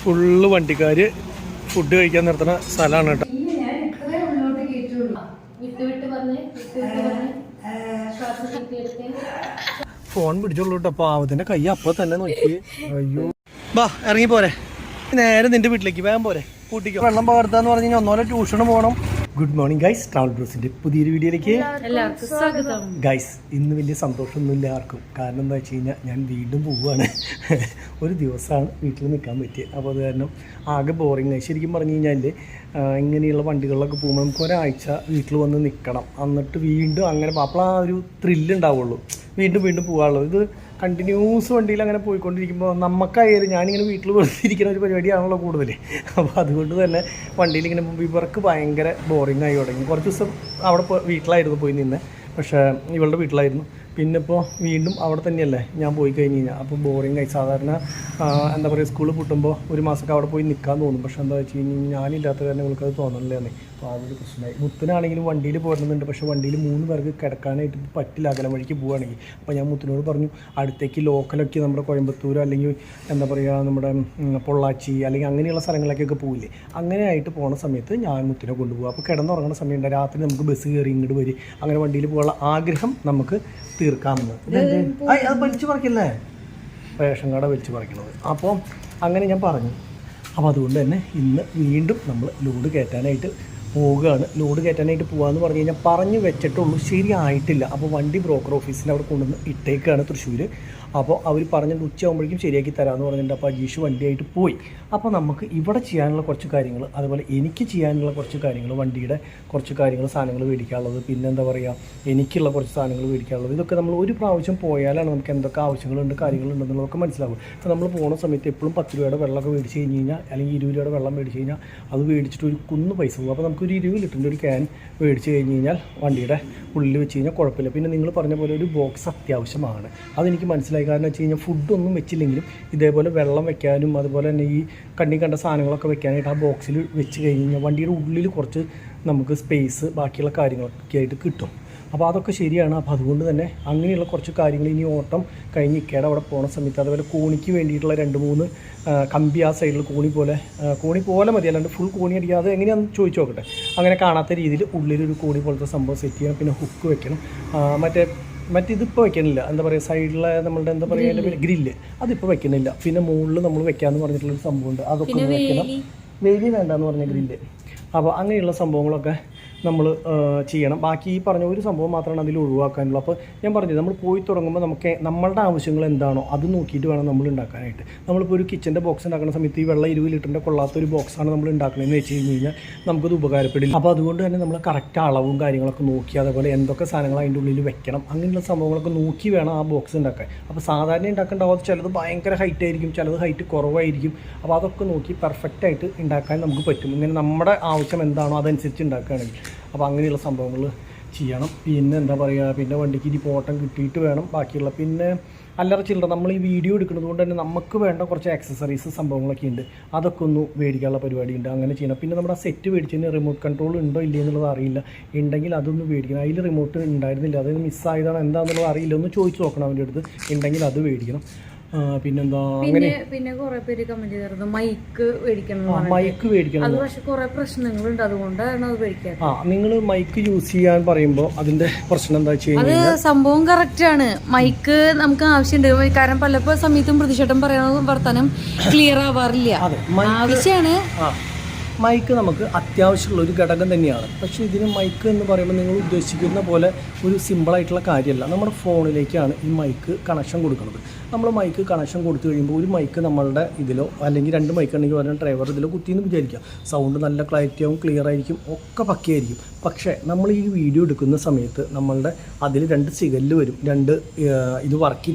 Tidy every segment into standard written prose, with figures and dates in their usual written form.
Full വണ്ടിക്കാർ food കഴിക്കാൻ നിർത്തുന്ന സ്ഥലമാണ് കേട്ടോ. ഫോൺ പിടിച്ചോളൂ കേട്ടോ. പാവത്തിന്റെ കൈ അപ്പൊ തന്നെ നോക്കി. അയ്യോ ബാ ഇറങ്ങി പോരെ, നേരെ നിന്റെ വീട്ടിലേക്ക് വേഗം പോരെ. കൂട്ടിക്കോ. വെള്ളം പകർത്താന്ന് പറഞ്ഞു കഴിഞ്ഞാൽ ഒന്നോലെ ട്യൂഷന് പോകണം. ഗുഡ് മോർണിംഗ് ഗൈസ്, ട്രാവൽ ബ്രോസിന്റെ പുതിയൊരു വീഡിയോയിലേക്ക് ഗൈസ്. ഇന്ന് വലിയ സന്തോഷമൊന്നുമില്ല ആർക്കും. കാരണം എന്താ വെച്ച് കഴിഞ്ഞാൽ ഞാൻ വീണ്ടും പോവുകയാണ്. ഒരു ദിവസമാണ് വീട്ടിൽ നിൽക്കാൻ പറ്റിയത്. അപ്പോൾ അത് കാരണം ആകെ ബോറിങ് ആയി. ശരിക്കും പറഞ്ഞു കഴിഞ്ഞാൽ ഇങ്ങനെയുള്ള വണ്ടികളിലൊക്കെ പോകുമ്പോൾ നമുക്ക് ഒരാഴ്ച വീട്ടിൽ വന്ന് നിൽക്കണം, എന്നിട്ട് വീണ്ടും അങ്ങനെ അപ്പോൾ ആ ഒരു ത്രില്ല് ഉണ്ടാവുള്ളൂ, വീണ്ടും വീണ്ടും പോകാനുള്ളത്. ഇത് കണ്ടിന്യൂസ് വണ്ടിയിൽ അങ്ങനെ പോയിക്കൊണ്ടിരിക്കുമ്പോൾ നമുക്കായാലും ഞാനിങ്ങനെ വീട്ടിൽ വെറുതെ ഇരിക്കുന്ന ഒരു പരിപാടിയാണല്ലോ കൂടുതൽ. അപ്പോൾ അതുകൊണ്ട് തന്നെ വണ്ടിയിൽ ഇങ്ങനെ ഇവർക്ക് ഭയങ്കര ബോറിംഗ് ആയി തുടങ്ങി. കുറച്ച് ദിവസം അവിടെ വീട്ടിലായിരുന്നു പോയി നിന്ന്, പക്ഷേ ഇവളുടെ വീട്ടിലായിരുന്നു. പിന്നെ ഇപ്പോൾ വീണ്ടും അവിടെ തന്നെയല്ലേ ഞാൻ പോയി കഴിഞ്ഞ് കഴിഞ്ഞാൽ. അപ്പോൾ ബോറിംഗ് ആയി. സാധാരണ എന്താ പറയുക, സ്കൂളിൽ പൂട്ടുമ്പോൾ ഒരു മാസമൊക്കെ അവിടെ പോയി നിൽക്കാൻ തോന്നും. പക്ഷേ എന്താ വെച്ച് കഴിഞ്ഞാൽ ഞാനില്ലാത്ത കാരണം ഇവൾക്കത് തോന്നണില്ലേ. അപ്പോൾ അതൊരു പ്രശ്നമായി. മുത്തിനാണെങ്കിലും വണ്ടിയിൽ പോരുന്നുണ്ട്, പക്ഷേ വണ്ടിയിൽ 3 പേർക്ക് കിടക്കാനായിട്ട് പറ്റില്ല അകലം വഴിക്ക് പോവുകയാണെങ്കിൽ. അപ്പോൾ ഞാൻ മുത്തിനോട് പറഞ്ഞു, അടുത്തേക്ക് ലോക്കലൊക്കെ നമ്മുടെ കോയമ്പത്തൂർ അല്ലെങ്കിൽ എന്താ പറയുക നമ്മുടെ പൊള്ളാച്ചി അല്ലെങ്കിൽ അങ്ങനെയുള്ള സ്ഥലങ്ങളിലേക്കൊക്കെ പോവില്ലേ, അങ്ങനെ ആയിട്ട് പോകുന്ന സമയത്ത് ഞാൻ മുത്തിനെ കൊണ്ടുപോകും. അപ്പോൾ കിടന്നുറങ്ങുന്ന സമയമുണ്ട്, രാത്രി നമുക്ക് ബസ് കയറി ഇങ്ങോട്ട് വരും, അങ്ങനെ വണ്ടിയിൽ പോകാനുള്ള ആഗ്രഹം നമുക്ക് തീർക്കാമെന്ന്. അത് വലിച്ചു പറിക്കല്ലേ, റേഷൻ കട വലിച്ചു പറിക്കണത്. അപ്പോൾ അങ്ങനെ ഞാൻ പറഞ്ഞു. അപ്പോൾ അതുകൊണ്ട് തന്നെ ഇന്ന് വീണ്ടും നമ്മൾ ലോഡ് കയറ്റാനായിട്ട് പോവുകയാണ്. ലോഡ് കയറ്റാനായിട്ട് പോകാമെന്ന് പറഞ്ഞു കഴിഞ്ഞാൽ പറഞ്ഞു വെച്ചിട്ടുള്ളൂ, ശരിയായിട്ടില്ല. അപ്പോൾ വണ്ടി ബ്രോക്കർ ഓഫീസിൽ അവിടെ കൊണ്ടുവന്ന് ഇട്ടേക്കാണ് തൃശ്ശൂർ. അപ്പോൾ അവർ പറഞ്ഞിട്ട് ഉച്ചയാകുമ്പോഴേക്കും ശരിയാക്കി തരാമെന്ന് പറഞ്ഞിട്ടുണ്ട്. അപ്പോൾ അജീഷ് വണ്ടിയായിട്ട് പോയി. അപ്പോൾ നമുക്ക് ഇവിടെ ചെയ്യാനുള്ള കുറച്ച് കാര്യങ്ങൾ, അതുപോലെ എനിക്ക് ചെയ്യാനുള്ള കുറച്ച് കാര്യങ്ങൾ, വണ്ടിയുടെ കുറച്ച് കാര്യങ്ങൾ, സാധനങ്ങൾ മേടിക്കാനുള്ളത്, പിന്നെ എന്താ പറയുക എനിക്കുള്ള കുറച്ച് സാധനങ്ങൾ മേടിക്കാനുള്ളത്, ഇതൊക്കെ നമ്മൾ ഒരു പ്രാവശ്യം പോയാലാണ് നമുക്ക് എന്തൊക്കെ ആവശ്യങ്ങളുണ്ട് കാര്യങ്ങളുണ്ടെന്നുള്ളതൊക്കെ മനസ്സിലാവും. അപ്പോൾ നമ്മൾ പോകുന്ന സമയത്ത് എപ്പോഴും 10 രൂപയുടെ വെള്ളമൊക്കെ മേടിച്ച് കഴിഞ്ഞ് കഴിഞ്ഞാൽ, അല്ലെങ്കിൽ 20 രൂപയുടെ വെള്ളം മേടിച്ച് കഴിഞ്ഞാൽ അത് മേടിച്ചിട്ട് ഒരു കുന്ന് പൈസ പോകും. അപ്പോൾ നമുക്കൊരു 20 ലിറ്ററിൻ്റെ ഒരു ക്യാൻ മേടിച്ച് കഴിഞ്ഞ് കഴിഞ്ഞാൽ വണ്ടിയുടെ ഉള്ളിൽ വെച്ച് കഴിഞ്ഞാൽ കുഴപ്പമില്ല. പിന്നെ നിങ്ങൾ പറഞ്ഞ പോലെ ഒരു ബോക്സ് അത്യാവശ്യമാണ്, അതെനിക്ക് മനസ്സിലായി. കാരണം വെച്ച് കഴിഞ്ഞാൽ ഫുഡൊന്നും വെച്ചില്ലെങ്കിലും ഇതേപോലെ വെള്ളം വെക്കാനും അതുപോലെ തന്നെ ഈ കണ്ണി കണ്ട സാധനങ്ങളൊക്കെ വെക്കാനായിട്ട് ആ ബോക്സിൽ വെച്ച് കഴിഞ്ഞ് കഴിഞ്ഞാൽ വണ്ടിയുടെ ഉള്ളിൽ കുറച്ച് നമുക്ക് സ്പേസ് ബാക്കിയുള്ള കാര്യങ്ങളൊക്കെ ആയിട്ട് കിട്ടും. അപ്പോൾ അതൊക്കെ ശരിയാണ്. അപ്പോൾ അതുകൊണ്ട് തന്നെ അങ്ങനെയുള്ള കുറച്ച് കാര്യങ്ങൾ ഇനി ഓട്ടം കഴിഞ്ഞ് ഇക്കയുടെ അവിടെ പോകുന്ന സമയത്ത്, അതുപോലെ കോണിക്ക് വേണ്ടിയിട്ടുള്ള 2-3 കമ്പി ആ സൈഡിൽ കോണി പോലെ മതി, അല്ലാണ്ട് ഫുൾ കോണി അടിക്കാതെ എങ്ങനെയാണെന്ന് ചോദിച്ചു നോക്കട്ടെ. അങ്ങനെ കാണാത്ത രീതിയിൽ ഉള്ളിലൊരു കോണി പോലത്തെ സംഭവം സെറ്റ് ചെയ്യണം. പിന്നെ ഹുക്ക് വെക്കണം. മറ്റിതിപ്പോൾ വെക്കണില്ല, എന്താ പറയുക സൈഡിലെ നമ്മളുടെ എന്താ പറയുക അതിൻ്റെ ഗ്രില്ല് അതിപ്പോൾ വെക്കണില്ല. പിന്നെ മുകളിൽ നമ്മൾ വെക്കാമെന്ന് പറഞ്ഞിട്ടുള്ളൊരു സംഭവമുണ്ട്, അതൊക്കെ ഒന്ന് വെക്കണം. വേലി വേണ്ടാന്ന് പറഞ്ഞ ഗ്രില്ല്. അപ്പോൾ അങ്ങനെയുള്ള സംഭവങ്ങളൊക്കെ നമ്മൾ ചെയ്യണം. ബാക്കി ഈ പറഞ്ഞ ഒരു സംഭവം മാത്രമാണ് അതിൽ ഒഴിവാക്കാനുള്ളൂ. അപ്പോൾ ഞാൻ പറഞ്ഞത് നമ്മൾ പോയി തുടങ്ങുമ്പോൾ നമുക്ക് നമ്മളുടെ ആവശ്യങ്ങൾ എന്താണോ അത് നോക്കിയിട്ട് വേണം നമ്മൾ ഉണ്ടാക്കാനായിട്ട്. നമ്മളിപ്പോൾ ഒരു കിച്ചൻ്റെ ബോക്സ് ഉണ്ടാക്കുന്ന സമയത്ത് ഈ വെള്ളം 20 ലിറ്ററിൻ്റെ കൊള്ളാത്തൊരു ബോക്സാണ് നമ്മൾ ഉണ്ടാക്കണമെന്ന് വെച്ച് കഴിഞ്ഞ് കഴിഞ്ഞാൽ നമുക്കത് ഉപകാരപ്പെടില്ല. അപ്പോൾ അതുകൊണ്ട് തന്നെ നമ്മൾ കറക്റ്റ് അളവും കാര്യങ്ങളൊക്കെ നോക്കി, അതേപോലെ എന്തൊക്കെ സാധനങ്ങൾ അതിൻ്റെ ഉള്ളിൽ വെക്കണം, അങ്ങനെയുള്ള സംഭവങ്ങളൊക്കെ നോക്കി വേണം ആ ബോക്സ് ഉണ്ടാക്കാൻ. അപ്പോൾ സാധാരണ ഉണ്ടാക്കേണ്ടാവും, ചിലത് ഭയങ്കര ഹൈറ്റ് ആയിരിക്കും, ചിലത് ഹൈറ്റ് കുറവായിരിക്കും. അപ്പോൾ അതൊക്കെ നോക്കി പെർഫെക്റ്റായിട്ട് ഉണ്ടാക്കാൻ നമുക്ക് പറ്റും. ഇങ്ങനെ നമ്മുടെ ആവശ്യം എന്താണോ അതനുസരിച്ച് ഉണ്ടാക്കുകയാണെങ്കിൽ. അപ്പോൾ അങ്ങനെയുള്ള സംഭവങ്ങൾ ചെയ്യണം. പിന്നെ എന്താ പറയുക, പിന്നെ വണ്ടിക്ക് ഇനി ഓട്ടം കിട്ടിയിട്ട് വേണം ബാക്കിയുള്ള. പിന്നെ അല്ലറ ചില്ലറ നമ്മൾ ഈ വീഡിയോ എടുക്കുന്നത് കൊണ്ട് തന്നെ നമുക്ക് വേണ്ട കുറച്ച് ആക്സസറീസ് സംഭവങ്ങളൊക്കെ ഉണ്ട്, അതൊക്കെ ഒന്ന് മേടിക്കാനുള്ള പരിപാടി ഉണ്ട്. അങ്ങനെ ചെയ്യണം. പിന്നെ നമ്മുടെ സെറ്റ് മേടിച്ചതിന് റിമോട്ട് കൺട്രോൾ ഉണ്ടോ ഇല്ലേ എന്നുള്ളത് അറിയില്ല, ഉണ്ടെങ്കിൽ അതൊന്ന് മേടിക്കണം. അതിൽ റിമോട്ട് ഉണ്ടായിരുന്നില്ല, അതായത് മിസ്സായതാണ് എന്താണെന്നുള്ളത് അറിയില്ല, ഒന്ന് ചോദിച്ച് നോക്കണം അവൻ്റെ അടുത്ത്, ഉണ്ടെങ്കിൽ അത് മേടിക്കണം. പിന്നെന്താ അങ്ങനെ പിന്നെ കുറെ പേര് കമന്റ് ചെയ്തിരുന്നു മൈക്ക് മേടിക്കണം. അത് പക്ഷെ കുറെ പ്രശ്നങ്ങളുണ്ട്, അതുകൊണ്ടാണ് അത് മേടിക്കാറ്. നിങ്ങൾ മൈക്ക് യൂസ് ചെയ്യാൻ പറയുമ്പോൾ അതിന്റെ പ്രശ്നം എന്താ വെച്ച് കഴിഞ്ഞാൽ, അത് സംഭവം കറക്റ്റ് ആണ്. മൈക്ക് നമുക്ക് ആവശ്യമുണ്ട്, കാരണം പല സമയത്തും പ്രതിഷേധം പറയുന്ന വർത്തമാനം ക്ലിയർ ആവാറില്ല. ആവശ്യമാണ്. മൈക്ക് നമുക്ക് അത്യാവശ്യമുള്ള ഒരു ഘടകം തന്നെയാണ്. പക്ഷേ ഇതിന് മൈക്ക് എന്ന് പറയുമ്പോൾ നിങ്ങൾ ഉദ്ദേശിക്കുന്ന പോലെ ഒരു സിമ്പിളായിട്ടുള്ള കാര്യമല്ല. നമ്മുടെ ഫോണിലേക്കാണ് ഈ മൈക്ക് കണക്ഷൻ കൊടുക്കുന്നത്. നമ്മൾ മൈക്ക് കണക്ഷൻ കൊടുത്തു കഴിയുമ്പോൾ ഒരു മൈക്ക് നമ്മളുടെ ഇതിലോ അല്ലെങ്കിൽ 2 മൈക്ക് ഉണ്ടെങ്കിൽ പറഞ്ഞാൽ ഡ്രൈവർ ഇതിലോ കുത്തിയെന്ന് വിചാരിക്കുക, സൗണ്ട് നല്ല ക്ലാരിറ്റി ആവും, ക്ലിയർ ആയിരിക്കും, ഒക്കെ പക്കയായിരിക്കും. പക്ഷേ നമ്മൾ ഈ വീഡിയോ എടുക്കുന്ന സമയത്ത് നമ്മളുടെ അതിൽ 2 സിഗല് വരും, 2 ഇത്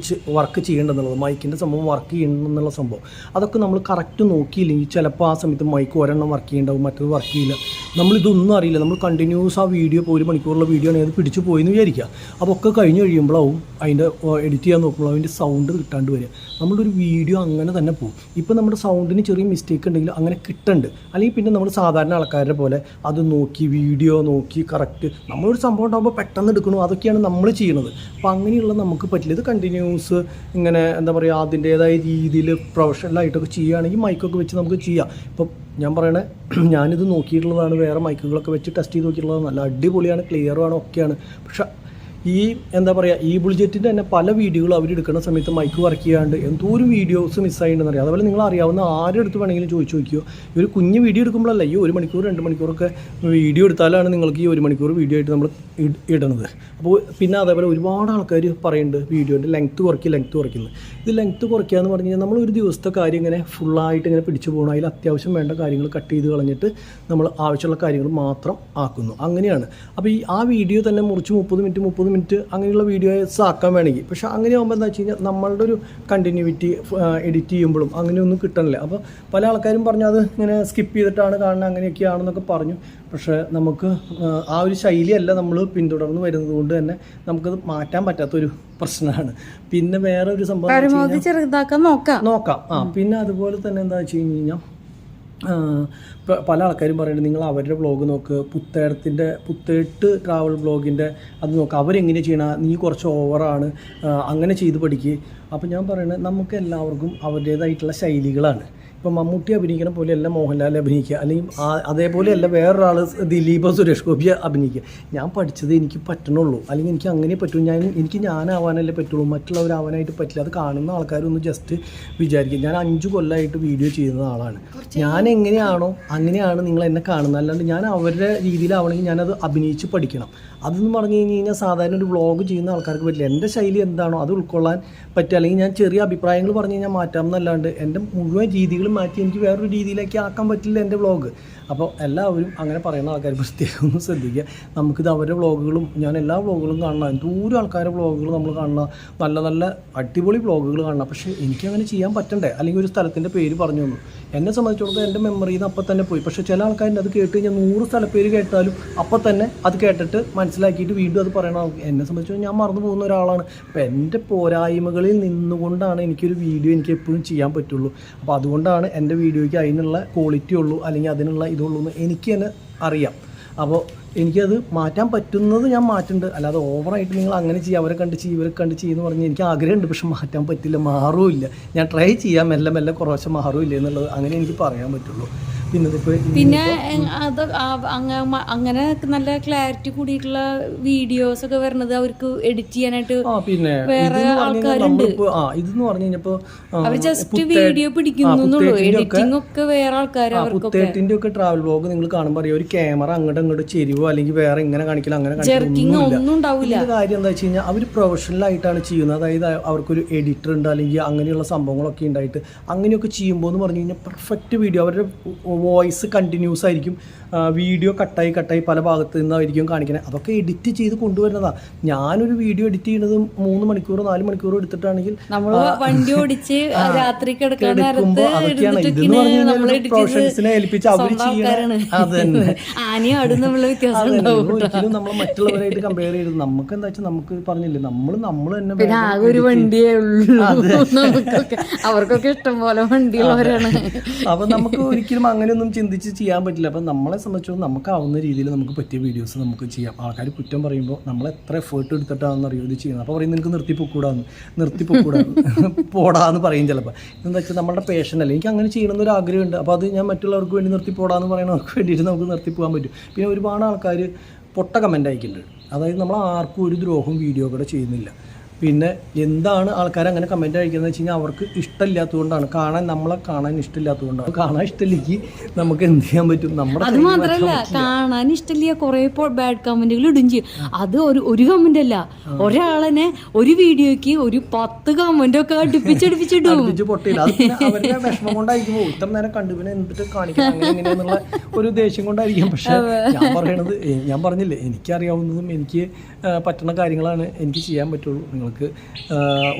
വർക്ക് ചെയ്യേണ്ടതെന്നുള്ളത്, മൈക്കിൻ്റെ സംഭവം വർക്ക് ചെയ്യണമെന്നുള്ള സംഭവം, അതൊക്കെ നമ്മൾ കറക്റ്റ് നോക്കിയില്ലെങ്കിൽ ചിലപ്പോൾ ആ സമയത്ത് മൈക്ക് ഒരെണ്ണം വർക്ക് വർക്ക് ചെയ്യുന്നുണ്ടാവും, മറ്റത് വർക്ക് ചെയ്യില്ല. നമ്മളിതൊന്നും അറിയില്ല. നമ്മൾ കണ്ടിന്യൂസ് ആ വീഡിയോ ഇപ്പോൾ 1 മണിക്കൂറുള്ള വീഡിയോ ആണ്, അത് പിടിച്ച് പോയെന്ന് വിചാരിക്കുക. അപ്പോൾ ഒക്കെ കഴിഞ്ഞ് കഴിയുമ്പോഴാവും അതിൻ്റെ എഡിറ്റ് ചെയ്യാൻ നോക്കുമ്പോൾ അതിൻ്റെ സൗണ്ട് കിട്ടാണ്ട് വരിക. നമ്മളൊരു വീഡിയോ അങ്ങനെ തന്നെ പോകും. ഇപ്പോൾ നമ്മുടെ സൗണ്ടിന് ചെറിയ മിസ്റ്റേക്ക് ഉണ്ടെങ്കിൽ അങ്ങനെ കിട്ടുന്നുണ്ട്. അല്ലെങ്കിൽ പിന്നെ നമ്മൾ സാധാരണ ആൾക്കാരുടെ പോലെ അത് നോക്കി വീഡിയോ നോക്കി കറക്റ്റ് നമ്മളൊരു സംഭവം ഉണ്ടാകുമ്പോൾ പെട്ടെന്ന് എടുക്കണു, അതൊക്കെയാണ് നമ്മൾ ചെയ്യണത്. അപ്പോൾ അങ്ങനെയുള്ള നമുക്ക് പറ്റില്ല. ഇത് കണ്ടിന്യൂസ് ഇങ്ങനെ എന്താ പറയുക അതിൻ്റേതായ രീതിയിൽ പ്രൊഫഷണലായിട്ടൊക്കെ ചെയ്യുകയാണെങ്കിൽ മൈക്കൊക്കെ വെച്ച് നമുക്ക് ചെയ്യാം. ഇപ്പം ഞാൻ പറയണേ, ഞാനിത് നോക്കിയിട്ടുള്ളതാണ്, വേറെ മൈക്കുകളൊക്കെ വെച്ച് ടെസ്റ്റ് ചെയ്ത് നോക്കിയിട്ടുള്ളത് നല്ല അടിപൊളിയാണ്, ക്ലിയറുമാണ്, ഒക്കെയാണ്. പക്ഷേ ഈ എന്താ പറയുക ഈ ബുൾജെറ്റിൻ്റെ തന്നെ പല വീഡിയോകളും അവരെടുക്കുന്ന സമയത്ത് മൈക്ക് വർക്ക് ചെയ്യാണ്ട് എന്തോരം വീഡിയോസ് മിസ്സായിട്ടുണ്ടെന്ന് അറിയാം. അതുപോലെ നിങ്ങൾ അറിയാവുന്ന ആരുടെ അടുത്ത് വേണമെങ്കിലും ചോദിച്ചു നോക്കിയോ. ഈ ഒരു കുഞ്ഞ് വീഡിയോ എടുക്കുമ്പോഴല്ല ഈ 1 മണിക്കൂർ 2 മണിക്കൂറൊക്കെ വീഡിയോ എടുത്താലാണ് നിങ്ങൾക്ക് ഈ 1 മണിക്കൂർ വീഡിയോ ആയിട്ട് നമ്മൾ ഇടുന്നത്. അപ്പോൾ പിന്നെ അതേപോലെ ഒരുപാട് ആൾക്കാർ പറയുന്നുണ്ട് വീഡിയോൻ്റെ ലെങ്ത്ത് കുറയ്ക്കുന്നത്. ഇത് ലെങ്ത്ത് കുറയ്ക്കുക എന്ന് പറഞ്ഞു കഴിഞ്ഞാൽ നമ്മൾ ഒരു ദിവസത്തെ കാര്യം ഇങ്ങനെ ഫുള്ളായിട്ട് ഇങ്ങനെ പിടിച്ചു പോകണം. അതിൽ അത്യാവശ്യം വേണ്ട കാര്യങ്ങൾ കട്ട് ചെയ്ത് കളഞ്ഞിട്ട് നമ്മൾ ആവശ്യമുള്ള കാര്യങ്ങൾ മാത്രം ആക്കുന്നു. അങ്ങനെയാണ്. അപ്പോൾ ആ വീഡിയോ തന്നെ മുറിച്ച് 30 മിനിറ്റ് അങ്ങനെയുള്ള വീഡിയോസ് ആക്കാൻ വേണമെങ്കിൽ. പക്ഷേ അങ്ങനെ ആകുമ്പോൾ എന്താ വെച്ച് കഴിഞ്ഞാൽ നമ്മളുടെ ഒരു കണ്ടിന്യൂവിറ്റി എഡിറ്റ് ചെയ്യുമ്പോഴും അങ്ങനെയൊന്നും കിട്ടണില്ല. അപ്പോൾ പല ആൾക്കാരും പറഞ്ഞു അത് ഇങ്ങനെ സ്കിപ്പ് ചെയ്തിട്ടാണ് കാണുന്നത്, അങ്ങനെയൊക്കെയാണെന്നൊക്കെ പറഞ്ഞു. പക്ഷേ നമുക്ക് ആ ഒരു ശൈലിയല്ല നമ്മൾ പിന്തുടർന്ന് വരുന്നത് കൊണ്ട് തന്നെ നമുക്കത് മാറ്റാൻ പറ്റാത്തൊരു പ്രശ്നമാണ്. പിന്നെ വേറെ ഒരു സംഭവം നോക്കാം. പിന്നെ അതുപോലെ തന്നെ എന്താ വെച്ച് കഴിഞ്ഞാൽ പല ആൾക്കാരും പറയുന്നത് നിങ്ങൾ അവരുടെ വ്ളോഗ് നോക്ക്, പുത്തേട്ട് ട്രാവൽ വ്ളോഗിൻ്റെ അത് നോക്ക്, അവരെങ്ങനെ ചെയ്യണം, നീ കുറച്ച് ഓവറാണ്, അങ്ങനെ ചെയ്ത് പഠിക്കുക. അപ്പോൾ ഞാൻ പറയുന്നത് നമുക്ക് എല്ലാവർക്കും അവരുടേതായിട്ടുള്ള ശൈലികളാണ്. ഇപ്പോൾ മമ്മൂട്ടി അഭിനയിക്കണ പോലെയല്ല മോഹൻലാൽ അഭിനയിക്കുക, അല്ലെങ്കിൽ അതേപോലെയല്ല വേറൊരാൾ ദിലീപോ സുരേഷ് ഗോപി അഭിനയിക്കുക. ഞാൻ പഠിച്ചത് എനിക്ക് പറ്റണുള്ളൂ, അല്ലെങ്കിൽ എനിക്ക് അങ്ങനെ പറ്റൂ, എനിക്ക് ഞാനാവാനല്ലേ പറ്റുള്ളൂ, മറ്റുള്ളവരാവാനായിട്ട് പറ്റില്ല. അത് കാണുന്ന ആൾക്കാരൊന്ന് ജസ്റ്റ് വിചാരിക്കും. ഞാൻ 5 കൊല്ലമായിട്ട് വീഡിയോ ചെയ്യുന്ന ആളാണ്. ഞാൻ എങ്ങനെയാണോ അങ്ങനെയാണ് നിങ്ങൾ എന്നെ കാണുന്നത്. അല്ലാണ്ട് ഞാൻ അവരുടെ രീതിയിലാവണമെങ്കിൽ ഞാനത് അഭിനയിച്ച് പഠിക്കണം. അതെന്ന് പറഞ്ഞു കഴിഞ്ഞാൽ സാധാരണ ഒരു വ്ളോഗ് ചെയ്യുന്ന ആൾക്കാർക്ക് പറ്റില്ല. എൻ്റെ ശൈലി എന്താണോ അത് ഉൾക്കൊള്ളാൻ പറ്റുക. അല്ലെങ്കിൽ ഞാൻ ചെറിയ അഭിപ്രായങ്ങൾ പറഞ്ഞു കഴിഞ്ഞാൽ മാറ്റാം എന്നല്ലാണ്ട് എൻ്റെ മുഴുവൻ രീതികൾ മാറ്റി എനിക്ക് വേറൊരു രീതിയിലേക്ക് ആക്കാൻ പറ്റില്ല എൻ്റെ വ്ളോഗ്. അപ്പോൾ എല്ലാവരും അങ്ങനെ പറയുന്ന ആൾക്കാർ പ്രത്യേകം ഒന്ന് ശ്രദ്ധിക്കുക. നമുക്കിത് അവരുടെ വ്ളോഗുകളും ഞാൻ എല്ലാ വ്ളോഗുകളും കാണണം, എന്തോരം ആൾക്കാരുടെ വ്ളോഗുകൾ നമ്മൾ കാണണം, നല്ല നല്ല അടിപൊളി വ്ളോഗുകൾ കാണണം. പക്ഷേ എനിക്കങ്ങനെ ചെയ്യാൻ പറ്റണ്ടേ. അല്ലെങ്കിൽ ഒരു സ്ഥലത്തിൻ്റെ പേര് പറഞ്ഞു തന്നു, എന്നെ സംബന്ധിച്ചിടത്തോളം എൻ്റെ മെമ്മറിയിൽ നിന്ന് അപ്പം തന്നെ പോയി. പക്ഷേ ചില ആൾക്കാരുടെ അത് കേട്ട് കഴിഞ്ഞാൽ 100 സ്ഥലപ്പേര് കേട്ടാലും അപ്പം തന്നെ അത് കേട്ടിട്ട് മനസ്സിലാക്കിയിട്ട് വീണ്ടും അത് പറയണം. എന്നെ സംബന്ധിച്ചിടത്തോളം ഞാൻ മറന്നു പോകുന്ന ഒരാളാണ്. അപ്പോൾ എൻ്റെ പോരായ്മകളിൽ നിന്നുകൊണ്ടാണ് എനിക്കൊരു വീഡിയോ എനിക്ക് എപ്പോഴും ചെയ്യാൻ പറ്റുള്ളൂ. അപ്പോൾ അതുകൊണ്ടാണ് എൻ്റെ വീഡിയോയ്ക്ക് അതിനുള്ള ക്വാളിറ്റി ഉള്ളൂ, അല്ലെങ്കിൽ അതിനുള്ള ഇതുള്ളൂ എന്ന് എനിക്ക് തന്നെ അറിയാം. അപ്പോൾ എനിക്കത് മാറ്റാൻ പറ്റുന്നത് ഞാൻ മാറ്റുന്നുണ്ട്. അല്ലാതെ ഓവറായിട്ട് നിങ്ങൾ അങ്ങനെ ചെയ്യുക, അവരെ കണ്ട് ചെയ്യും ഇവരെ കണ്ട് ചെയ്യുമെന്ന് പറഞ്ഞ് എനിക്ക് ആഗ്രഹമുണ്ട്, പക്ഷെ മാറ്റാൻ പറ്റില്ല, മാറുമില്ല. ഞാൻ ട്രൈ ചെയ്യാം, മെല്ലെ കുറച്ച് മാറുമില്ല എന്നുള്ളത് അങ്ങനെ എനിക്ക് പറയാൻ പറ്റുള്ളൂ. പിന്നെ അത് അങ്ങനെ നല്ല ക്ലാരിറ്റി കൂടിയിട്ടുള്ള വീഡിയോസ് ഒക്കെ വരുന്നത് അവർക്ക് എഡിറ്റ് ചെയ്യാനായിട്ട് വേറെ ആൾക്കാരുണ്ട്. ഇതെന്ന് പറഞ്ഞു കഴിഞ്ഞപ്പോ അവർ ജസ്റ്റ് വീഡിയോ പിടിക്കുന്നുള്ളൂ, എഡിറ്റിംഗ് ഒക്കെ വേറെ ആൾക്കാർ. പുത്തേട്ടിന്റെ ഒക്കെ ട്രാവൽ വ്ളോഗ് നിങ്ങൾ കാണുമ്പോൾ അറിയാം, ഒരു ക്യാമറ അങ്ങോട്ട് ചെരിവോ അല്ലെങ്കിൽ വേറെ ഇങ്ങനെ കാണിക്കില്ല, അങ്ങനെ ഒന്നും ഉണ്ടാവില്ല. കാര്യം എന്താ വെച്ച് കഴിഞ്ഞാൽ അവർ പ്രൊഫഷണൽ ആയിട്ടാണ് ചെയ്യുന്നത്. അതായത് അവർക്കൊരു എഡിറ്റർ ഉണ്ട്, അല്ലെങ്കിൽ അങ്ങനെയുള്ള സംഭവങ്ങളൊക്കെ ഉണ്ടായിട്ട് അങ്ങനെയൊക്കെ ചെയ്യുമ്പോൾ എന്ന് പറഞ്ഞു കഴിഞ്ഞാൽ പെർഫെക്റ്റ് വീഡിയോ, അവരുടെ വോയിസ് കണ്ടിന്യൂസ് ആയിരിക്കും, വീഡിയോ കട്ടായി പല ഭാഗത്ത് നിന്നായിരിക്കും കാണിക്കുന്നത്. അതൊക്കെ എഡിറ്റ് ചെയ്ത് കൊണ്ടുവരുന്നതാണ്. ഞാനൊരു വീഡിയോ എഡിറ്റ് ചെയ്യുന്നത് 3 മണിക്കൂറോ 4 മണിക്കൂറോ എടുത്തിട്ടാണെങ്കിൽ നമ്മൾ വണ്ടി ഓടിച്ച് രാത്രി പ്രൊഫഷണൽസിനെ ഏൽപ്പിച്ച് അവർ ചെയ്യണം. അത് തന്നെ ഒരിക്കലും നമ്മൾ മറ്റുള്ളവരായിട്ട് കമ്പയർ ചെയ്ത് നമുക്ക് എന്താ വെച്ചാൽ നമുക്ക് പറഞ്ഞില്ലേ നമ്മൾ തന്നെ ഒരു വണ്ടിയേ ഉള്ളൂ, അവർക്കൊക്കെ ഇഷ്ടം പോലെ വണ്ടിയുള്ളവരാണ്. അപ്പൊ നമുക്ക് ഒരിക്കലും അങ്ങനെയൊന്നും ചിന്തിച്ച് ചെയ്യാൻ പറ്റില്ല. അപ്പം നമ്മളെ സംബന്ധിച്ചോളം നമുക്കാവുന്ന രീതിയിൽ നമുക്ക് പറ്റിയ വീഡിയോസ് നമുക്ക് ചെയ്യാം. ആൾക്കാർ കുറ്റം പറയുമ്പോൾ നമ്മൾ എത്ര എഫേർട്ട് എടുത്തിട്ടാണെന്ന് അറിയോ ഇത് ചെയ്യുന്നത്. അപ്പോൾ പറയും നിനക്ക് നിർത്തിപ്പോക്കൂടാന്ന് പോടാന്ന് പറയും ചിലപ്പോൾ. എന്താ വെച്ചാൽ നമ്മുടെ പേഷൻ അല്ലേ, എനിക്ക് അങ്ങനെ ചെയ്യണമെന്നൊരു ആഗ്രഹമുണ്ട്. അപ്പോൾ അത് ഞാൻ മറ്റുള്ളവർക്ക് വേണ്ടി നിർത്തിപ്പോടാന്ന് പറയുന്നവർക്ക് വേണ്ടിയിട്ട് നമുക്ക് നിർത്തിപ്പോകാൻ പറ്റും. പിന്നെ ഒരുപാട് ആൾക്കാർ പൊട്ട കമൻ്റ് അയക്കുന്നുണ്ട്. അതായത് നമ്മൾ ആർക്കും ഒരു ദ്രോഹവും വീഡിയോ കൂടെ ചെയ്യുന്നില്ല. പിന്നെ എന്താണ് ആൾക്കാർ അങ്ങനെ കമൻറ്റ് അയക്കുന്നത് വെച്ച് കഴിഞ്ഞാൽ അവർക്ക് ഇഷ്ടമില്ലാത്തതുകൊണ്ടാണ്, നമ്മളെ കാണാൻ ഇഷ്ടമില്ലാത്തതുകൊണ്ടാണ്. കാണാൻ ഇഷ്ടമില്ലെങ്കിൽ നമുക്ക് എന്ത് ചെയ്യാൻ പറ്റും? നമ്മുടെ അത് മാത്രമല്ല, കാണാൻ ഇഷ്ടമില്ല കുറേ ബാഡ് കമന്റുകൾ ഇടും ചെയ്യും. അത് ഒരു കമന്റ് അല്ല, ഒരാളെന്നെ ഒരു വീഡിയോക്ക് ഒരു 10 കമന്റ് ഒക്കെ അടുപ്പിച്ചിടും. പൊട്ടിയില്ല. അത് പിന്നെ അവരുടെ വിഷമം കൊണ്ടായിരിക്കും, ഇത്ര നേരം കണ്ടു പിന്നെ എന്നിട്ട് കാണിക്കണം അങ്ങനെ എങ്ങനെയാന്നുള്ള ഒരു ദേഷ്യം കൊണ്ടായിരിക്കും. പക്ഷെ ഞാൻ പറഞ്ഞില്ലേ, എനിക്കറിയാവുന്നതും എനിക്ക് പറ്റുന്ന കാര്യങ്ങളാണ് എനിക്ക് ചെയ്യാൻ പറ്റുള്ളൂ. നിങ്ങൾ നമുക്ക്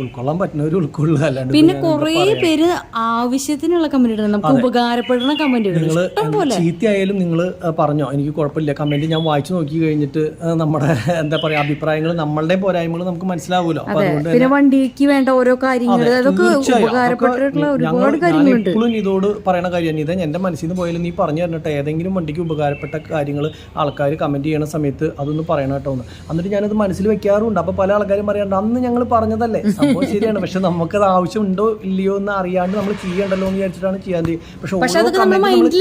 ഉൾക്കൊള്ളാൻ പറ്റുന്നവർ ഉൾക്കൊള്ളുക. അല്ലാണ്ട് പിന്നെ കുറേ പേര് ആവശ്യത്തിനുള്ള കമന്റ് ഇടുന്നത്, നമുക്ക് ഉപകാരപ്പെടുന്ന കമന്റുകൾ. നിങ്ങൾ ചീത്തയായാലും നിങ്ങൾ പറഞ്ഞോ, എനിക്ക് കുഴപ്പമില്ല, കമന്റ് ഞാൻ വായിച്ചു നോക്കി കഴിഞ്ഞിട്ട് നമ്മുടെ എന്താ പറയാ അഭിപ്രായങ്ങൾ നമ്മളുടെ പോരായ്മകൾ നമുക്ക് മനസ്സിലാവുമല്ലോ. അപ്പൊ അതുകൊണ്ട് പിന്നെ വണ്ടിക്ക് വേണ്ട ഓരോ കാര്യങ്ങൾ അതൊക്കെ ഉപകാരപ്പെട്ടിട്ടുള്ള ഒരുപാട് കാര്യങ്ങളുണ്ട്. എപ്പോഴും ഇതോട് പറയണ കാര്യം ഇത് എന്റെ മനസ്സിൽ നിന്ന് പോയാലും നീ പറഞ്ഞു തരട്ടെ, ഏതെങ്കിലും വണ്ടിക്ക് ഉപകാരപ്പെട്ട കാര്യങ്ങൾ ആൾക്കാർ കമന്റ് ചെയ്യണ സമയത്ത് അതൊന്ന് പറയണം കേട്ടോ എന്ന്. എന്നിട്ട് ഞാനത് മനസ്സിൽ വെക്കാറുണ്ട്. അപ്പൊ പല ആൾക്കാരും പറയാറുണ്ട് അന്ന് ഞങ്ങൾ പറഞ്ഞതല്ലേ, സംഭവം ശരിയാണ്, പക്ഷെ നമുക്കത് ആവശ്യമുണ്ടോ ഇല്ലയോ എന്ന് അറിയാണ്ട് നമ്മൾ ചെയ്യണ്ടല്ലോ എന്ന് വിചാരിച്ചിട്ടാണ് ചെയ്യാൻ. പക്ഷെ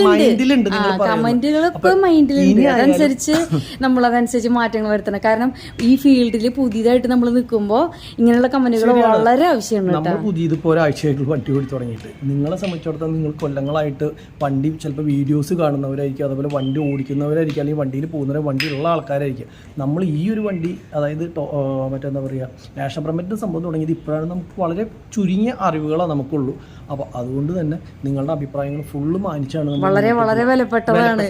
മൈൻഡിലുണ്ട്, കമന്റുകളൊക്കെ മൈൻഡിലുണ്ട്. അതനുസരിച്ച് നമ്മളതനുസരിച്ച് മാറ്റങ്ങൾ വരുത്തണം. കാരണം ഈ ഫീൽഡിൽ പുതിയതായിട്ട് നമ്മൾ നിൽക്കുമ്പോൾ ഇങ്ങനെയുള്ള കമന്റുകൾ വളരെ ആവശ്യമാണ്. നമ്മൾ പുതിയതിപ്പോൾ ഒരാഴ്ചയായിട്ട് വണ്ടി ഓടി തുടങ്ങിയിട്ട് നിങ്ങളെ സംബന്ധിച്ചിടത്തോളം നിങ്ങൾ കൊല്ലങ്ങളായിട്ട് വണ്ടി ചിലപ്പോൾ വീഡിയോസ് കാണുന്നവരായിരിക്കും, അതുപോലെ വണ്ടി ഓടിക്കുന്നവരായിരിക്കും, അല്ലെങ്കിൽ വണ്ടിയിൽ പോകുന്നവരെ വണ്ടിയിലുള്ള ആൾക്കാരായിരിക്കും. നമ്മൾ ഈ ഒരു വണ്ടി അതായത് മറ്റെന്താ പറയുക നാഷണൽ പെർമിറ്റിൻ്റെ സംഭവം തുടങ്ങിയത് ഇപ്പോഴാണ്. നമുക്ക് വളരെ ചുരുങ്ങിയ അറിവുകളാണ് നമുക്കുള്ളൂ. അപ്പോൾ അതുകൊണ്ട് തന്നെ നിങ്ങളുടെ അഭിപ്രായങ്ങൾ ഫുള്ള് മാനിച്ചാണ്. വളരെ വളരെ വിലപ്പെട്ടതാണ്.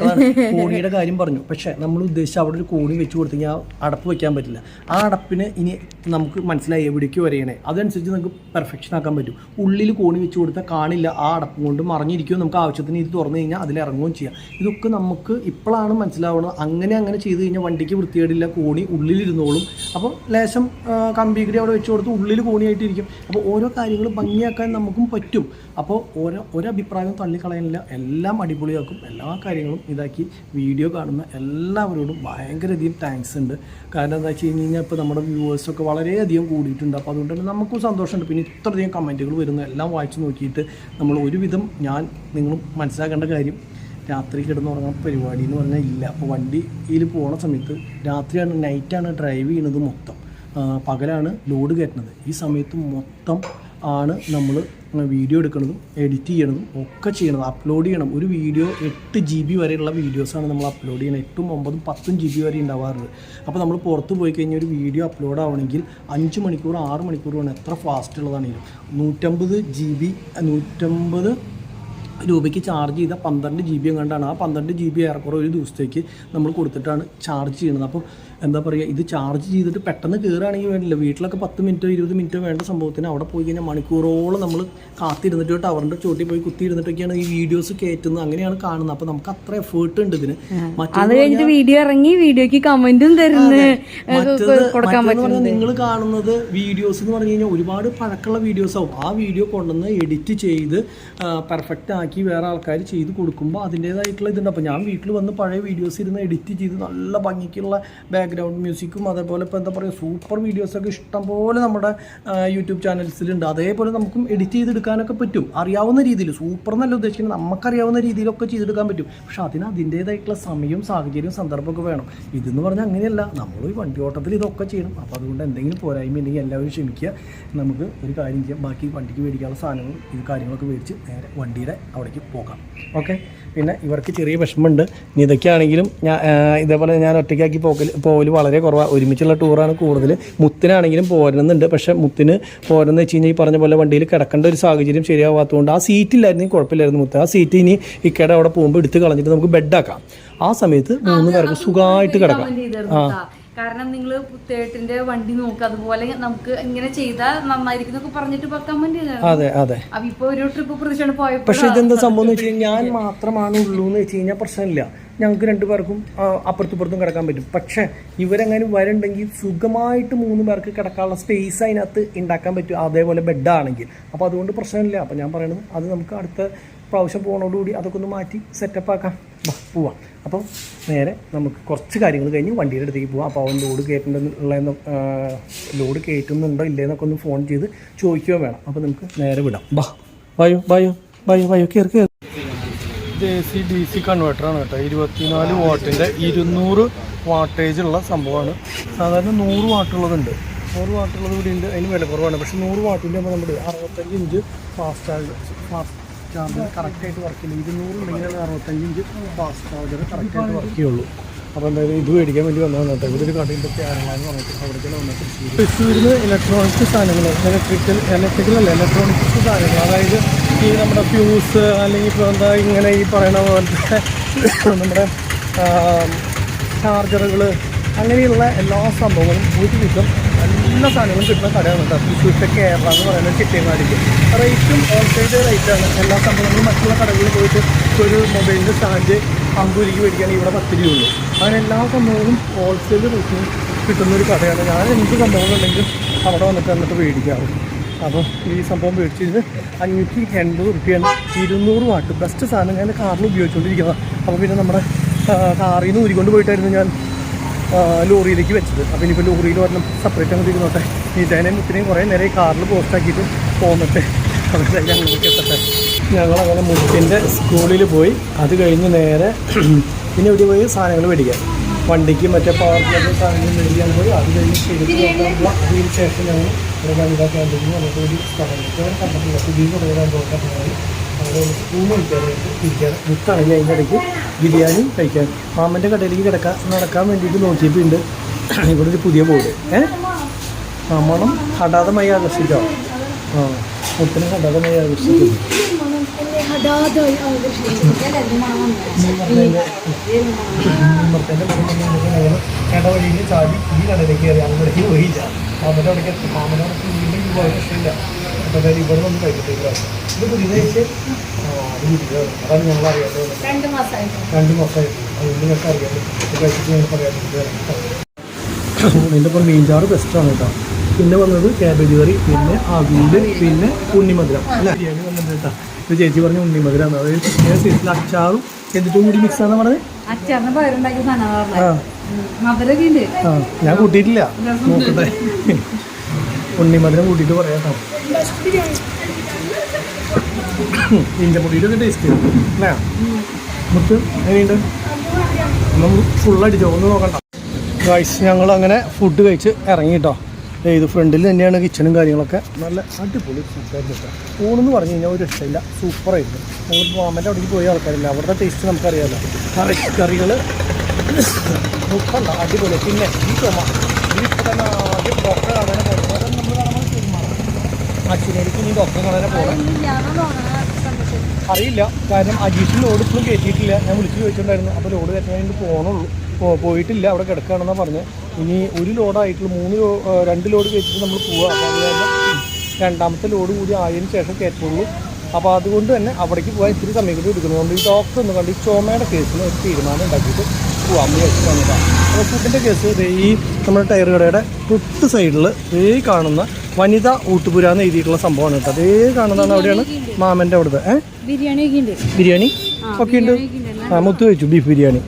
കോണിയുടെ കാര്യം പറഞ്ഞു, പക്ഷേ നമ്മൾ ഉദ്ദേശിച്ച അവിടെ ഒരു കോണി വെച്ച് കൊടുത്തെങ്കിൽ ആ അടപ്പ് വെക്കാൻ പറ്റില്ല. ആ അടപ്പിന് ഇനി നമുക്ക് മനസ്സിലായി എവിടേക്ക് വരെയണേ, അതനുസരിച്ച് നമുക്ക് പെർഫെക്ഷൻ ആക്കാൻ പറ്റും. ഉള്ളിൽ കോണി വെച്ച് കൊടുത്താൽ കാണില്ല, ആ അടപ്പ് കൊണ്ട് മറിഞ്ഞിരിക്കും. നമുക്ക് ആവശ്യത്തിന് ഇത് തുറന്നു കഴിഞ്ഞാൽ അതിലിറങ്ങുകയും ചെയ്യാം. ഇതൊക്കെ നമുക്ക് ഇപ്പോഴാണ് മനസ്സിലാവുന്നത്. അങ്ങനെ ചെയ്ത് കഴിഞ്ഞാൽ വണ്ടിക്ക് വൃത്തികേടില്ല, കോണി ഉള്ളിലിരുന്നോളും. അപ്പോൾ ലേശം കമ്പിക്കടി അവിടെ വെച്ച് കൊടുത്ത് ഉള്ളിൽ കോണിയായിട്ടിരിക്കും. അപ്പോൾ ഓരോ കാര്യങ്ങളും ഭംഗിയാക്കാൻ നമുക്കും പറ്റും. അപ്പോൾ ഒരഭിപ്രായവും തള്ളിക്കളയാനില്ല, എല്ലാം അടിപൊളിയാക്കും. എല്ലാ കാര്യങ്ങളും ഇതാക്കി വീഡിയോ കാണുന്ന എല്ലാവരോടും ഭയങ്കരധികം താങ്ക്സ് ഉണ്ട്. കാരണം എന്താ വെച്ച് കഴിഞ്ഞാൽ ഇപ്പോൾ നമ്മുടെ വ്യൂവേഴ്സൊക്കെ വളരെയധികം കൂടിയിട്ടുണ്ട്. അപ്പോൾ അതുകൊണ്ട് തന്നെ നമുക്കും സന്തോഷമുണ്ട്. പിന്നെ ഇത്രയധികം കമൻറ്റുകൾ വരുന്നു, എല്ലാം വായിച്ച് നോക്കിയിട്ട് നമ്മൾ ഒരുവിധം നിങ്ങളും മനസ്സിലാക്കേണ്ട കാര്യം, രാത്രി കിടന്നുറങ്ങുന്ന പരിപാടി എന്ന് പറഞ്ഞാൽ ഇല്ല. അപ്പോൾ വണ്ടിയിൽ പോണ സമയത്ത് രാത്രിയാണ്, നൈറ്റാണ് ഡ്രൈവ് ചെയ്യുന്നത്, മൊത്തം പകലാണ് ലോഡ് കയറ്റുന്നത്. ഈ സമയത്ത് മൊത്തം ആണ് നമ്മൾ വീഡിയോ എടുക്കുന്നതും എഡിറ്റ് ചെയ്യണതും ഒക്കെ ചെയ്യണത്, അപ്ലോഡ് ചെയ്യണം. ഒരു വീഡിയോ 8 GB വരെയുള്ള വീഡിയോസാണ് നമ്മൾ അപ്ലോഡ് ചെയ്യണം. 8, 9, 10 GB വരെ ഉണ്ടാവാറുണ്ട്. അപ്പോൾ നമ്മൾ പുറത്ത് പോയി കഴിഞ്ഞാൽ ഒരു വീഡിയോ അപ്ലോഡ് ആവണമെങ്കിൽ 5 മണിക്കൂർ 6 മണിക്കൂർ വേണം, എത്ര ഫാസ്റ്റ് ഉള്ളതാണെങ്കിലും. 150 രൂപയ്ക്ക് ചാർജ് ചെയ്താൽ 12 GB എങ്ങാണ്ടാണ്. ആ 12 GB ഏറെക്കുറെ ഒരു ദിവസത്തേക്ക് നമ്മൾ കൊടുത്തിട്ടാണ് ചാർജ് ചെയ്യുന്നത്. അപ്പോൾ എന്താ പറയുക, ഇത് ചാർജ് ചെയ്തിട്ട് പെട്ടെന്ന് കയറുകയാണെങ്കിൽ വേണ്ടില്ല. വീട്ടിലൊക്കെ 10 മിനിറ്റോ 20 മിനിറ്റോ വേണ്ട സംഭവത്തിന് അവിടെ പോയി കഴിഞ്ഞാൽ മണിക്കൂറോളം നമ്മൾ കാത്തിരുന്നിട്ട് ടവറിൻ്റെ ചോട്ടിൽ പോയി കുത്തിയിരുന്നിട്ടൊക്കെയാണ് ഈ വീഡിയോസ് കയറ്റുന്നത്. അങ്ങനെയാണ് കാണുന്നത്. അപ്പോൾ നമുക്ക് അത്ര എഫേർട്ട് ഉണ്ട് ഇതിന്. വീഡിയോ ഇറങ്ങി വീഡിയോക്ക് കമന്റും തരുന്നത്. നിങ്ങൾ കാണുന്നത് വീഡിയോസ് എന്ന് പറഞ്ഞു കഴിഞ്ഞാൽ ഒരുപാട് പഴക്കമുള്ള വീഡിയോസ് ആവും. ആ വീഡിയോ കൊണ്ടുവന്ന് എഡിറ്റ് ചെയ്ത് പെർഫെക്റ്റ് ആക്കി വേറെ ആൾക്കാർ ചെയ്ത് കൊടുക്കുമ്പോൾ അതിൻ്റേതായിട്ടുള്ള ഇതുണ്ട്. അപ്പോൾ ഞാൻ വീട്ടിൽ വന്ന് പഴയ വീഡിയോസ് ഇരുന്ന് എഡിറ്റ് ചെയ്ത് നല്ല ഭംഗിക്കുള്ള ബാക്ക്ഗ്രൗണ്ട് മ്യൂസിക്കും അതേപോലെ ഇപ്പോൾ എന്താ പറയുക സൂപ്പർ വീഡിയോസൊക്കെ ഇഷ്ടംപോലെ നമ്മുടെ യൂട്യൂബ് ചാനൽസിലുണ്ട്. അതേപോലെ നമുക്കും എഡിറ്റ് ചെയ്തെടുക്കാനൊക്കെ പറ്റും. അറിയാവുന്ന രീതിയിൽ, സൂപ്പർ എന്നല്ല ഉദ്ദേശിക്കുന്നത്, നമുക്കറിയാവുന്ന രീതിയിലൊക്കെ ചെയ്തെടുക്കാൻ പറ്റും. പക്ഷെ അതിന് അതിൻ്റേതായിട്ടുള്ള സമയവും സാഹചര്യവും സന്ദർഭമൊക്കെ വേണം. ഇതെന്ന് പറഞ്ഞാൽ അങ്ങനെയല്ല, നമ്മൾ ഈ വണ്ടി ഓട്ടത്തിൽ ഇതൊക്കെ ചെയ്യണം. അപ്പോൾ അതുകൊണ്ട് എന്തെങ്കിലും പോരായ്മ ഉണ്ടെങ്കിൽ എല്ലാവരും ക്ഷമിക്കുക. നമുക്ക് ഒരു കാര്യം ചെയ്യാം, ബാക്കി വണ്ടിക്ക് മേടിക്കാനുള്ള സാധനങ്ങളും ഈ കാര്യങ്ങളൊക്കെ മേടിച്ച് നേരെ വണ്ടിയുടെ അവിടേക്ക് പോകാം. ഓക്കെ. പിന്നെ ഇവർക്ക് ചെറിയ വിഷമമുണ്ട്. ഇനി ഇതൊക്കെയാണെങ്കിലും ഇതേപോലെ ഞാൻ ഒറ്റയ്ക്കാക്കി പോകൽ വളരെ കുറവാണ്. ഒരുമിച്ചുള്ള ടൂറാണ് കൂടുതൽ. മുത്തിനാണെങ്കിലും പോരുന്നുണ്ട്. പക്ഷേ മുത്തിന് പോരെന്ന് വെച്ച് കഴിഞ്ഞാൽ ഈ പറഞ്ഞ പോലെ വണ്ടിയിൽ കിടക്കേണ്ട ഒരു സാഹചര്യം ശരിയാവാത്തതുകൊണ്ട് ആ സീറ്റില്ലായിരുന്നെങ്കിൽ കുഴപ്പമില്ലായിരുന്നു മുത്ത്. ആ സീറ്റ് ഇനി ഇക്കടെ അവിടെ പോകുമ്പോൾ എടുത്ത് കളഞ്ഞിട്ട് നമുക്ക് ബെഡാക്കാം. ആ സമയത്ത് 3 പേർക്ക് സുഖമായിട്ട് കിടക്കാം. കാരണം നിങ്ങൾ പുത്തേട്ടിന്റെ വണ്ടി നോക്കുക, അതുപോലെ നമുക്ക് ഇങ്ങനെ ചെയ്താൽ നന്നായിരിക്കും പറഞ്ഞിട്ട് കമന്റ് ചെയ്താൽ. അതെ അതെ. ഇപ്പൊ ഒരു ട്രിപ്പ് പ്രതീക്ഷയാണ് പോയപ്പോൾ. പക്ഷെ ഇതെന്താ സംഭവം എന്ന് വെച്ച് കഴിഞ്ഞാൽ ഞാൻ മാത്രമാണ് ഉള്ളൂ എന്ന് വെച്ച് കഴിഞ്ഞാൽ പ്രശ്നമില്ല. ഞങ്ങൾക്ക് 2 പേർക്കും അപ്പുറത്തും കിടക്കാൻ പറ്റും. പക്ഷേ ഇവരെങ്ങാനും വരണ്ടെങ്കിൽ സുഖമായിട്ട് 3 പേർക്ക് കിടക്കാനുള്ള സ്പേസ് അതിനകത്ത് ഉണ്ടാക്കാൻ പറ്റും, അതേപോലെ ബെഡാണെങ്കിൽ. അപ്പോൾ അതുകൊണ്ട് പ്രശ്നമില്ല. അപ്പോൾ ഞാൻ പറയണത് അത് നമുക്ക് അടുത്ത പ്രാവശ്യം പോകുന്നതോടുകൂടി അതൊക്കെ ഒന്ന് മാറ്റി സെറ്റപ്പ് ആക്കാം, പോവാം. അപ്പം നേരെ നമുക്ക് കുറച്ച് കാര്യങ്ങൾ കഴിഞ്ഞ് വണ്ടിയുടെ അടുത്തേക്ക് പോവാം. അപ്പോൾ അവൻ ലോഡ് കയറ്റുന്നുണ്ടോ ഇല്ലേന്നൊക്കെ ഒന്ന് ഫോൺ ചെയ്ത് ചോദിക്കുകയോ വേണം. അപ്പോൾ നമുക്ക് നേരെ വിടാം. വായോ കയറി. ഇത് AC/DC കൺവേർട്ടറാണ് കേട്ടോ. 24 വാട്ടിൻ്റെ 200 വാട്ടേജ് ഉള്ള സംഭവമാണ്. സാധാരണ 100 വാട്ടുള്ളതുണ്ട്, 100 വാട്ടുള്ളത് ഇവിടെ ഉണ്ട്, അതിന് വില കുറവാണ്. പക്ഷേ 100 വാട്ടിൻ്റെ ആകുമ്പോൾ നമ്മുടെ 65 ഇഞ്ച് ഫാസ്റ്റ് ചാർജർ കറക്റ്റായിട്ട് വർക്ക് ചെയ്യില്ല. 200 ഉണ്ടെങ്കിൽ 65 ഇഞ്ച് ഫാസ്റ്റ് ചാർജർ കറക്റ്റായിട്ട് വർക്ക് ചെയ്യുള്ളൂ. അപ്പോൾ എന്തായാലും ഇത് മേടിക്കാൻ വേണ്ടി വന്നതാണ് കേട്ടോ. ഇവിടെ ഒരു കടയിൻ്റെ ആരെന്ന് പറഞ്ഞിട്ട് അവിടേക്കാണ് വന്നിട്ട് തൃശ്ശൂരിൽ ഇലക്ട്രോണിക്സ് സാധനങ്ങൾ, ഇലക്ട്രോണിക്സ് സാധനങ്ങൾ, അതായത് ഈ നമ്മുടെ ഫ്യൂസ് അല്ലെങ്കിൽ ഇപ്പോൾ എന്താ ഇങ്ങനെ ഈ പറയുന്ന പോലത്തെ നമ്മുടെ ചാർജറുകൾ, അങ്ങനെയുള്ള എല്ലാ സംഭവങ്ങളും ഒരുവിധം നല്ല എല്ലാ സാധനങ്ങളും കിട്ടുന്ന കടയാണ് കേട്ടോ. തൃശ്ശൂരത്തെ കേരള എന്ന് പറയുന്ന ചിട്ടിയങ്ങാടിക്ക് റേറ്റും ഹോൾസെയിൽ റേറ്റാണ്. എല്ലാ സംഭവങ്ങളും മറ്റുള്ള കടകളിൽ പോയിട്ട് ഒരു മൊബൈലിൻ്റെ സ്റ്റാൻഡ് 50 രൂപയ്ക്ക് മേടിക്കുകയാണെങ്കിൽ ഇവിടെ 10 രൂപയുള്ളൂ. അങ്ങനെ എല്ലാ സംഭവങ്ങളും ഹോൾസെയിൽ റേറ്റിന് കിട്ടുന്നൊരു കടയാണ്. ഞാൻ എന്ത് സംഭവങ്ങളുണ്ടെങ്കിലും അവിടെ വന്നിട്ട് മേടിക്കാറ്. അപ്പോൾ ഈ സംഭവം മേടിച്ചത് 580 റുപ്യാണ്. 200 വാട്ട് ബെസ്റ്റ് സാധനം. ഞാൻ കാറിൽ ഉപയോഗിച്ചുകൊണ്ടിരിക്കുന്നതാണ്. അപ്പോൾ പിന്നെ നമ്മുടെ കാറിൽ നിന്ന് ഊരിക്കൊണ്ട് പോയിട്ടായിരുന്നു ഞാൻ ലോറിയിലേക്ക് വെച്ചത്. അപ്പോൾ ഇനിയിപ്പോൾ ലോറിയിൽ വരണം സെപ്പറേറ്റ് അങ്ങോട്ട് ഇരുന്നോട്ടെ. ഇതേനെയും മുത്തിനെയും കുറേ നേരം ഈ കാറിൽ പോസ്റ്റാക്കിയിട്ട് പോന്നിട്ട് അവരുടെ ഞങ്ങൾക്ക് എത്തട്ടെ. ഞങ്ങളങ്ങനെ മുത്തിൻ്റെ സ്കൂളിൽ പോയി. അത് കഴിഞ്ഞ് നേരെ പിന്നെ ഇവിടെ പോയി സാധനങ്ങൾ മേടിക്കാം. വണ്ടിക്ക് മറ്റേ പാർക്കിലൊക്കെ സാധനങ്ങൾ മേടിക്കാൻ പോയി. അത് കഴിഞ്ഞ് ശരിക്കും അതിന് ശേഷം ഞങ്ങൾ വനിതാ ക്യാൻറ്റീനിൽ നമുക്ക് ഒരു സ്ഥലത്ത് കണ്ടിട്ടില്ല. പുതിയ തുടങ്ങാൻ പോയി അവിടെ സ്പൂൺ കഴിക്കാനായിട്ട് ഇരിക്കുകയാണ്. മുത്താണെങ്കിൽ അതിൻ്റെ ഇടയ്ക്ക് ബിരിയാണി കഴിക്കാൻ മാമൻ്റെ കടയിലേക്ക് നടക്കാൻ വേണ്ടിയിട്ട് നോക്കിയിട്ടുണ്ട്. ഇവിടെ ഒരു പുതിയ ബോർഡ് മണം ഹഠാതമായി ആകർഷിക്കാം. മുത്തിനെ ഹഠാതമായി ആകർഷിക്കുന്നു. വഴിയിൽ ചാടി ഈ കടയിലേക്ക് കയറി അങ്ങോട്ടേക്ക് പോയില്ല. മാമൻ്റെ അവിടേക്ക് എത്തി. മാമനോടൊക്കെ വീണ്ടും പോയ പ്രശ്നമില്ല. അപ്പോൾ അതായത് ഇവിടെ നിന്ന് കഴിക്കത്തില്ല. ഇത് പുതിയതായിട്ട് അതാണ് ഞങ്ങൾ അറിയാത്തത്. 2 മാസമായിരുന്നു. അതുകൊണ്ട് ഞങ്ങൾക്ക് അറിയാം. കഴിച്ചിട്ട് ഞങ്ങൾ പറയാൻ ഇതിൻ്റെ ഇപ്പോൾ മീൻചാറ് ബെസ്റ്റാണ് കേട്ടോ. പിന്നെ വന്നത് ക്യാബേജ് കറി, പിന്നെ അവിയൽ, പിന്നെ ഉണ്ണിമധുരം അല്ല ബിരിയാണി വന്നത് കേട്ടോ. ഇത് ചേച്ചി പറഞ്ഞ ഉണ്ണിമധുരമാണ്. അതായത് പ്രത്യേക സൈസിൽ അച്ചാറും എന്നിട്ടും കൂടി മിക്സ് ആണെന്ന് പറഞ്ഞത്. ഞാൻ കൂട്ടിയിട്ടില്ല, നോക്കട്ടെ. ഉണ്ണിമധുരം കൂട്ടിയിട്ട് പറയാം കേട്ടോ. ഇഞ്ചപ്പൊടിയുടെ ടേസ്റ്റ് അല്ലേ മുത്ത് എങ്ങനെയുണ്ട്? നമ്മൾ ഫുള്ളടിച്ചോ ഒന്ന് നോക്കണ്ട. ഗൈസ് ഞങ്ങൾ അങ്ങനെ ഫുഡ് കഴിച്ച് ഇറങ്ങി കേട്ടോ. ഇത് ഫ്രണ്ടിൽ തന്നെയാണ് കിച്ചണും കാര്യങ്ങളൊക്കെ. നല്ല അടിപൊളി ഫുഡായിരുന്നു കേട്ടോ. ഊണെന്ന് പറഞ്ഞു കഴിഞ്ഞാൽ ഒരു രക്ഷയില്ല, സൂപ്പറായിരുന്നു. ഞങ്ങൾ മാമൻ്റെ അവിടേക്ക് പോയ ആൾക്കാരില്ല, അവരുടെ ടേസ്റ്റ് നമുക്കറിയാമല്ലോ. കറികൾ നോക്കണ്ട അടിപൊളി. പിന്നെ ഈ ചുമ ഇതിപ്പോൾ തന്നെ ആദ്യം ഡോക്ടറെ കാണാൻ പോകുന്നത് നമ്മൾ കാണാൻ അച്ഛനേക്ക് ഇനി ഡോക്ടറെ കാണാൻ പോകണം. അറിയില്ല, കാരണം അജീഷിന് ലോഡ് ഇപ്പോഴും കയറ്റിയിട്ടില്ല. ഞാൻ വിളിച്ച് ചോദിച്ചിട്ടുണ്ടായിരുന്നു. അപ്പോൾ ലോഡ് കയറ്റാൻ വേണ്ടി പോയിട്ടില്ല, അവിടെ കിടക്കുകയാണെന്നാണ് പറഞ്ഞത്. ഇനി ഒരു ലോഡായിട്ടുള്ള 2 ലോഡ് കയറ്റിയിട്ട് നമ്മൾ പോവുക. അപ്പോൾ അതുകൊണ്ട് രണ്ടാമത്തെ ലോഡ് കൂടി ആയതിനു ശേഷം കയറ്റുള്ളൂ. അപ്പോൾ അതുകൊണ്ട് തന്നെ അവിടേക്ക് പോകാൻ ഇത്തിരി സമയം കൂടി എടുക്കുന്നതുകൊണ്ട് ഈ ഡോക്ടർ ഒന്ന് കണ്ട് ഈ ചുമയുടെ കേസിന് ഒരു തീരുമാനം ഉണ്ടാക്കിയിട്ട് പോകാമെന്ന് വെച്ചിട്ടാണ്. അപ്പോൾ ഫുഡിൻ്റെ കേസ് ഈ നമ്മുടെ ടയർ കടയുടെ തൊട്ട് സൈഡിൽ കാണുന്ന വനിതാ ഊട്ടുപുര എന്ന് എഴുതിയിട്ടുള്ള സംഭവമാണ് കേട്ടോ. അതേ കാണുന്നതാണ്. അവിടെയാണ് മാമൻ്റെ അവിടുത്തെ ബിരിയാണി ഒക്കെ ഉണ്ട്. മുത്ത് വെച്ചു ബീഫ് ബിരിയാണി.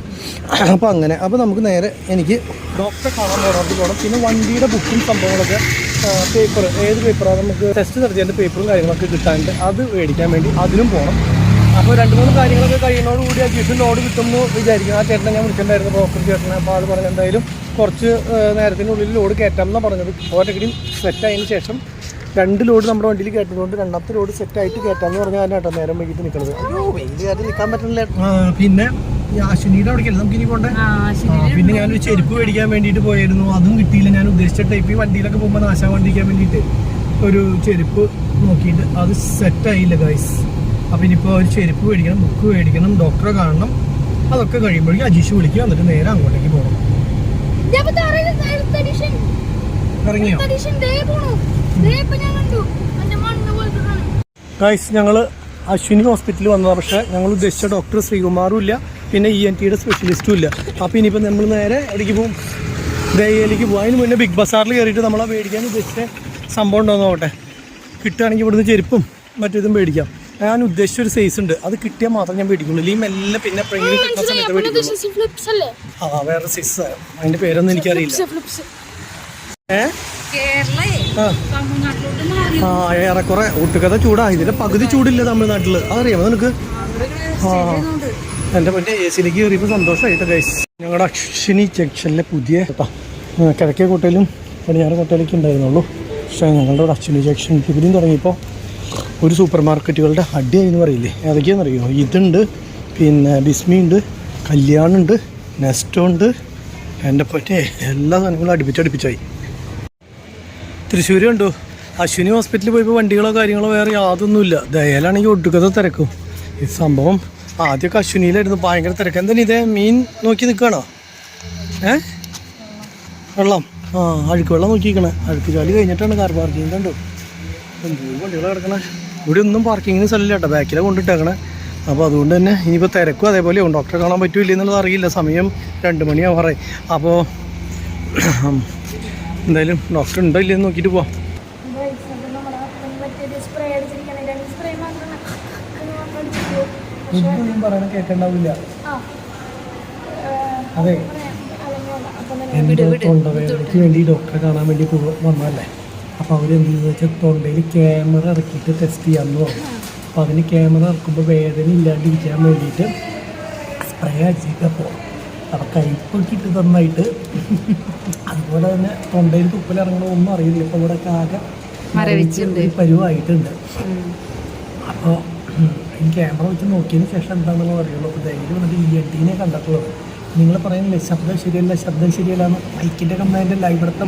അപ്പോൾ അങ്ങനെ അപ്പോൾ നമുക്ക് നേരെ എനിക്ക് ഡോക്ടറെ കാണാൻ പോകണം. പിന്നെ വണ്ടിയുടെ ബുക്കും സംഭവങ്ങളൊക്കെ പേപ്പർ ഏത് പേപ്പറാണ് നമുക്ക് ടെസ്റ്റ് നടത്തിയതിൻ്റെ പേപ്പറും കാര്യങ്ങളൊക്കെ കിട്ടാനുണ്ട്. അത് മേടിക്കാൻ വേണ്ടി അതിനും പോകണം. അപ്പോൾ 2-3 കാര്യങ്ങളൊക്കെ കഴിയുന്നതോടുകൂടി അജീഷ് ലോഡ് കിട്ടുമെന്ന് വിചാരിക്കുന്നു. ആ ചേട്ടനെ ഞാൻ വിളിച്ചിട്ടുണ്ടായിരുന്നു, ബ്രോക്കർ ചേട്ടനെ. അപ്പോൾ അത് പറഞ്ഞ എന്തായാലും കുറച്ച് നേരത്തിനുള്ളിൽ ലോഡ് കയറ്റാമെന്നാണ് പറഞ്ഞത്. ഓരോരുത്തരും സെറ്റായതിന് ശേഷം 2 ലോഡ് നമ്മുടെ വണ്ടിയിൽ കയറ്റുന്നതുകൊണ്ട് രണ്ടാമത്തെ ലോഡ് സെറ്റായിട്ട് കയറ്റാമെന്ന് പറഞ്ഞാൽ അതിന് കേട്ടോ നേരം വൈകിട്ട് നിൽക്കുന്നത്. അയ്യോ വെയിൽ കാര്യം നിൽക്കാൻ പറ്റില്ല. പിന്നെ അശ്വിനിയുടെ അവിടേക്കല്ലേ നമുക്ക് ഇനി പോകണ്ടേ. പിന്നെ ഞാനൊരു ചെരുപ്പ് മേടിക്കാൻ വേണ്ടിയിട്ട് പോയിരുന്നു, അതും കിട്ടിയില്ല. ഞാൻ ഉദ്ദേശിച്ച ടൈപ്പ് വണ്ടിയിലൊക്കെ പോകുമ്പോൾ നാശാവാണ്ടിരിക്കാൻ വേണ്ടിയിട്ട് ഒരു ചെരുപ്പ് നോക്കിയിട്ട് അത് സെറ്റായില്ല ഗൈസ്. അപ്പം ഇനിയിപ്പോൾ ഒരു ചെരുപ്പ് മേടിക്കണം, ബുക്ക് മേടിക്കണം, ഡോക്ടറെ കാണണം. അതൊക്കെ കഴിയുമ്പോഴേക്കും അജീഷ് വിളിക്കുക, എന്നിട്ട് നേരെ അങ്ങോട്ടേക്ക് പോകണം. ഇറങ്ങിയോ ഗൈസ്? ഞങ്ങൾ അശ്വിനി ഹോസ്പിറ്റലിൽ വന്നതാണ്. പക്ഷേ ഞങ്ങൾ ഉദ്ദേശിച്ച ഡോക്ടർ ശ്രീകുമാറും ഇല്ല, പിന്നെ ENT സ്പെഷ്യലിസ്റ്റും ഇല്ല. അപ്പോൾ ഇനിയിപ്പോൾ നമ്മൾ നേരെ എവിടേക്ക് പോകും? ദയയിലേക്ക് പോകും. അതിന് മുന്നേ ബിഗ് ബസാറിൽ കയറിയിട്ട് നമ്മളെ മേടിക്കാൻ ഉദ്ദേശിച്ച സംഭവം ഉണ്ടോ നോക്കട്ടെ. കിട്ടുകയാണെങ്കിൽ ഇവിടുന്ന് ചെരുപ്പും മറ്റേതും മേടിക്കാം. ഞാൻ ഉദ്ദേശിച്ചൊരു സൈസ് ഉണ്ട്, അത് കിട്ടിയാൽ മാത്രം ഞാൻ മേടിക്കുള്ളൂ. ഈ മെല്ലെ പിന്നെ എപ്പോഴെങ്കിലും കിട്ടുന്ന സമയത്ത് മേടിക്കുള്ളൂ. വേറെ സൈസ്, അതിൻ്റെ പേരൊന്നും എനിക്കറിയില്ല. ഏറെക്കുറെ ഒട്ടുകഥ ചൂടാ. ഇതിന്റെ പകുതി ചൂടില്ല തമിഴ്നാട്ടിൽ, അതറിയാമോ നിനക്ക്? എൻ്റെ മറ്റേ AC-ലേക്ക് കയറിയപ്പോൾ സന്തോഷമായിട്ട് ഗൈസ്. ഞങ്ങളുടെ അശ്വിനി ജംഗ്ഷനിലെ പുതിയ കിഴക്കേ കോട്ടയിലും പടിഞ്ഞാറ് കോട്ടയിലേക്ക് ഉണ്ടായിരുന്നുള്ളൂ. പക്ഷേ ഞങ്ങളുടെ ഇവിടെ അശ്വിനി ജംഗ്ഷൻ ഇവിടെയും തുടങ്ങിയപ്പോൾ ഒരു സൂപ്പർ മാർക്കറ്റുകളുടെ അടിയായി എന്ന് പറയില്ലേ, ഏതൊക്കെയാണെന്നറിയോ? ഇതുണ്ട്, പിന്നെ ബിസ്മി ഉണ്ട്, കല്യാണുണ്ട്, നെസ്റ്റോ ഉണ്ട്. എൻ്റെ പറ്റേ എല്ലാ സാധനങ്ങളും അടുപ്പിച്ചായി. തൃശ്ശൂർ കണ്ടു. അശ്വിനി ഹോസ്പിറ്റലിൽ പോയപ്പോൾ വണ്ടികളോ കാര്യങ്ങളോ വേറെ യാതൊന്നുമില്ല. ദയലാണെങ്കിൽ ഒടുക്കത്തെ തിരക്കും. ഈ സംഭവം ആദ്യമൊക്കെ അശ്വിനിയിലായിരുന്നു ഭയങ്കര തിരക്ക്. എന്താണ് ഇതേ മീൻ നോക്കി നിൽക്കുകയാണോ? വെള്ളം ആ അഴുക്ക് വെള്ളം നോക്കിയിരിക്കണേ. അഴുക്ക് ചാലി കഴിഞ്ഞിട്ടാണ് കാർ പാർക്കിങ്. കണ്ടു എന്തോ വണ്ടികൾ കിടക്കണേ. ഇവിടെ ഒന്നും പാർക്കിങ്ങിന് സ്ഥലമില്ല കേട്ടോ, ബാക്കിലാണ് കൊണ്ടിട്ടേക്കണേ. അപ്പോൾ അതുകൊണ്ട് തന്നെ ഇനിയിപ്പോൾ തിരക്കും അതേപോലെ ഡോക്ടറെ കാണാൻ പറ്റൂല എന്നുള്ളത് അറിയില്ല. സമയം 2 മണിയാവാറായി. അപ്പോൾ എന്തായാലും ഡോക്ടർ ഉണ്ടോ ഇല്ലെന്ന് നോക്കിയിട്ട് പോവാം. പറയണ കേൾക്കണ്ടാവില്ല. അതെ, എൻ്റെ തൊണ്ടവേദനയ്ക്ക് വേണ്ടി ഡോക്ടറെ കാണാൻ വേണ്ടി വന്നതല്ലേ. അപ്പോൾ അവരെന്ത് ചെയ്തെന്ന് വെച്ചാൽ തൊണ്ടയിൽ ക്യാമറ ഇറക്കിയിട്ട് ടെസ്റ്റ് ചെയ്യാമെന്ന് പറഞ്ഞു. അപ്പോൾ അതിന് ക്യാമറ ഇറക്കുമ്പോൾ വേദന ഇല്ലാണ്ടിരിക്കാൻ വേണ്ടിയിട്ട് സ്പ്രേ അടിച്ചേക്കപ്പോൾ അപ്പോൾ കയ്പൊക്കെ ഇട്ട് തന്നായിട്ട് അതുപോലെ തന്നെ തൊണ്ടയിൽ തുപ്പലിറങ്ങണോ ഒന്നും അറിയില്ല. ഇപ്പോൾ ഇവിടെ ആകെ പരുവായിട്ടുണ്ട്. അപ്പോൾ ഈ ക്യാമറ വെച്ച് നോക്കിയതിന് ശേഷം എന്താണെന്ന് പറയുള്ളൂ. അപ്പോൾ ധൈര്യം വന്നിട്ട് ENT-നെ കണ്ടിട്ടുള്ളത്. നിങ്ങൾ പറയുന്നില്ലേ ശബ്ദം ശരിയല്ല എന്ന്. മൈക്കിൻ്റെ കംപ്ലൈൻ്റ് അല്ല, ഇവിടുത്തെ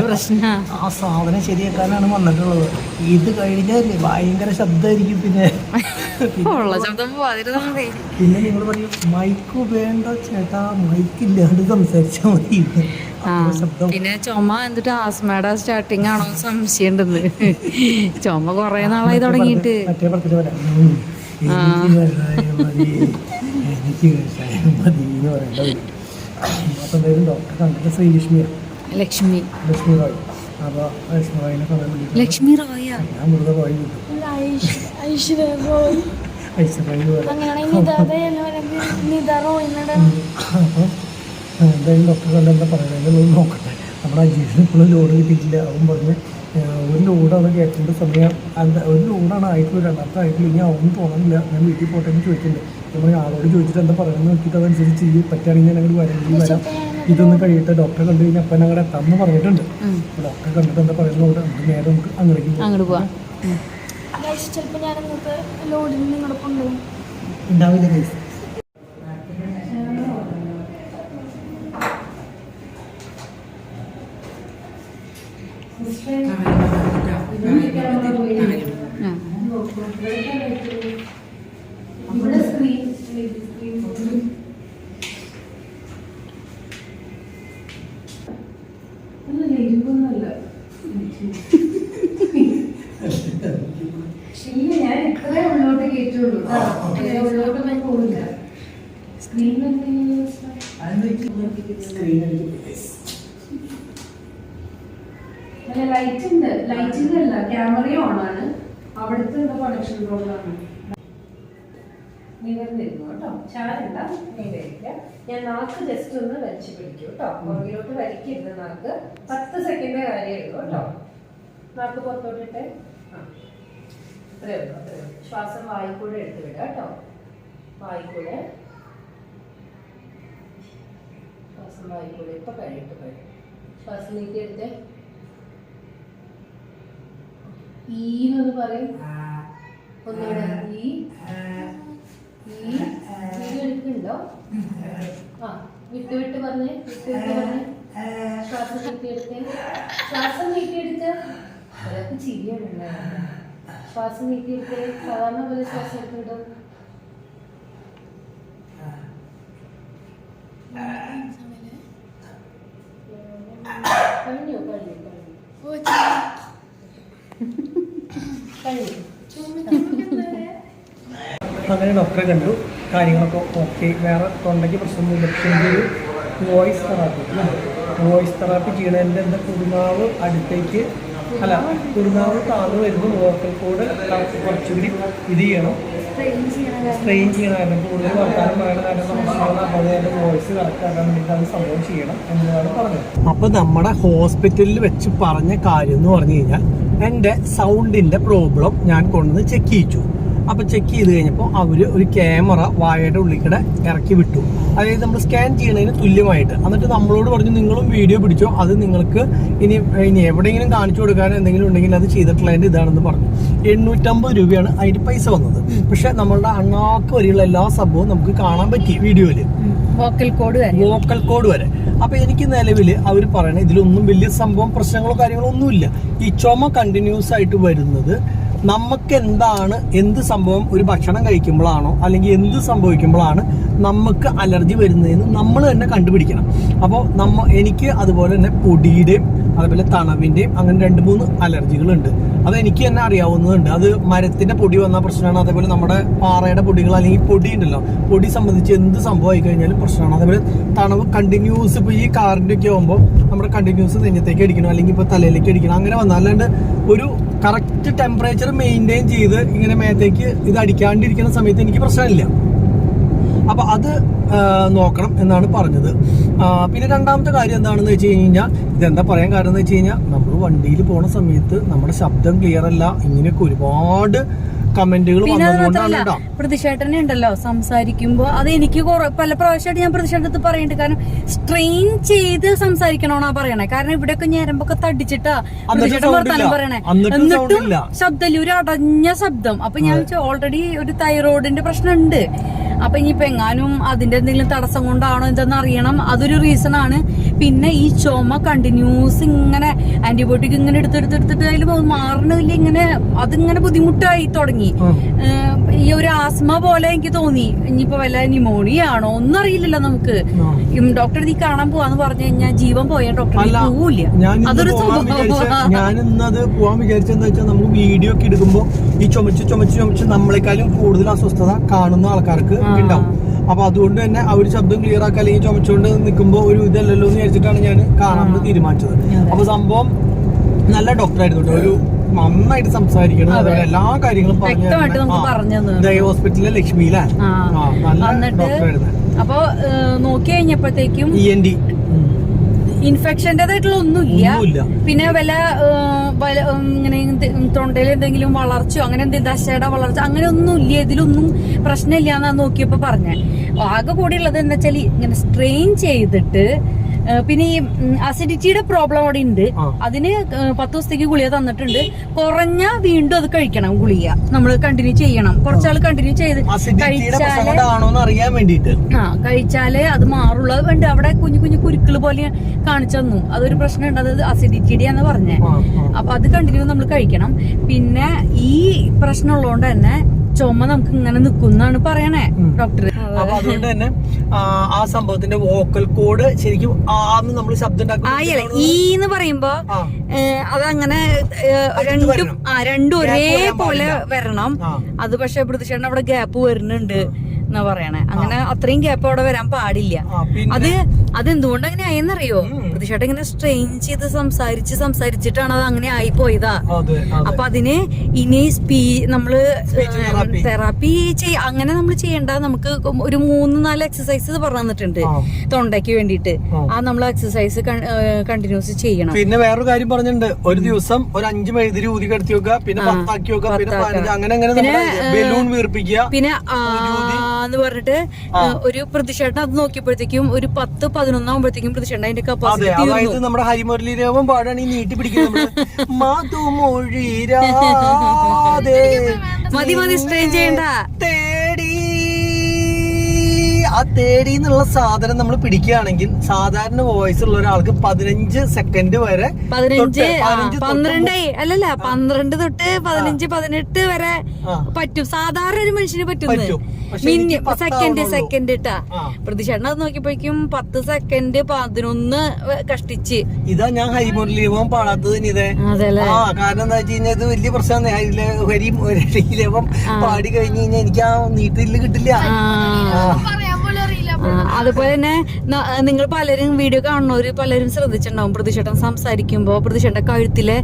പ്രശ്നം. ആ സാധനം ശരിയാക്കാനാണ് വന്നിട്ടുള്ളത്. ഇത് കഴിഞ്ഞാൽ ഭയങ്കര ശബ്ദമായിരിക്കും. പിന്നെ നിങ്ങൾ പറയും മൈക്ക് വേണ്ട ചേട്ടാ, മൈക്ക് ഇല്ലാണ്ട് സംസാരിച്ചാൽ മതി. പിന്നെ ചുമ എന്നിട്ട് ആസ്മയുടെ സ്റ്റാർട്ടിങ് ആണോ സംശയം ഉണ്ടെന്ന്. ചുമ കൊറേ നാളായി തുടങ്ങിയിട്ട്. മറ്റേ പടത്തിൽ പറയാം എനിക്ക് മതി എന്ന് പറയേണ്ടത്. അപ്പോൾ എന്തായാലും ഡോക്ടറെ കണ്ടിട്ട് ശ്രീലക്ഷ്മിയാണ്, ലക്ഷ്മി റോയ്. അപ്പോൾ ലക്ഷ്മി റോയിനെ കാണാൻ വേണ്ടി ലക്ഷ്മി റോയ ഞാൻ മൃത റോയ് കിട്ടും ഐശ്വര്യ റോയ്. അപ്പോൾ എന്തായാലും ഡോക്ടർ കണ്ട് എന്താ പറയുന്നത് നോക്കട്ടെ. നമ്മുടെ അജീഷിന് ഇപ്പോഴും ലോഡ് കിട്ടിയിട്ടില്ല. അവൻ പറഞ്ഞ് ഒരു ലോഡാണ് കേട്ടിട്ട് സമയം ഒരു ലോഡാണ് ആയിട്ടുള്ളൂ, രണ്ടാമത്തെ ആയിട്ടില്ല. ഇനി അവനും തോന്നുന്നില്ല. ഞാൻ വീട്ടിൽ പോട്ടെ എന്ന് ചോദിക്കുന്നുണ്ട്. നമ്മൾ ആളോട് ചോദിച്ചിട്ട് എന്താ പറയുന്നത് നോക്കിയിട്ട് അതനുസരിച്ച് ചെയ്യും. പറ്റുകയാണെങ്കിൽ ഞങ്ങൾ വരാം. ഇതൊന്നും കഴിയട്ടെ, ഡോക്ടറെ കണ്ടു കഴിഞ്ഞാൽ അപ്പം ഞങ്ങളുടെ എത്താമെന്ന് പറഞ്ഞിട്ടുണ്ട്. ഡോക്ടറെ കണ്ടിട്ട് എന്താ പറയുന്നത് അവിടെ നേരെ നമുക്ക് അങ്ങോട്ട് പോകാം. ഉണ്ടാവില്ല കേസ്. ഞാൻ ഇത്രേ ഉള്ളോട്ട് കേട്ടുള്ളൂ. ഉള്ളോട്ട് ഞാൻ പോയില്ല. ലൈറ്റ് ഉണ്ട്. ലൈറ്റിന്റെ അല്ല, ക്യാമറയും ഓണാണ്. അവിടുത്തെ എന്താ കണക്ഷൻ പ്രോബ്ലം ആണ്. നിവർന്നിരുന്നു കേട്ടോ, ചാരണ്ട നീവരില്ല. ഞാൻ നാക്ക് ജസ്റ്റ് ഒന്ന് വലിച്ചു പിടിക്കൂ കേട്ടോ. പുറകിലോട്ട് വലിക്കരുത് നാക്ക്. 10 സെക്കൻഡ് കാര്യമേ ഉള്ളൂ കേട്ടോ. നാക്ക് പുറത്തോട്ടിട്ട് അത്രേ ഉള്ളൂ. ശ്വാസം വായിക്കൂടെ എടുത്ത് വിടുക കേട്ടോ. വായിക്കൂടെ ശ്വാസം വായിക്കൂടെ. ഇപ്പൊ കഴിയും. ശ്വാസം നീട്ടിയെടുത്തേ. ഈന്നൊന്ന് പറയും. ഒന്നുകൂടെ എടുക്കുന്നുണ്ടോ? ആ വിട്ട് പറഞ്ഞേ. ശ്വാസം നീട്ടിയെടുത്തേ. ശ്വാസം നീട്ടിയെടുത്ത് അതൊക്കെ ചിരിയാണല്ലേ. ശ്വാസം നീട്ടിയെടുത്തേ. സാധാരണ പോലെ ശ്വാസം എടുത്തിട്ടോ. അങ്ങനെ ഡോക്ടറെ കണ്ടു, കാര്യങ്ങളൊക്കെ ഓക്കെ, വേറെ തൊണ്ടയ്ക്ക് പ്രശ്നമൊന്നുമില്ല. പക്ഷേ ഒരു വോയിസ് തെറാപ്പി ചെയ്യണതിൻ്റെ എന്താ കുറുനാവ് അടുത്തേക്ക് അല്ല, കുറുനാവ് താഴ്ന്നു വരുമ്പോൾ വോക്കൽ കോഡ് കുറച്ചുകൂടി ഇത് ചെയ്യണം, സ്ട്രെയിൻ ചെയ്യണം. കാരണം കൂടുതൽ വർത്താനം പറയുന്ന കാരണം നമുക്ക് അതിൻ്റെ വോയിസ് കറക്റ്റ് ആക്കാൻ വേണ്ടിയിട്ട് അത് സംഭവം ചെയ്യണം എന്നതാണ് പറഞ്ഞത്. അപ്പോൾ നമ്മുടെ ഹോസ്പിറ്റലിൽ വെച്ച് പറഞ്ഞ കാര്യം എന്ന് പറഞ്ഞു കഴിഞ്ഞാൽ എൻ്റെ സൗണ്ടിൻ്റെ പ്രോബ്ലം ഞാൻ കൊണ്ടുവന്ന് ചെക്ക് ചെയ്യിച്ചു. അപ്പോൾ ചെക്ക് ചെയ്ത് കഴിഞ്ഞപ്പോൾ അവർ ഒരു ക്യാമറ വായയുടെ ഉള്ളിൽ ഇറക്കി വിട്ടു. അതായത് നമ്മൾ സ്കാൻ ചെയ്യണതിന് തുല്യമായിട്ട്. എന്നിട്ട് നമ്മളോട് പറഞ്ഞു നിങ്ങളും വീഡിയോ പിടിച്ചോ, അത് നിങ്ങൾക്ക് ഇനി എവിടെയെങ്കിലും കാണിച്ചു കൊടുക്കാൻ എന്തെങ്കിലും ഉണ്ടെങ്കിൽ അത് ചെയ്തിട്ടുള്ളതിൻ്റെ ഇതാണെന്ന് പറഞ്ഞു. 850 രൂപയാണ് അതിൻ്റെ പൈസ വന്നത്. പക്ഷെ നമ്മളുടെ അണ്ണാക്ക് വരെയുള്ള എല്ലാ സംഭവവും നമുക്ക് കാണാൻ പറ്റി വീഡിയോയിൽ, വോക്കൽ കോഡ് വരെ. അപ്പൊ എനിക്ക് നിലവിൽ അവർ പറയണത് ഇതിലൊന്നും വലിയ സംഭവം പ്രശ്നങ്ങളോ കാര്യങ്ങളോ ഒന്നുമില്ല. ഈ ചുമ കണ്ടിന്യൂസ് ആയിട്ട് വരുന്നത് നമുക്ക് എന്ത് സംഭവം ഒരു ഭക്ഷണം കഴിക്കുമ്പോഴാണോ അല്ലെങ്കിൽ എന്ത് സംഭവിക്കുമ്പോഴാണ് നമുക്ക് അലർജി വരുന്നതെന്ന് നമ്മൾ തന്നെ കണ്ടുപിടിക്കണം. അപ്പോൾ എനിക്ക് അതുപോലെ തന്നെ പൊടിയുടെയും അതുപോലെ തണവിന്റെയും അങ്ങനെ 2-3 അലർജികളുണ്ട്. അത് എനിക്ക് തന്നെ അറിയാവുന്നതുണ്ട്. അത് മരത്തിന്റെ പൊടി വന്ന പ്രശ്നമാണ്, അതേപോലെ നമ്മുടെ പാറയുടെ പൊടികൾ അല്ലെങ്കിൽ പൊടി ഉണ്ടല്ലോ, പൊടി സംബന്ധിച്ച് എന്ത് സംഭവമായി കഴിഞ്ഞാലും പ്രശ്നമാണ്. അതേപോലെ തണവ് കണ്ടിന്യൂസ്, ഇപ്പോൾ ഈ കാറിന്റെ ഒക്കെ ആകുമ്പോൾ നമ്മുടെ കണ്ടിന്യൂസ് നെഞ്ഞത്തേക്ക് അടിക്കണം അല്ലെങ്കിൽ ഇപ്പോൾ തലയിലേക്ക് അടിക്കണം, അങ്ങനെ വന്നാൽ അല്ലാണ്ട് ഒരു കറക്റ്റ് ടെമ്പറേച്ചർ മെയിൻറ്റെയിൻ ചെയ്ത് ഇങ്ങനെ മേത്തേക്ക് ഇത് അടിക്കാണ്ടിരിക്കുന്ന സമയത്ത് എനിക്ക് പ്രശ്നമില്ല. അപ്പൊ അത് നോക്കണം എന്നാണ് പറഞ്ഞത്. പിന്നെ രണ്ടാമത്തെ കാര്യം എന്താണെന്ന് വെച്ച് കഴിഞ്ഞാൽ, ഇതെന്താ പറയാൻ കാരണം എന്ന് വെച്ച് കഴിഞ്ഞാൽ, നമ്മൾ വണ്ടിയിൽ പോണ സമയത്ത് നമ്മുടെ ശബ്ദം ക്ലിയർ അല്ല, ഇങ്ങനെയൊക്കെ ഒരുപാട് കമന്റുകൾ വന്നതുകൊണ്ടാണ്. പ്രതിഷേധന ഉണ്ടല്ലോ സംസാരിക്കുമ്പോ, അത് എനിക്ക് പല പ്രാവശ്യമായിട്ട് ഞാൻ പ്രതിഷേധത്ത് പറയുന്നുണ്ട്. കാരണം സ്ട്രെയിൻ ചെയ്ത് സംസാരിക്കണോന്നാ പറയണേ. കാരണം ഇവിടെയൊക്കെ ഞരമ്പൊക്കെ തടിച്ചിട്ടാ പ്രതിഷേധം വർത്താനം പറയണേ, എന്നിട്ടും ശബ്ദമില്ല, ഒരു അടഞ്ഞ ശബ്ദം. അപ്പൊ ഞാൻ ഓൾറെഡി ഒരു തൈറോയിഡിന്റെ പ്രശ്നമുണ്ട്. അപ്പൊ ഇനിയിപ്പോ എങ്ങാനും അതിന്റെ എന്തെങ്കിലും തടസ്സം കൊണ്ടാണോ എന്തെന്ന് അറിയണം, അതൊരു റീസൺ ആണ്. പിന്നെ ഈ ചുമ കണ്ടിന്യൂസ് ഇങ്ങനെ ആന്റിബയോട്ടിക് ഇങ്ങനെ എടുത്തെടുത്തിട്ട് അതിൽ മാറണില്ല, ഇങ്ങനെ അതിങ്ങനെ ബുദ്ധിമുട്ടായി തുടങ്ങി. ഈ ഒരു ആസ്മ പോലെ എനിക്ക് തോന്നി. ഇനിയിപ്പോ വല്ല ന്യൂമോണിയ ആണോ ഒന്നും അറിയില്ലല്ലോ നമുക്ക്. ഡോക്ടറെ നീ കാണാൻ പോവാന്ന് പറഞ്ഞു കഴിഞ്ഞാൽ ജീവൻ പോയാൽ ഡോക്ടറെ പോവില്ല. അതൊരു ഞാൻ ഇന്നത് പോവാൻ വിചാരിച്ചെന്ന് വെച്ചാൽ, നമുക്ക് വീഡിയോ ഒക്കെ എടുക്കുമ്പോ ഈ ചുമച്ച് നമ്മളെക്കാളും കൂടുതൽ അസ്വസ്ഥത കാണുന്ന ആൾക്കാർക്ക് ഉണ്ടാവും. അപ്പൊ അതുകൊണ്ട് തന്നെ അവർ ശബ്ദം ക്ലിയർ ആക്കുക അല്ലെങ്കിൽ ചുമച്ചുകൊണ്ട് നിൽക്കുമ്പോൾ ഒരു ഇതല്ലല്ലോ എന്ന് വിചാരിച്ചിട്ടാണ് ഞാൻ കാണാമെന്ന് തീരുമാനിച്ചത്. അപ്പൊ സംഭവം നല്ല ഡോക്ടറായിരുന്നു കേട്ടോ, ഒരു നന്നായിട്ട് സംസാരിക്കണം, അതുപോലെ എല്ലാ കാര്യങ്ങളും പറഞ്ഞു. ഹോസ്പിറ്റലിലെ ലക്ഷ്മിയിലാണ് നല്ല ഡോക്ടറായിരുന്നു. അപ്പൊ നോക്കി കഴിഞ്ഞപ്പോഴത്തേക്കും ENT ഇൻഫെക്ഷൻ്റെതായിട്ടുള്ള ഒന്നുമില്ല. പിന്നെ വല്ല ഇങ്ങനെ തൊണ്ടയിൽ എന്തെങ്കിലും വളർച്ചയോ അങ്ങനെ എന്തെങ്കിലും ദശയുടെ വളർച്ച അങ്ങനെ ഒന്നും ഇല്ല, ഇതിലൊന്നും പ്രശ്നമില്ല എന്നാ നോക്കിയപ്പോ പറഞ്ഞേ. ആകെ കൂടിയുള്ളത് എന്താ വെച്ചാൽ ഇങ്ങനെ സ്ട്രെയിൻ ചെയ്തിട്ട്, പിന്നെ ഈ അസിഡിറ്റിയുടെ പ്രോബ്ലം അവിടെ ഉണ്ട്. അതിന് 10 ദിവസത്തേക്ക് ഗുളിക തന്നിട്ടുണ്ട്. കുറഞ്ഞ വീണ്ടും അത് കഴിക്കണം, ഗുളിക നമ്മൾ കണ്ടിന്യൂ ചെയ്യണം. കുറച്ചാൾ കണ്ടിന്യൂ ചെയ്ത് കഴിച്ചാലേ അത് മാറുള്ളൂ. അത് വേണ്ട, അവിടെ കുഞ്ഞു കുഞ്ഞു കുരുക്കൾ പോലെ കാണിച്ചു തന്നു. അതൊരു പ്രശ്നമുണ്ട്, അത് അസിഡിറ്റിയുടെ എന്ന് പറഞ്ഞേ. അപ്പൊ അത് കണ്ടിന്യൂ നമ്മൾ കഴിക്കണം. പിന്നെ ഈ പ്രശ്നമുള്ളതുകൊണ്ട് തന്നെ ചുമ നമുക്ക് ഇങ്ങനെ നിക്കുന്നാണ് പറയണേ ഡോക്ടർ. അപ്പൊ അതുകൊണ്ട് തന്നെ ആ സംഭവത്തിന്റെ വോക്കൽ കോഡ് ശരിക്കും നമ്മൾ ശബ്ദം എന്ന് പറയുമ്പോ അതങ്ങനെ രണ്ടും ഒരേപോലെ വരണം. അത് പക്ഷെ പ്രതിഷേധം അവിടെ ഗ്യാപ്പ് വരുന്നുണ്ട് എന്നാ പറയണേ. അങ്ങനെ അത്രയും ഗ്യാപ്പ് അവിടെ വരാൻ പാടില്ല. അതെന്തുകൊണ്ട് അങ്ങനെ ആയെന്നറിയോ? പ്രതിഷേധം ഇങ്ങനെ സ്ട്രെയിൻ ചെയ്ത് സംസാരിച്ചിട്ടാണ് അത് അങ്ങനെ ആയി പോയതാ. അപ്പൊ അതിന് ഇനി നമ്മള് തെറാപ്പി അങ്ങനെ നമ്മൾ ചെയ്യണ്ട. നമുക്ക് ഒരു 3-4 എക്സസൈസ് പറഞ്ഞു തന്നിട്ടുണ്ട് തൊണ്ടയ്ക്ക് വേണ്ടിട്ട്. നമ്മൾ എക്സസൈസ് കണ്ടിന്യൂസ് ചെയ്യണം. പിന്നെ വേറൊരു കാര്യം പറഞ്ഞിട്ടുണ്ട്, ഒരു ദിവസം ഒരു 5 മെഴുതിരി ഊതി കടത്തി വെക്കുക, പിന്നെ 10 ആക്കി വെക്കുക, പിന്നെ അങ്ങനെ ബലൂൺ വീർപ്പിക്കുക. പിന്നെ എന്ന് പറഞ്ഞിട്ട് ഒരു പ്രതിഷേധം അത് നോക്കിയപ്പോഴത്തേക്കും ഒരു 10-11 ആകുമ്പോഴത്തേക്കും പ്രതിഷേധം അതിന്റെ കപ്പാസിറ്റി. അതായത് നമ്മുടെ ഹരിമുരളി രവം പാടാണ് ഈ നീട്ടി പിടിക്കുന്നത്. മതി സ്ട്രെയിൻ ചെയ്യണ്ട. ആ തേടി എന്നുള്ള സാധനം നമ്മൾ പിടിക്കുകയാണെങ്കിൽ സാധാരണ വോയിസ് ഉള്ള ഒരാൾക്ക് 15 സെക്കൻഡ് വരെ 12 അല്ലല്ല 12 തൊട്ട് 15-18 വരെ പറ്റും. സാധാരണ ഒരു മനുഷ്യന് പറ്റും. സെക്കൻഡ് ഇട്ടാ പ്രതിഷേധം അത് നോക്കിയപ്പോഴേക്കും 10 സെക്കൻഡ് 11 കഷ്ടിച്ച്. ഇതാ ഞാൻ ഹരിമുരളീലവം പാടാത്തത് ഇതേ. കാരണം എന്താ വെച്ച് കഴിഞ്ഞാൽ ഇത് വലിയ പ്രശ്നമാണ്. ഹരിമുരളീലവം പാടി കഴിഞ്ഞ് കഴിഞ്ഞാൽ എനിക്ക് ആ നീട്ടില് കിട്ടില്ല. അതുപോലെ തന്നെ നിങ്ങൾ പലരും വീഡിയോ കാണുന്നവര് പലരും ശ്രദ്ധിച്ചിട്ടുണ്ടാവും, പ്രതിഷേധം സംസാരിക്കുമ്പോ പ്രതിഷേധ കഴുത്തിലെ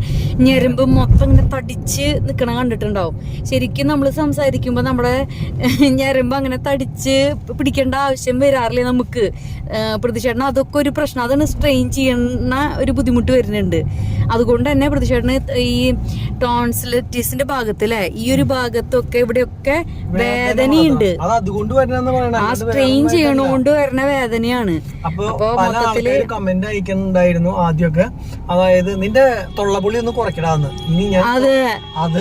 ഞരമ്പ് മൊത്തം ഇങ്ങനെ തടിച്ച് നിക്കണ കണ്ടിട്ടുണ്ടാവും. ശരിക്കും നമ്മൾ സംസാരിക്കുമ്പോ നമ്മുടെ ഞരമ്പ് അങ്ങനെ തടിച്ച് പിടിക്കേണ്ട ആവശ്യം വരാറില്ല നമുക്ക്. പ്രതിഷേധം അതൊക്കെ ഒരു പ്രശ്നം, അതാണ് സ്ട്രെയിൻ ചെയ്യുന്ന ഒരു ബുദ്ധിമുട്ട് വരുന്നുണ്ട്. അതുകൊണ്ട് തന്നെ പ്രതിഷേധം ഈ ടോൺസിലൈറ്റിസിന്റെ ഭാഗത്തിലെ ഈ ഒരു ഭാഗത്തൊക്കെ ഇവിടെയൊക്കെ വേദനയുണ്ട്. ആ സ്ട്രെയിൻ ചെയ്യണോണ്ട് വരുന്ന വേദനയാണ്. അപ്പൊ മൊത്തത്തില് കമന്റ് അയക്കുന്നുണ്ടായിരുന്നു ആദ്യമൊക്കെ, അതായത് നിന്റെ തൊള്ളപുള്ളി ഒന്ന് കുറയ്ക്കടാന്ന്. ഇനി ഞാൻ അത്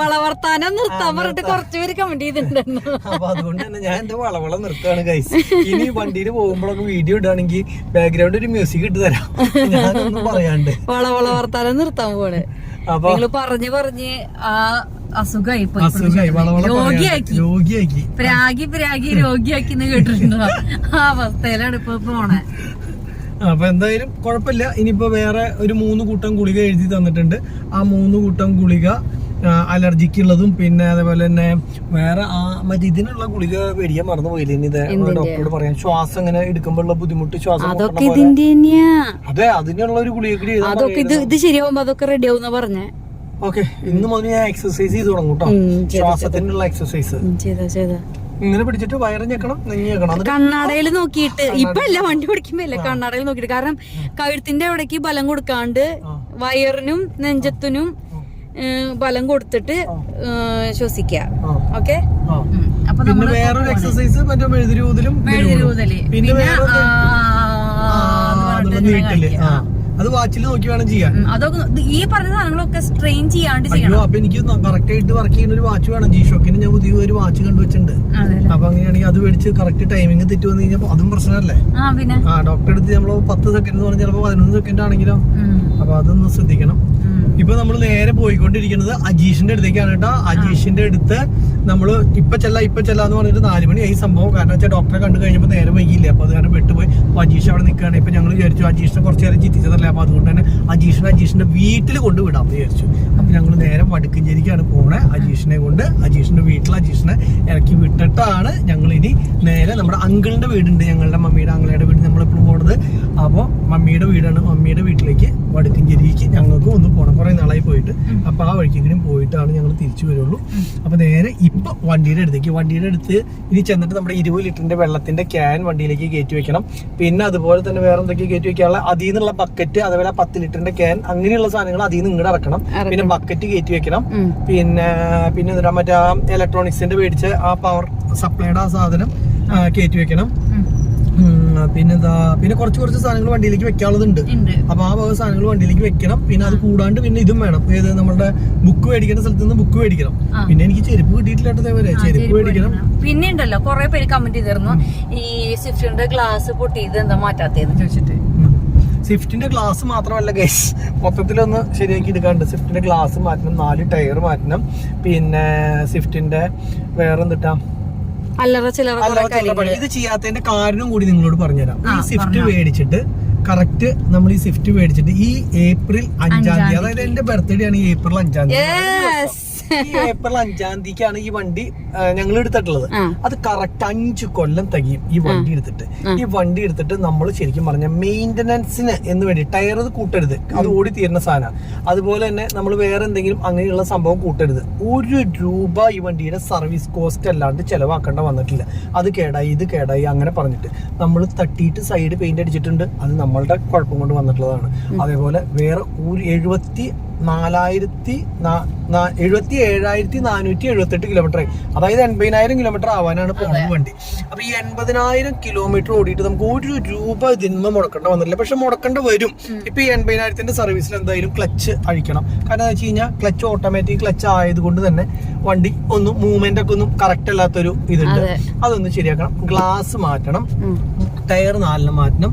വളവർത്താനം നിർത്താൻ പറഞ്ഞിട്ട് കുറച്ചുപേര് കമന്റ് ചെയ്തിട്ടുണ്ടായിരുന്നു. അപ്പൊ അതുകൊണ്ട് തന്നെ ഞാൻ എന്റെ വളവള നിർത്തുകയാണ് ഗൈസ്. ഇനി വണ്ടിയിൽ പോകുമ്പോഴൊക്കെ വീഡിയോ ഇടുകയാണെങ്കിൽ ബാക്ക്ഗ്രൗണ്ട് ഒരു മ്യൂസിക് ഇട്ട് തരാം, ഞാനൊന്നും പറയാണ്ട്. വളവർത്താനം നിർത്താൻ പോണ്. നിങ്ങള് പറഞ്ഞ് ആ അസുഖമായി രോഗിയാക്കി പ്രാഗി രോഗിയാക്കി കേട്ടിട്ടുണ്ടോ? ആ അവസ്ഥയിലാണ് ഇപ്പൊ പോണേ. അപ്പൊ എന്തായാലും കുഴപ്പമില്ല. ഇനിയിപ്പോ വേറെ ഒരു 3 കൂട്ടം ഗുളിക എഴുതി തന്നിട്ടുണ്ട്. ആ 3 കൂട്ടം ഗുളിക അലർജിക്കുള്ളതും പിന്നെ അതേപോലെ തന്നെ വേറെ മറ്റേ ഇതിനുള്ള ഗുളിക മേടിക്കാൻ മറന്നു പോയില്ല. ഇനി ഡോക്ടറോട് പറയാം. ശ്വാസം ഇങ്ങനെ എടുക്കുമ്പോഴുള്ള ബുദ്ധിമുട്ട്, ശ്വാസം അതെ അതിനുള്ള ഒരു ഗുളിക അതൊക്കെ ഇത് ശരിയാവുമ്പോ അതൊക്കെ റെഡി ആവുന്ന പറഞ്ഞേ. ഓക്കെ, ഇന്ന് മുതൽ ഞാൻ എക്സസൈസ് ചെയ്ത് തുടങ്ങും കേട്ടോ. ശ്വാസത്തിനുള്ള എക്സസൈസ് ഇങ്ങനെ പിടിച്ചിട്ട് വയറ് ഞെക്കണം, നെഞ്ഞ് ഞെക്കണം. കണ്ണാടയിൽ നോക്കിയിട്ട് ഇപ്പൊ അല്ല വണ്ടി ഓടിക്കുമ്പോ അല്ലേ കണ്ണാടയിൽ നോക്കിയിട്ട്. കാരണം കഴുത്തിന്റെ അവിടേക്ക് ബലം കൊടുക്കാണ്ട് വയറിനും നെഞ്ചത്തിനും ബലം കൊടുത്തിട്ട് ശ്വസിക്കുക. ഓക്കെ, അപ്പൊ പിന്നെ വേറൊരു എക്സസൈസ് മറ്റേ മെഴുതിരൂതലും പിന്നെ നീട്ടില് അത് വാച്ചിൽ നോക്കി വേണം ചെയ്യാൻ. അതൊക്കെ ഈ പറഞ്ഞ സാധനങ്ങളൊക്കെ സ്ട്രെയിൻ ചെയ്യാണ്ട് ചെയ്യണം. അപ്പൊ എനിക്ക് കറക്റ്റ് ആയിട്ട് വർക്ക് ചെയ്യുന്ന ഒരു വാച്ച് വേണം. G-Shockന് ഞാൻ പുതിയ ഒരു വാച്ച് കണ്ടുവച്ചിട്ടുണ്ട്. അപ്പൊ അങ്ങനെയാണെങ്കിൽ അത് മേടിച്ച് കറക്റ്റ് ടൈമിംഗ് തെറ്റി വന്നു കഴിഞ്ഞാൽ അതും പ്രശ്നമല്ലേ. ഡോക്ടറെ അടുത്ത് നമ്മള് 10 സെക്കൻഡ് എന്ന് പറഞ്ഞാൽ ചിലപ്പോ 11 സെക്കൻഡ് ആണെങ്കിലോ. അപ്പൊ അതൊന്ന് ശ്രദ്ധിക്കണം. ഇപ്പൊ നമ്മൾ നേരെ പോയിക്കൊണ്ടിരിക്കുന്നത് അജീഷിന്റെ അടുത്തേക്കാണ് കേട്ടോ. അജീഷിന്റെ അടുത്ത് നമ്മള് ഇപ്പൊ ചെല്ലാന്ന് പറഞ്ഞിട്ട് 4 മണിയായി സംഭവം. കാരണം വെച്ചാൽ ഡോക്ടറെ കണ്ടു കഴിഞ്ഞപ്പോ നേരെ വൈകിയില്ല. അപ്പൊ അത് കാരണം വിട്ടുപോയി. അജീഷ് അവിടെ നിൽക്കുകയാണ്. ഇപ്പൊ ഞങ്ങൾ വിചാരിച്ചു അജീഷിനെ കുറച്ച് നേരം ചിന്തിച്ചതല്ലേ. അപ്പൊ അതുകൊണ്ട് തന്നെ അജീഷിന്റെ വീട്ടിൽ കൊണ്ട് വിടാൻ വിചാരിച്ചു. അപ്പൊ ഞങ്ങൾ നേരെ വടക്കഞ്ചേരിക്കാണ് പോണേ. അജീഷിനെ കൊണ്ട് അജീഷിന്റെ വീട്ടിൽ അജീഷിനെ ഇറക്കി വിട്ടിട്ടാണ് ഞങ്ങൾ ഇനി നേരെ നമ്മുടെ അങ്കിളിന്റെ വീടുണ്ട്, ഞങ്ങളുടെ മമ്മിയുടെ അങ്കിളുടെ വീട് നമ്മളെപ്പോഴും പോണത്. അപ്പൊ മമ്മിയുടെ വീടാണ്. മമ്മിയുടെ വീട്ടിലേക്ക് വടക്കഞ്ചേരിക്ക് ഞങ്ങൾക്ക് ഒന്ന് പോകണം. കുറെ നാളായി പോയിട്ട്. അപ്പൊ ആ വഴിക്കെങ്കിലും പോയിട്ടാണ് ഞങ്ങൾ തിരിച്ചു വരുള്ളൂ. അപ്പൊ നേരെ ഇപ്പൊ വണ്ടിയുടെ അടുത്ത് ഇനി ചെന്നിട്ട് നമ്മുടെ 20 ലിറ്ററിന്റെ വെള്ളത്തിന്റെ ക്യാൻ വണ്ടിയിലേക്ക് കയറ്റി വെക്കണം. പിന്നെ അതുപോലെ തന്നെ വേറെ എന്തൊക്കെ കയറ്റി വെക്കാനുള്ള അതിൽ നിന്നുള്ള ബക്കറ്റ്, അതേപോലെ 10 ലിറ്ററിന്റെ ക്യാൻ, അങ്ങനെയുള്ള സാധനങ്ങൾ അതിൽ നിന്ന് ഇങ്ങോട്ട് ഇറക്കണം. പിന്നെ ബക്കറ്റ് കയറ്റി വെക്കണം. പിന്നെ മറ്റേ ഇലക്ട്രോണിക്സിന്റെ മേടിച്ച ആ പവർ സപ്ലൈയുടെ ആ സാധനം കയറ്റി വെക്കണം. പിന്നെ കുറച്ച് സാധനങ്ങൾ വണ്ടിയിലേക്ക് വെക്കാനുള്ളതുണ്ട്. അപ്പൊ ആ വക സാധനങ്ങൾ വണ്ടിയിലേക്ക് വെക്കണം. പിന്നെ അത് കൂടാണ്ട് പിന്നെ ഇതും വേണം. ഏത് നമ്മുടെ ബുക്ക് മേടിക്കുന്ന സ്ഥലത്ത് നിന്ന് ബുക്ക് മേടിക്കണം. പിന്നെ എനിക്ക് ചെരുപ്പ് കിട്ടിയിട്ടില്ലാട്ടതേപോലെ ചെരുപ്പ് മേടിക്കണം. പിന്നെ ഉണ്ടല്ലോ കുറെ പേര് കമന്റ് ചെയ്തിരുന്നു ഈ സ്വിഫ്റ്റിന്റെ ഗ്ലാസ് പൊട്ടിയത് എന്താ മാറ്റാത്തേന്ന് ചോദിച്ചിട്ട്. സ്വിഫ്റ്റിന്റെ ഗ്ലാസ് മാത്രമല്ല ഗൈസ്, മൊത്തത്തിലൊന്ന് ശരിയാക്കി എടുക്കാണ്ട്. സ്വിഫ്റ്റിന്റെ ഗ്ലാസ് മാറ്റണം, 4 ടയർ മാറ്റണം. പിന്നെ സ്വിഫ്റ്റിന്റെ വേറെന്തിട്ടാ ഇത് ചെയ്യാത്തതിന്റെ കാരണം കൂടി നിങ്ങളോട് പറഞ്ഞുതരാം. ഈ സ്വിഫ്റ്റ് മേടിച്ചിട്ട് കറക്റ്റ് നമ്മൾ ഈ സ്വിഫ്റ്റ് മേടിച്ചിട്ട് ഈ ഏപ്രിൽ 5-ാം തീയതി, അതായത് എന്റെ ബർത്ത്ഡേ ആണ് ഈ ഏപ്രിൽ 5-ാം തീയതി. ഈ ഏപ്രിൽ 5-ാം തീയതിക്കാണ് ഈ വണ്ടി ഞങ്ങൾ എടുത്തിട്ടുള്ളത്. അത് കറക്റ്റ് 5 കൊല്ലം തികയും ഈ വണ്ടി എടുത്തിട്ട്. ഈ വണ്ടി എടുത്തിട്ട് നമ്മൾ ശരിക്കും പറഞ്ഞ മെയിന്റനൻസിന് എന്ന് വേണ്ടി ടയർ കൂട്ടരുത്, അത് ഓടി തീരുന്ന സാധനമാണ്. അതുപോലെ തന്നെ നമ്മൾ വേറെ എന്തെങ്കിലും അങ്ങനെയുള്ള സംഭവം കൂട്ടരുത്. 1 രൂപ ഈ വണ്ടിയുടെ സർവീസ് കോസ്റ്റ് അല്ലാണ്ട് ചെലവാക്കേണ്ട വന്നിട്ടില്ല. അത് കേടായി ഇത് കേടായി അങ്ങനെ പറഞ്ഞിട്ട് നമ്മൾ തട്ടിയിട്ട് സൈഡ് പെയിന്റ് അടിച്ചിട്ടുണ്ട്. അത് നമ്മളുടെ കുഴപ്പം കൊണ്ട് വന്നിട്ടുള്ളതാണ്. അതേപോലെ വേറെ 77,478 കിലോമീറ്റർ, അതായത് 80,000 കിലോമീറ്റർ ആവാനാണ് പോകുന്നത് വണ്ടി. അപ്പൊ ഈ 80,000 കിലോമീറ്റർ ഓടിയിട്ട് നമുക്ക് 1 രൂപ ഇതിന്മ മുടക്കേണ്ട വന്നിട്ടില്ല. പക്ഷെ മുടക്കേണ്ട വരും. ഇപ്പൊ ഈ 80,000ന്റെ സർവീസിൽ എന്തായാലും ക്ലച്ച് അഴിക്കണം. കാരണം എന്താ വെച്ച് കഴിഞ്ഞാൽ ക്ലച്ച് ഓട്ടോമാറ്റിക് ക്ലച്ച് ആയതുകൊണ്ട് തന്നെ വണ്ടി ഒന്നും മൂവ്മെന്റ് ഒക്കെ ഒന്നും കറക്റ്റ് അല്ലാത്തൊരു ഇതുണ്ട്. അതൊന്ന് ശരിയാക്കണം. ഗ്ലാസ് മാറ്റണം, ടയർ 4 മാറ്റണം,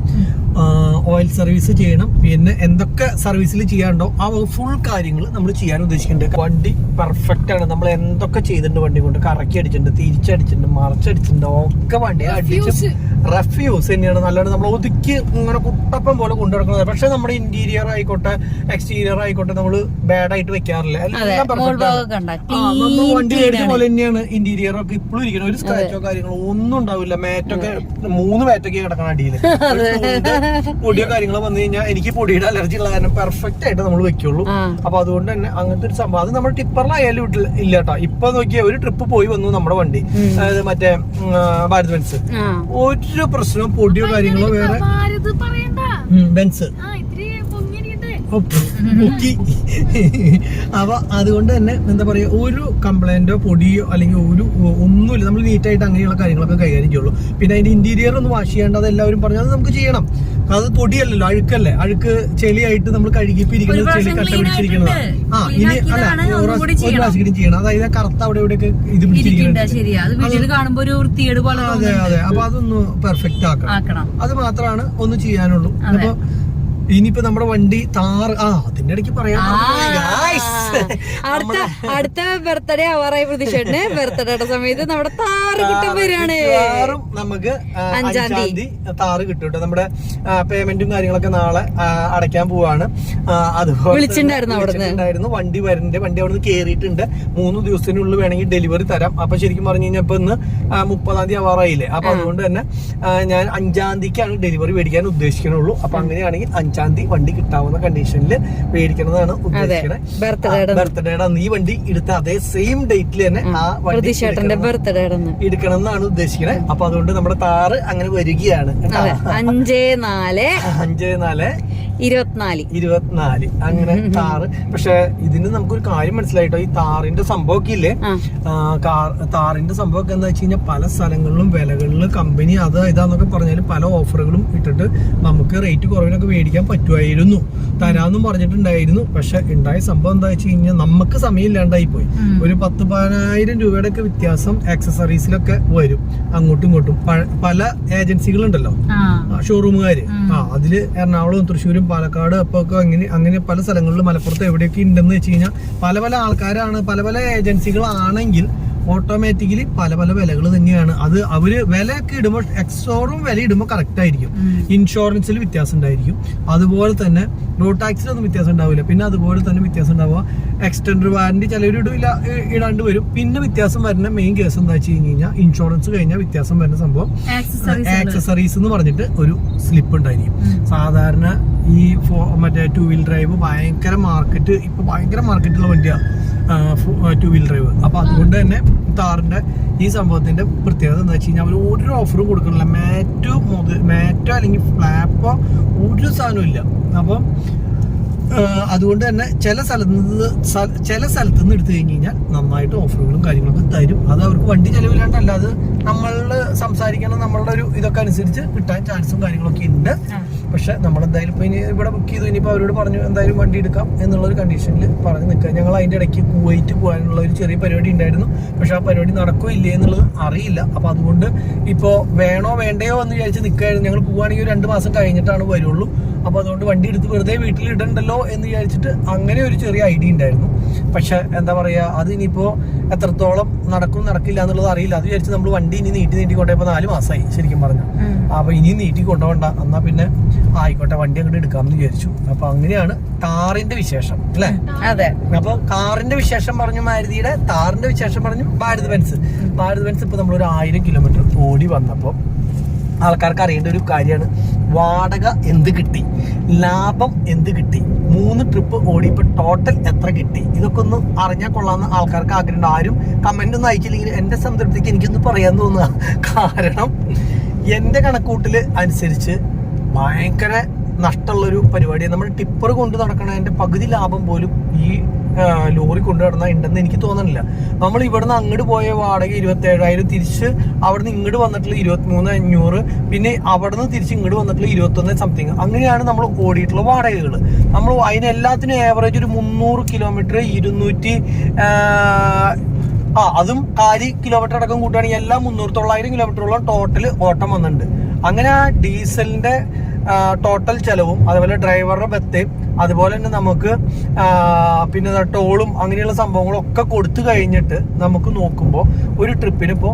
ഓയിൽ സർവീസ് ചെയ്യണം. പിന്നെ എന്തൊക്കെ സർവീസിൽ ചെയ്യാണ്ടോ ആ ഫുൾ കാര്യങ്ങൾ നമ്മൾ ചെയ്യാൻ ഉദ്ദേശിക്കുന്നുണ്ട്. വണ്ടി പെർഫെക്റ്റ് ആണ്. നമ്മൾ എന്തൊക്കെ ചെയ്തിട്ടുണ്ട് വണ്ടി കൊണ്ട്, കറക്കി അടിച്ചിട്ടുണ്ട്, തിരിച്ചടിച്ചിട്ടുണ്ട്, മറച്ചടിച്ചിട്ടുണ്ട്, ഒക്കെ വണ്ടി അടിച്ച് റഫ്യൂസ് തന്നെയാണ്. നല്ലതാണ്. നമ്മൾ ഒതുക്കി ഇങ്ങനെ കുട്ടപ്പം പോലെ കൊണ്ടുനടക്കുന്നത്. പക്ഷെ നമ്മുടെ ഇന്റീരിയർ ആയിക്കോട്ടെ എക്സ്റ്റീരിയർ ആയിക്കോട്ടെ നമ്മൾ ബാഡ് ആയിട്ട് വെക്കാറില്ല. എല്ലാം പെർഫെക്റ്റ് ആണ്. വണ്ടി മേടിച്ച പോലെ തന്നെയാണ് ഇന്റീരിയർ ഒക്കെ ഇപ്പോഴും ഇരിക്കണം. ഒരു സ്ക്രാച്ചോ കാര്യങ്ങളോ ഒന്നും ഉണ്ടാവില്ല. മാറ്റൊക്കെ 3 മാറ്റൊക്കെ കിടക്കണം അടിയിൽ. പൊടിയോ കാര്യങ്ങളോ വന്നു കഴിഞ്ഞാൽ എനിക്ക് പൊടിയുടെ അലർജി ഉള്ള കാരണം പെർഫെക്റ്റ് ആയിട്ട് നമ്മൾ വെക്കുള്ളൂ. അപ്പൊ അതുകൊണ്ട് തന്നെ അങ്ങനത്തെ ഒരു സംഭവം അത് നമ്മുടെ ടിപ്പറിലായാലും ഇല്ല കേട്ടോ. ഇപ്പൊ നോക്കിയാൽ ഒരു ട്രിപ്പ് പോയി വന്നു നമ്മുടെ വണ്ടി, അതായത് മറ്റേ ഭാരത് ബെൻസ്, ഒരു പ്രശ്നവും പൊടിയോ കാര്യങ്ങളോ വേറെ ബെൻസ് അപ്പൊ അതുകൊണ്ട് തന്നെ എന്താ പറയാ, ഒരു കംപ്ലൈന്റോ പൊടിയോ അല്ലെങ്കിൽ ഒന്നുമില്ല. നമ്മൾ നീറ്റായിട്ട് അങ്ങനെയുള്ള കാര്യങ്ങളൊക്കെ കൈകാര്യം ചെയ്യുള്ളൂ. പിന്നെ അതിന്റെ ഇന്റീരിയർ ഒന്ന് വാഷ് ചെയ്യേണ്ട, അത് എല്ലാവരും പറഞ്ഞു അത് നമുക്ക് ചെയ്യണം. അത് പൊടിയല്ലല്ലോ, അഴുക്കല്ലേ. അഴുക്ക് ചെളിയായിട്ട് നമ്മൾ കഴുകിപ്പിരിക്കുന്നത്, ചെളി കട്ട പിടിച്ചിരിക്കുന്നതാണ്. ഇനി അല്ല ഒരു പ്രാവശ്യം ചെയ്യണം. അതായത് കറുത്ത അവിടെ ഇവിടെയൊക്കെ ഇത് പിടിച്ചിരിക്കുന്നത്. അതെ. അപ്പൊ അതൊന്ന് പെർഫെക്റ്റ് ആക്കണം. അത് മാത്രമാണ് ഒന്ന് ചെയ്യാനുള്ളൂ. അപ്പൊ ഇനിയിപ്പോ നമ്മുടെ വണ്ടി താറ് അതിന്റെ ഇടയ്ക്ക് പറയാൻ അടുത്ത ബർത്ത്ഡേ ആവാറായി പ്രതീക്ഷയുടെ ബർത്ത്ഡേയുടെ സമയത്ത് നമ്മുടെ താറ് കിട്ടാൻ വരികയാണ്. നമുക്ക് 5-ാം തീയതി താറ് കിട്ടും കേട്ടോ. നമ്മുടെ പേയ്മെന്റും കാര്യങ്ങളൊക്കെ നാളെ അടയ്ക്കാൻ പോവാണ്. അതുപോലെ വിളിച്ചിട്ടുണ്ടായിരുന്നു വണ്ടി വരണ്ടേ. വണ്ടി അവിടുന്ന് കേറിയിട്ടുണ്ട്. 3 ദിവസത്തിനുള്ളിൽ വേണമെങ്കിൽ ഡെലിവറി തരാം. അപ്പൊ ശരിക്കും പറഞ്ഞു കഴിഞ്ഞാൽ ഇപ്പൊ ഇന്ന് 30-ാം തീയതി ആവാറായില്ലേ. അപ്പൊ അതുകൊണ്ട് തന്നെ ഞാൻ 5-ാം തീയതിക്കാണ് ഡെലിവറി മേടിക്കാൻ ഉദ്ദേശിക്കണുള്ളൂ. അപ്പൊ അങ്ങനെയാണെങ്കിൽ 5-ാം തീയതി വണ്ടി കിട്ടാവുന്ന കണ്ടീഷനിൽ മേടിക്കണതാണ് ഉദ്ദേശിക്കുന്നത്. ബർത്ത്ഡേയുടെ അന്ന് ഈ വണ്ടി എടുത്ത അതേ സെയിം ഡേറ്റിൽ തന്നെ ആ വണ്ടി എടുക്കണം എന്നാണ് ഉദ്ദേശിക്കുന്നത്. അപ്പൊ അതുകൊണ്ട് നമ്മുടെ താറ് അങ്ങനെ വരികയാണ്. 5-4-24 അങ്ങനെ താറ്. പക്ഷെ ഇതിന് നമുക്കൊരു കാര്യം മനസ്സിലായിട്ടോ. ഈ താറിന്റെ സംഭവമൊക്കെ ഇല്ലേ, താറിന്റെ സംഭവമൊക്കെ എന്താ വെച്ച് കഴിഞ്ഞാൽ പല സ്ഥലങ്ങളിലും വിലകളില് കമ്പനി അത് ഇതാന്നൊക്കെ പറഞ്ഞാല് പല ഓഫറുകളും ഇട്ടിട്ട് നമുക്ക് റേറ്റ് കുറവിനൊക്കെ മേടിക്കാൻ പറ്റുമായിരുന്നു, തരാമെന്നും പറഞ്ഞിട്ടുണ്ടായിരുന്നു. പക്ഷെ ഉണ്ടായ സംഭവം എന്താ വെച്ച് കഴിഞ്ഞാൽ നമുക്ക് സമയം ഇല്ലാണ്ടായി പോയി. ഒരു 10-12 രൂപയുടെ ഒക്കെ വ്യത്യാസം ആക്സസറീസിലൊക്കെ വരും അങ്ങോട്ടും ഇങ്ങോട്ടും. പല ഏജൻസികളുണ്ടല്ലോ, ഷോറൂമുകാര്. അതില് എറണാകുളവും തൃശ്ശൂരും പാലക്കാട് അപ്പൊ അങ്ങനെ പല സ്ഥലങ്ങളിലും മലപ്പുറത്ത് എവിടെയൊക്കെ ഉണ്ടെന്ന് വെച്ച് കഴിഞ്ഞാൽ പല പല ആൾക്കാരാണ്, പല പല ഏജൻസികളാണെങ്കിൽ ഓട്ടോമാറ്റിക്കലി പല പല വിലകൾ തന്നെയാണ്. അത് അവര് വിലയൊക്കെ ഇടുമ്പോൾ എക്സോറും വില ഇടുമ്പോൾ കറക്റ്റ് ആയിരിക്കും. ഇൻഷുറൻസിൽ വ്യത്യാസം ഉണ്ടായിരിക്കും. അതുപോലെ തന്നെ റോഡ് ടാക്സിലൊന്നും വ്യത്യാസം ഉണ്ടാവില്ല. പിന്നെ അതുപോലെ തന്നെ വ്യത്യാസം ഉണ്ടാവുക എക്സ്റ്റൻഡർ വാറന്റി ചിലവർ ഇടാണ്ട് വരും. പിന്നെ വ്യത്യാസം വരുന്ന മെയിൻ കേസ് എന്താ വെച്ച് കഴിഞ്ഞാൽ ഇൻഷുറൻസ് കഴിഞ്ഞാൽ വ്യത്യാസം വരുന്ന സംഭവം ആക്സസറീസ് എന്ന് പറഞ്ഞിട്ട് ഒരു സ്ലിപ്പ് ഉണ്ടായിരിക്കും. സാധാരണ ഈ മറ്റേ 2 വീൽ ഡ്രൈവ് ഭയങ്കര മാർക്കറ്റുള്ള വണ്ടിയാണ് 2 വീൽ ഡ്രൈവ്. അപ്പൊ അതുകൊണ്ട് തന്നെ താറിന്റെ ഈ സംഭവത്തിന്റെ പ്രത്യേകത എന്താ വെച്ച് കഴിഞ്ഞാൽ അവർ ഒരു ഓഫറും കൊടുക്കണില്ല. മാറ്റോ അല്ലെങ്കിൽ ഫ്ലാപ്പോ ഒരു സാധനവും ഇല്ല. അപ്പം അതുകൊണ്ട് തന്നെ ചില സ്ഥലത്ത് നിന്ന് എടുത്തു കഴിഞ്ഞ് കഴിഞ്ഞാൽ നന്നായിട്ട് ഓഫറുകളും കാര്യങ്ങളൊക്കെ തരും. അത് അവർക്ക് വണ്ടി ചെലവില്ലാണ്ടല്ല, അത് നമ്മളുടെ സംസാരിക്കണം, നമ്മളുടെ ഒരു ഇതൊക്കെ അനുസരിച്ച് കിട്ടാൻ ചാൻസും കാര്യങ്ങളൊക്കെ ഉണ്ട്. പക്ഷെ നമ്മളെന്തായാലും ഇപ്പൊ ഇനി ഇവിടെ ബുക്ക് ചെയ്തു, ഇനിയിപ്പോൾ അവരോട് പറഞ്ഞു എന്തായാലും വണ്ടി എടുക്കാം എന്നുള്ളൊരു കണ്ടീഷനിൽ പറഞ്ഞ് നിൽക്കുക. ഞങ്ങൾ അതിൻ്റെ ഇടയ്ക്ക് കുവൈറ്റ് പോകാനുള്ള ഒരു ചെറിയ പരിപാടി ഉണ്ടായിരുന്നു. പക്ഷെ ആ പരിപാടി നടക്കോ ഇല്ലേ എന്നുള്ളത് അറിയില്ല. അപ്പൊ അതുകൊണ്ട് ഇപ്പോൾ വേണോ വേണ്ടയോ എന്ന് വിചാരിച്ച് നിൽക്കുകയായിരുന്നു. ഞങ്ങൾ പോവുകയാണെങ്കിൽ 2 മാസം കഴിഞ്ഞിട്ടാണ് വരുള്ളൂ. അപ്പൊ അതുകൊണ്ട് വണ്ടി എടുത്ത് വെറുതെ വീട്ടിൽ ഇടണ്ടല്ലോ എന്ന് വിചാരിച്ചിട്ട് അങ്ങനെ ഒരു ചെറിയ ഐഡിയ ഉണ്ടായിരുന്നു. പക്ഷെ എന്താ പറയാ, അത് ഇനിയിപ്പോ എത്രത്തോളം നടക്കില്ല എന്നുള്ളത് അറിയില്ല. അത് വിചാരിച്ച് നമ്മൾ വണ്ടി ഇനി നീട്ടി കൊണ്ടുപോയപ്പോ 4 മാസമായി ശരിക്കും പറഞ്ഞു. അപ്പൊ ഇനി നീട്ടി കൊണ്ടുപോകണ്ട, എന്നാ പിന്നെ ആയിക്കോട്ടെ വണ്ടി അങ്ങോട്ട് എടുക്കാമെന്ന് വിചാരിച്ചു. അപ്പൊ അങ്ങനെയാണ് താറിന്റെ വിശേഷം അല്ലെ. അതെ. അപ്പൊ കാറിന്റെ വിശേഷം പറഞ്ഞു മാരുതിയുടെ, താറിന്റെ വിശേഷം പറഞ്ഞു ഭാരത് ബെൻസ്. ഇപ്പൊ നമ്മളൊരു 1000 കിലോമീറ്റർ ഓടി വന്നപ്പോ ആൾക്കാർക്ക് അറിയേണ്ട ഒരു കാര്യമാണ്, വാടക എന്ത് കിട്ടി, ലാഭം എന്ത് കിട്ടി, 3 ട്രിപ്പ് ഓടിയപ്പോൾ ടോട്ടൽ എത്ര കിട്ടി, ഇതൊക്കെ ഒന്ന് അറിഞ്ഞാൽ കൊള്ളാമെന്ന് ആൾക്കാർക്ക് ആഗ്രഹമുണ്ട്. ആരും കമന്റ് ഒന്നും അയച്ചില്ലെങ്കിൽ എന്റെ സംതൃപ്തിക്ക് എനിക്കൊന്ന് പറയാൻ തോന്നുക. കാരണം എന്റെ കണക്കൂട്ടില് അനുസരിച്ച് ഭയങ്കര നഷ്ടമുള്ളൊരു പരിപാടിയാണ്. നമ്മൾ ടിപ്പർ കൊണ്ട് നടക്കണതിന്റെ പകുതി ലാഭം പോലും ഈ ലോറി കൊണ്ടു നടന്നാൽ ഉണ്ടെന്ന് എനിക്ക് തോന്നണില്ല. നമ്മൾ ഇവിടുന്ന് അങ്ങോട്ട് പോയ വാടക 27,000, തിരിച്ച് അവിടുന്ന് ഇങ്ങോട്ട് വന്നിട്ടുള്ള 23,500, പിന്നെ അവിടുന്ന് തിരിച്ച് ഇങ്ങോട്ട് വന്നിട്ടുള്ള 21 സംതിങ്. അങ്ങനെയാണ് നമ്മൾ ഓടിയിട്ടുള്ള വാടകകൾ. നമ്മൾ അതിനെല്ലാത്തിനും ആവറേജ് ഒരു 300 കിലോമീറ്റർ 200 അതും 4 കിലോമീറ്റർ അടക്കം കൂട്ടുകയാണെങ്കിൽ എല്ലാം 300-900 കിലോമീറ്ററോളം ടോട്ടൽ ഓട്ടം വന്നിട്ടുണ്ട്. അങ്ങനെ ആ ഡീസലിന്റെ ടോട്ടൽ ചെലവും അതുപോലെ ഡ്രൈവറുടെ ബത്തയും അതുപോലെ തന്നെ നമുക്ക് പിന്നെ ടോളും അങ്ങനെയുള്ള സംഭവങ്ങളും ഒക്കെ കൊടുത്തു കഴിഞ്ഞിട്ട് നമുക്ക് നോക്കുമ്പോൾ ഒരു ട്രിപ്പിന് ഇപ്പോൾ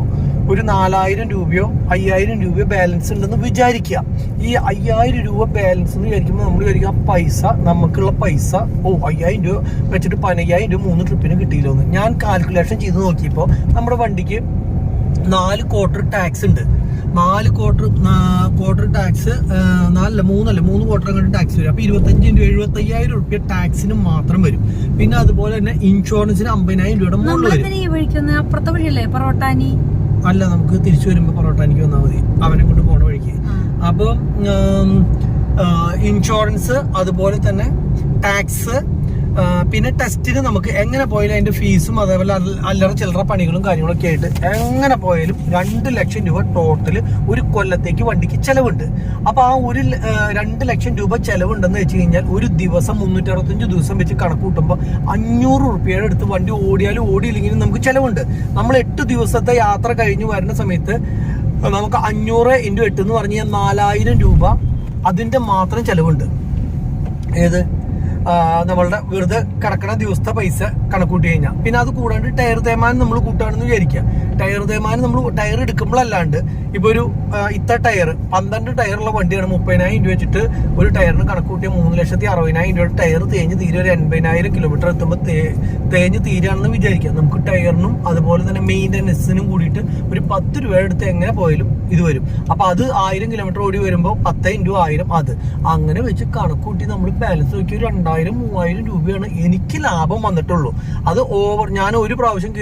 ഒരു 4,000 രൂപയോ 5,000 രൂപയോ ബാലൻസ് ഉണ്ടെന്ന് വിചാരിക്കുക. ഈ 5,000 രൂപ ബാലൻസ് എന്ന് വിചാരിക്കുമ്പോൾ നമ്മൾ വിചാരിക്കുക പൈസ, നമുക്കുള്ള പൈസ 5,000 രൂപ വെച്ചിട്ട് 15,000 രൂപ 3 ട്രിപ്പിന് കിട്ടിയില്ലോ എന്ന് ഞാൻ കാൽക്കുലേഷൻ ചെയ്ത് നോക്കിയപ്പോൾ നമ്മുടെ വണ്ടിക്ക് 4 ക്വാർട്ടർ ടാക്സ് ഉണ്ട്. 4 ക്വാർട്ടർ ടാക്സ് 3 ക്വാർട്ടർ അങ്ങോട്ട് ടാക്സ് വരും. അപ്പൊ 75,000 രൂപ ടാക്സിന് മാത്രം വരും. പിന്നെ അതുപോലെ തന്നെ ഇൻഷുറൻസിന് 50,000 രൂപയുടെ മുകളിൽ വരും. അല്ല, നമുക്ക് തിരിച്ചു വരുമ്പോ പൊറോട്ടാനിക്ക് വന്നാൽ മതി, അവനെ കൊണ്ട് പോണ വഴിക്ക്. അപ്പൊ ഇൻഷുറൻസ് അതുപോലെ തന്നെ ടാക്സ്, പിന്നെ ടെസ്റ്റിന് നമുക്ക് എങ്ങനെ പോയാലും അതിന്റെ ഫീസും അതേപോലെ അല്ലറ ചില്ലറ പണികളും കാര്യങ്ങളൊക്കെ ആയിട്ട് എങ്ങനെ പോയാലും 2 ലക്ഷം രൂപ ടോട്ടൽ ഒരു കൊല്ലത്തേക്ക് വണ്ടിക്ക് ചെലവുണ്ട്. അപ്പൊ ആ 2 ലക്ഷം രൂപ ചെലവുണ്ടെന്ന് വെച്ച് കഴിഞ്ഞാൽ ഒരു ദിവസം 365 ദിവസം വെച്ച് കണക്ക് കൂട്ടുമ്പോൾ 500 രൂപയുടെ അടുത്ത് വണ്ടി ഓടിയാലും ഓടിയില്ലെങ്കിലും നമുക്ക് ചെലവുണ്ട്. നമ്മൾ 8 ദിവസത്തെ യാത്ര കഴിഞ്ഞ് വരുന്ന സമയത്ത് നമുക്ക് 500 × 8 എന്ന് പറഞ്ഞാൽ 4,000 രൂപ അതിന്റെ മാത്രം ചെലവുണ്ട്. ഏത് നമ്മളുടെ വെറുതെ കിടക്കണ ദിവസത്തെ പൈസ കണക്കൂട്ടി കഴിഞ്ഞാൽ. പിന്നെ അത് കൂടാണ്ട് ടയർ തേയ്മാനം നമ്മൾ കൂട്ടുകയാണെന്ന് വിചാരിക്കുക. ടയർ തേയ്മാനം നമ്മൾ ടയർ എടുക്കുമ്പോഴല്ലാണ്ട് ഇപ്പൊ ഒരു ഇത്ര ടയർ 12 ടയറുള്ള വണ്ടിയാണ് 30,000 രൂപ വെച്ചിട്ട് ഒരു ടയറിന് കണക്കൂട്ടിയ 3,60,000 രൂപ ടയർ തേഞ്ഞ് തീരെ ഒരു 80,000 കിലോമീറ്റർ എത്തുമ്പോൾ തേഞ്ഞ് തീരാണെന്ന് വിചാരിക്കാം. നമുക്ക് ടയറിനും അതുപോലെ തന്നെ മെയിൻ്റനൻസിനും കൂടിയിട്ട് ഒരു 10 രൂപ എടുത്ത് എങ്ങനെ പോയാലും ഇത് വരും. അപ്പൊ അത് 1000 കിലോമീറ്റർ ഓടി വരുമ്പോൾ 10 × 1000 അത് അങ്ങനെ വെച്ച് കണക്കൂട്ടി നമ്മൾ ബാലൻസ് നോക്കി 2,000-3,000 രൂപയാണ് എനിക്ക് ലാഭം വന്നിട്ടുള്ളൂ. അത് ഞാൻ ഒരു പ്രാവശ്യം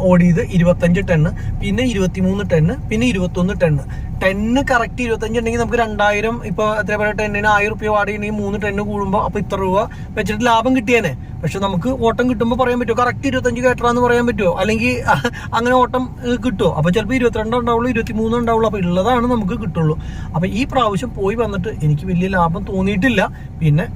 ഓടിയത് 25 ടണ്ണ്, പിന്നെ 23 ടണ്ണ്, പിന്നെ 21 ടണ്ണ്. ടെന്ന് കറക്റ്റ് 25 ഉണ്ടെങ്കിൽ നമുക്ക് 2,000 ഇപ്പൊ എത്ര പറയുക, ടെന്നിന് 1000 രൂപ വാടകയുണ്ടെങ്കിൽ 3 ടണ്ണ് കൂടുമ്പോൾ അപ്പൊ ഇത്ര രൂപ വെച്ചിട്ട് ലാഭം കിട്ടിയേനെ. പക്ഷെ നമുക്ക് ഓട്ടം കിട്ടുമ്പോൾ പറയാൻ പറ്റുമോ കറക്റ്റ് 25 കയറ്റാന്ന് പറയാൻ പറ്റുമോ? അല്ലെങ്കിൽ അങ്ങനെ ഓട്ടം കിട്ടുമോ? അപ്പൊ ചിലപ്പോൾ 22 ഉണ്ടാവുള്ളൂ, 23 ഉണ്ടാവുള്ളൂ. അപ്പൊ ഉള്ളതാണ് നമുക്ക് കിട്ടുള്ളൂ. അപ്പൊ ഈ പ്രാവശ്യം പോയി വന്നിട്ട് എനിക്ക് വലിയ ലാഭം തോന്നിയിട്ടില്ല. പിന്നെ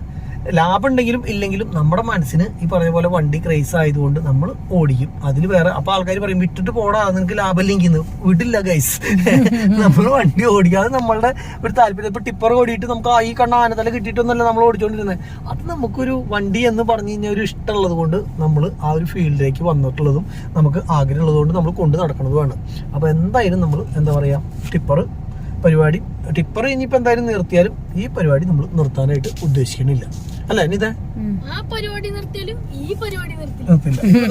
ലാഭം ഉണ്ടെങ്കിലും ഇല്ലെങ്കിലും നമ്മുടെ മനസ്സിന് ഈ പറഞ്ഞ പോലെ വണ്ടി ക്രൈസ് ആയതുകൊണ്ട് നമ്മൾ ഓടിക്കും. അതിൽ വേറെ അപ്പൊ ആൾക്കാർ പറയും വിട്ടിട്ട് പോടാ നിനക്ക് ലാഭമില്ലെങ്കിൽ വിടില്ല ഗൈസ്. നമ്മൾ വണ്ടി ഓടിക്കാതെ നമ്മളുടെ ഒരു താല്പര്യം. ഇപ്പൊ ടിപ്പർ ഓടിയിട്ട് നമുക്ക് ഈ കണ്ണ ആനത്തല കിട്ടിയിട്ടൊന്നുമല്ല നമ്മൾ ഓടിച്ചോണ്ടിരുന്നത്. അത് നമുക്കൊരു വണ്ടി എന്ന് പറഞ്ഞു കഴിഞ്ഞാൽ ഒരു ഇഷ്ടമുള്ളത് കൊണ്ട് നമ്മൾ ആ ഒരു ഫീൽഡിലേക്ക് വന്നിട്ടുള്ളതും നമുക്ക് ആഗ്രഹമുള്ളത് കൊണ്ട് നമ്മൾ കൊണ്ട് നടക്കുന്നതുമാണ്. അപ്പൊ എന്തായാലും നമ്മൾ എന്താ പറയാ പരിപാടി ടിപ്പർ ഇനിയിപ്പോ എന്തായാലും നിർത്തിയാലും ഈ പരിപാടി നമ്മൾ നിർത്താനായിട്ട് ഉദ്ദേശിക്കണില്ല. അല്ല ഇനി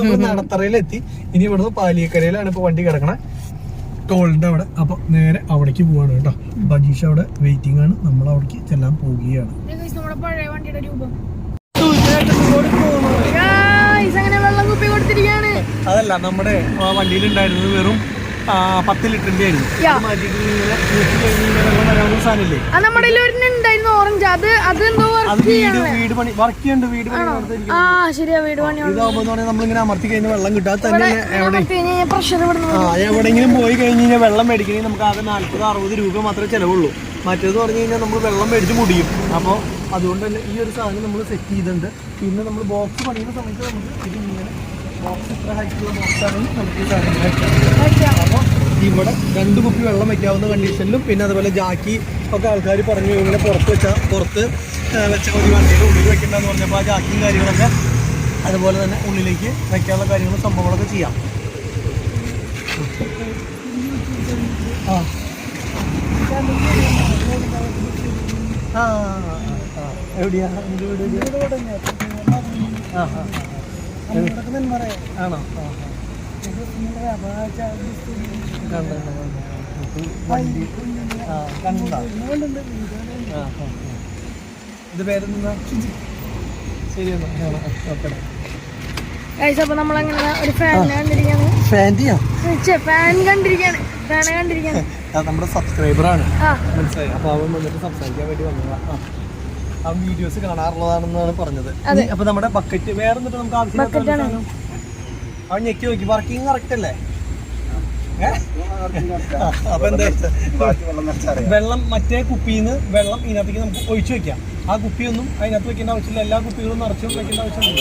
നമ്മൾ നടത്തറയിലെത്തി. ഇനി ഇവിടുന്ന് പാലിയക്കരയിലാണ് ഇപ്പൊ വണ്ടി കിടക്കണേ, ടോളിന്റെ അവിടെ. അപ്പൊ നേരെ അവിടേക്ക് പോവാണ് കേട്ടോ. ബജീഷ് അവിടെ വെയിറ്റിംഗ് ആണ്. നമ്മൾ അവിടേക്ക് ചെല്ലാൻ പോവുകയാണ്. അതല്ല നമ്മുടെ വണ്ടിയിൽ ഉണ്ടായിരുന്നത് വെറും 10 ലിറ്ററിന്റെ ആയിരുന്നു. വീട് പണി വർക്ക് ചെയ്യുന്നുണ്ട്. വീട് പണി നമ്മളിങ്ങനെ അമർത്തി കഴിഞ്ഞാൽ വെള്ളം കിട്ടാതെ തന്നെ എവിടെയെങ്കിലും പോയി കഴിഞ്ഞ് കഴിഞ്ഞാൽ വെള്ളം മേടിക്കണമെങ്കിൽ നമുക്ക് ആകെ 40-60 രൂപ മാത്രമേ ചിലവുള്ളൂ. മറ്റേത് പറഞ്ഞു കഴിഞ്ഞാൽ നമ്മൾ വെള്ളം മേടിച്ച് മുടിയും. അപ്പോൾ അതുകൊണ്ട് തന്നെ ഈ ഒരു സാധനം നമ്മൾ സെറ്റ് ചെയ്തിട്ടുണ്ട്. പിന്നെ നമ്മൾ ബോക്സ് പണിയുന്ന സമയത്ത് നമുക്ക് ഇത് ഇങ്ങനെ ബോക്സ് ഇത്ര ഹൈറ്റുള്ള ബോക്സ് ആണെങ്കിൽ നമുക്ക് ഈ സാധനം വെക്കാം. അപ്പോൾ ഇവിടെ 2 കുപ്പി വെള്ളം വെക്കാവുന്ന കണ്ടീഷനിലും പിന്നെ അതുപോലെ ജാക്കി ഒക്കെ ആൾക്കാർ പറഞ്ഞു ഇങ്ങനെ പുറത്ത് വെച്ച ഒരു വണ്ടിയുടെ ഉള്ളിൽ വെക്കണ്ടെന്ന് പറഞ്ഞപ്പോൾ ആ ജാക്കിയും കാര്യങ്ങളൊക്കെ അതുപോലെ തന്നെ ഉള്ളിലേക്ക് വെക്കാനുള്ള കാര്യങ്ങളും സംഭവങ്ങളൊക്കെ ചെയ്യാം. എവിടെയാ ആണോ? ഇത് പേരെന്താ? ശരിയെന്നാ അപ്പൊ നമ്മളങ്ങനെ ഒരു ഫാൻ കണ്ടിരിക്കാണ്. നമ്മുടെ സബ്സ്ക്രൈബറാണ്, മനസ്സിലായി. അപ്പൊ അവൻ വന്നിട്ട് സംസാരിക്കാൻ വേണ്ടി വന്നതാ. ആ വീഡിയോസ് കാണാറുള്ളതാണെന്നാണ് പറഞ്ഞത്. അപ്പൊ നമ്മുടെ ബക്കറ്റ് വേറെ എന്നിട്ട് നമുക്ക് ആവശ്യം അവൻ ഞെക്കി നോക്കി വർക്കിംഗ് കറക്റ്റ് അല്ലേ? അപ്പൊ എന്താ വെള്ളം മറ്റേ കുപ്പിന്ന് വെള്ളം ഇതിനകത്തേക്ക് നമുക്ക് ഒഴിച്ചു വെക്കാം. ആ കുപ്പിയൊന്നും അതിനകത്ത് വെക്കേണ്ട ആവശ്യമില്ല. എല്ലാ കുപ്പികളും നിറച്ചും വെക്കേണ്ട ആവശ്യമില്ല.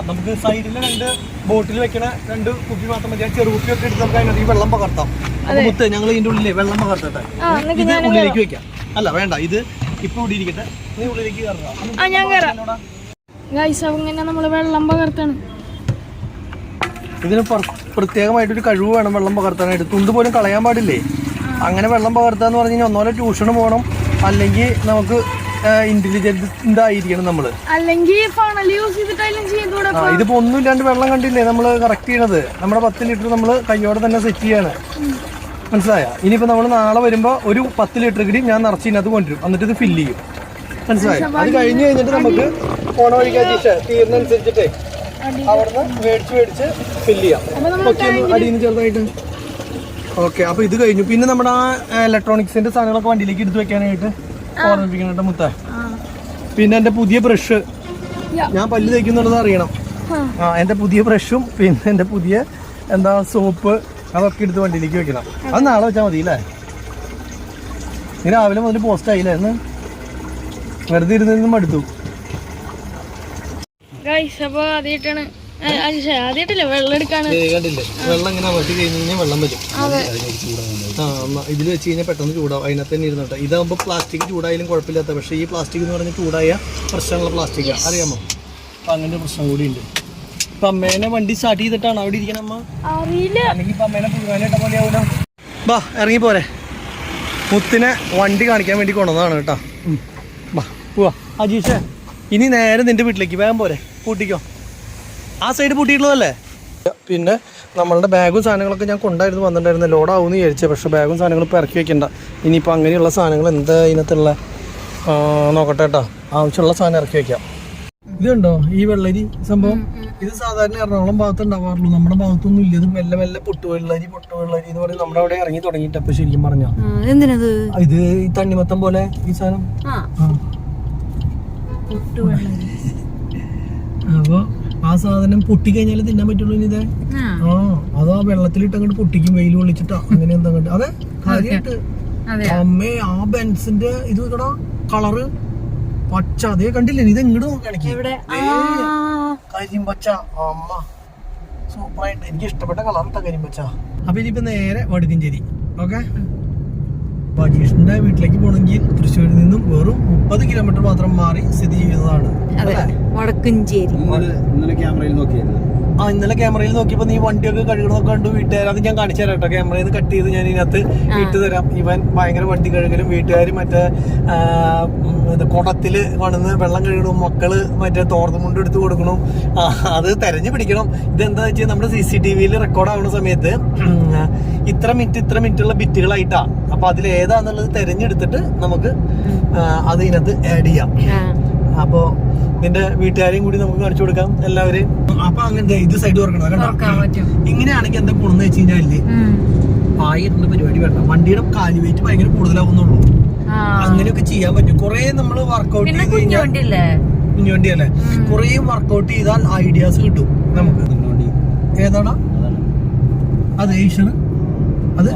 നമുക്ക് സൈഡില് 2 ബോട്ടിൽ വെക്കണ 2 കുപ്പി മാത്രം മതി. ആ ചെറുകുപ്പി ഒക്കെ എടുത്ത് നമുക്ക് അതിനകത്ത് വെള്ളം പകർത്താം. മുത്ത് ഞങ്ങൾ ഇതിന്റെ ഉള്ളിലെ വെള്ളം പകർത്തട്ടെ. ഇത് ഉള്ളിലേക്ക് വെക്കാം. അല്ല വേണ്ട, ഇത് ഇപ്പൊ ഇവിടെ ഇരിക്കട്ടെ. നീ ഉള്ളിലേക്ക് നമ്മള് വെള്ളം പകർത്താണ്. ഇതിന് പ്രത്യേകമായിട്ടൊരു കഴിവ് വേണം വെള്ളം പകർത്താനായിട്ട്. തുണ്ട് പോലും കളയാൻ പാടില്ലേ. അങ്ങനെ വെള്ളം പകർത്താന്ന് പറഞ്ഞു കഴിഞ്ഞാൽ ഒന്നോലെ ട്യൂഷന് പോകണം, അല്ലെങ്കിൽ നമുക്ക് ഇന്റലിജന്റ് ആയിരിക്കണം നമ്മള്. ഇതിപ്പോ ഒന്നുമില്ലാണ്ട് വെള്ളം കണ്ടില്ലേ നമ്മള് കറക്റ്റ് ചെയ്യണത്. നമ്മുടെ 10 ലിറ്റർ നമ്മള് കയ്യോടെ തന്നെ സെറ്റ് ചെയ്യാണ്, മനസ്സിലായ? ഇനിയിപ്പോ നമ്മൾ നാളെ വരുമ്പോ ഒരു 10 ലിറ്റർ കൂടി ഞാൻ നിറച്ചിനകത്ത് കൊണ്ടുവരും, എന്നിട്ട് ഇത് ഫില്ല് ചെയ്യും, മനസ്സിലായി? അത് കഴിഞ്ഞ് കഴിഞ്ഞിട്ട് നമുക്ക് പോണ വഴിക്കാൻ തീർന്നനുസരിച്ചിട്ടേ അവിടുന്ന് മേടിച്ച് ഫില്ല് ചെയ്യാം. അടിയിൽ ചെറുതായിട്ട് ഓക്കെ. അപ്പൊ ഇത് കഴിഞ്ഞു. പിന്നെ നമ്മുടെ ആ ഇലക്ട്രോണിക്സിന്റെ സാധനങ്ങളൊക്കെ വണ്ടിയിലേക്ക് എടുത്ത് വെക്കാനായിട്ട് ഓർമ്മിപ്പിക്കണം മുത്ത. പിന്നെ എന്റെ പുതിയ ബ്രഷ്, ഞാൻ പല്ല് തേക്കുന്നുള്ളത് അറിയണം. എന്റെ പുതിയ ബ്രഷും പിന്നെ എന്റെ പുതിയ സോപ്പ് അതൊക്കെ എടുത്ത് വണ്ടിയിലേക്ക് വെക്കണം. അത് നാളെ വെച്ചാൽ മതി അല്ലേ? നീ രാവിലെ മുതൽ പോസ്റ്റ് ആയില്ലായിരുന്നു, വെറുതെ ഇരുന്നിരുന്നും മടുത്തു. അപ്പൊ ആദ്യമായിട്ടാണ് ആദ്യമായിട്ടല്ലേ വെള്ളം എടുക്കാണ്. കണ്ടില്ലേ വെള്ളം ഇങ്ങനെ അമർത്തി കഴിഞ്ഞ് കഴിഞ്ഞാൽ വെള്ളം വരും. ഇതിൽ വെച്ച് കഴിഞ്ഞാൽ പെട്ടെന്ന് ചൂടാവും. അതിനകത്ത് തന്നെ ഇരുന്നോട്ടെ. ഇതാകുമ്പോൾ പ്ലാസ്റ്റിക് ചൂടായാലും കുഴപ്പമില്ലാത്ത, പക്ഷേ ഈ പ്ലാസ്റ്റിക് എന്ന് പറഞ്ഞാൽ ചൂടായ പ്രശ്നമുള്ള പ്ലാസ്റ്റിക്കാണ്, അറിയാമോ? അപ്പം അങ്ങനെ ഒരു പ്രശ്നം കൂടി ഉണ്ട്. ഇപ്പം അമ്മേനെ വണ്ടി സ്റ്റാർട്ട് ചെയ്തിട്ടാണ് അവിടെ ഇരിക്കണം അമ്മ? അറിയില്ല. അല്ലെങ്കിൽ ഇപ്പം അമ്മേനെ പുഴുവാനായിട്ട പോലെ ആവൂലോ. ബാ ഇറങ്ങി പോരെ. മുത്തിനെ വണ്ടി കാണിക്കാൻ വേണ്ടി കൊണ്ടുവന്നതാണ് കേട്ടോ. ബാ പോവാ. അജീഷേ ഇനി നേരെ നിന്റെ വീട്ടിലേക്ക് വേഗം പോരെ. പൂട്ടിക്കോ. ആ സൈഡ് പൂട്ടിയിട്ടുള്ളതല്ലേ? പിന്നെ നമ്മളുടെ ബാഗും സാധനങ്ങളൊക്കെ ഞാൻ കൊണ്ടായിരുന്നു വന്നിട്ടുണ്ടായിരുന്നു. ലോഡാവുമെന്ന് വിചാരിച്ചത്. പക്ഷേ ബാഗും സാധനങ്ങളും ഇപ്പോൾ ഇറക്കി വെക്കണ്ട. ഇനിയിപ്പോൾ അങ്ങനെയുള്ള സാധനങ്ങൾ എന്താ ഇതിനകത്തുള്ള നോക്കട്ടെ കേട്ടോ. ആവശ്യമുള്ള സാധനം ഇറക്കി വെക്കാം. ഇതുണ്ടോ ഈ വെള്ളരി സംഭവം? ഇത് സാധാരണ എറണാകുളം ഭാഗത്ത് ഉണ്ടാവാറുള്ളൂ. നമ്മുടെ ഭാഗത്തൊന്നും ഇല്ല. ഇത് മെല്ലെ മെല്ലെ പൊട്ടുവെള്ളരി എന്ന് പറയും. നമ്മുടെ അവിടെ ഇറങ്ങി തുടങ്ങിയിട്ടപ്പോൾ ശരിക്കും പറഞ്ഞാൽ എന്തിനത്? ഇത് ഈ തണ്ണിമത്തം പോലെ ഈ സാധനം. അപ്പോൾ ആ സാധനം പൊട്ടിക്കഴിഞ്ഞാൽ തിന്നാൻ പറ്റുള്ളൂ. ഇതേ അത് ആ വെള്ളത്തിലിട്ട് അങ്ങോട്ട് പൊട്ടിക്കും, വെയിൽ കൊള്ളിച്ചിട്ടാ അങ്ങനെ എന്താ കണ്ട്. അതെ കാര്യമായിട്ട് അമ്മേ ആ ബെൻസിന്റെ ഇത് കേടാ കളറ് പച്ച. അതേ കണ്ടില്ലേ? ഇത് എങ്ങോട്ട് നോക്കുകയാണെങ്കിൽ കരിമ്പച്ച. അമ്മ സൂപ്പറായിട്ട് എനിക്ക് ഇഷ്ടപ്പെട്ട കളറിട്ട കരിമ്പച്ച. അപ്പൊ ഇനിയിപ്പോ നേരെ വടുക്കഞ്ചേരി. ഓക്കെ, അജീഷിന്റെ വീട്ടിലേക്ക് പോകണമെങ്കിൽ തൃശ്ശൂരിൽ നിന്നും വെറും 30 കിലോമീറ്റർ മാത്രം മാറി സ്ഥിതി ചെയ്യുന്നതാണ്. വടക്കഞ്ചേരി. ഇന്നലെ ക്യാമറയിൽ നോക്കിയപ്പോ നീ വണ്ടിയൊക്കെ കഴുകണമൊക്കെ കണ്ടു. വീട്ടുകാർ അത് ഞാൻ കാണിച്ചു തരാം കേട്ടോ. ക്യാമറയിൽ നിന്ന് കട്ട് ചെയ്ത് ഞാൻ ഇതിനകത്ത് ഇട്ട് തരാം. ഇവൻ ഭയങ്കര വണ്ടി കഴുകലും, വീട്ടുകാർ മറ്റേ കുടത്തില് കൊണ്ടുവന്ന് വെള്ളം കഴുകണം, മക്കള് മറ്റേ തോർത്തുമുണ്ട് എടുത്ത് കൊടുക്കണം. അത് തെരഞ്ഞു പിടിക്കണം. ഇതെന്താ വെച്ചാൽ നമ്മുടെ CCTVയിൽ റെക്കോർഡ് ആവുന്ന സമയത്ത് ഇത്ര മിനിറ്റ് ഉള്ള ബിറ്റുകളായിട്ടാ. അപ്പൊ അതിൽ ഏതാന്നുള്ളത് തെരഞ്ഞെടുത്തിട്ട് നമുക്ക് അത് ഇതിനകത്ത് ആഡ് ചെയ്യാം. അപ്പോ നിന്റെ വീട്ടുകാരെയും കൂടി നമുക്ക് കാണിച്ചു കൊടുക്കാം എല്ലാവരെയും. അപ്പൊ അങ്ങനത്തെ ഇത് സൈഡ് തുറക്കണം കേട്ടോ. ഇങ്ങനെയാണെങ്കിൽ എന്താ ഗുണം വെച്ച് കഴിഞ്ഞാല് 1000 പരിപാടി വേണ്ട. വണ്ടിയുടെ കാലി വെയിറ്റ് ഭയങ്കര കൂടുതലാവുന്നുള്ളൂ. അങ്ങനെയൊക്കെ ചെയ്യാൻ പറ്റും. കുറെ നമ്മള് വർക്ക്ഔട്ട് ചെയ്ത് കഴിഞ്ഞാൽ കുഞ്ഞുവണ്ടിയല്ലേ, കുറെ വർക്ക്ഔട്ട് ചെയ്താൽ ഐഡിയാസ് കിട്ടും നമുക്ക്. ഏതാണോ അത്? ഏഷ്യന് അത്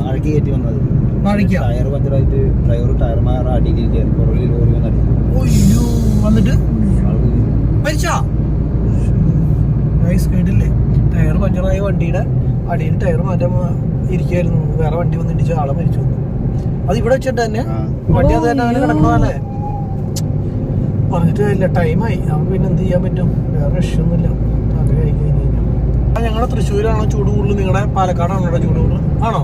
വന്നിട്ട് മരിച്ചാ? കേട്ടില്ലേ? ടയർ പഞ്ചറായ വണ്ടിയുടെ അടിയിൽ ടയർ മാറ്റാൻ ഇരിക്കുവായിരുന്നു. വേറെ വണ്ടി വന്നിട്ട് ആളെ മരിച്ചു. അത് ഇവിടെ വെച്ചിട്ട് തന്നെ വണ്ടി അത് തന്നെ അങ്ങനെ കിടക്കണതല്ലേ. പറഞ്ഞിട്ട് കാര്യമില്ല, ടൈമായി. അപ്പം പിന്നെ എന്ത് ചെയ്യാൻ പറ്റും? വേറെ രക്ഷയൊന്നുമില്ല. അങ്ങനെ ആയി കഴിഞ്ഞ് കഴിഞ്ഞാൽ ഞങ്ങളുടെ തൃശ്ശൂരാണോ ചൂട് കൂടുതൽ, നിങ്ങളുടെ പാലക്കാടാണോ ഇവിടെ ചൂട് കൂടുതൽ? ആണോ?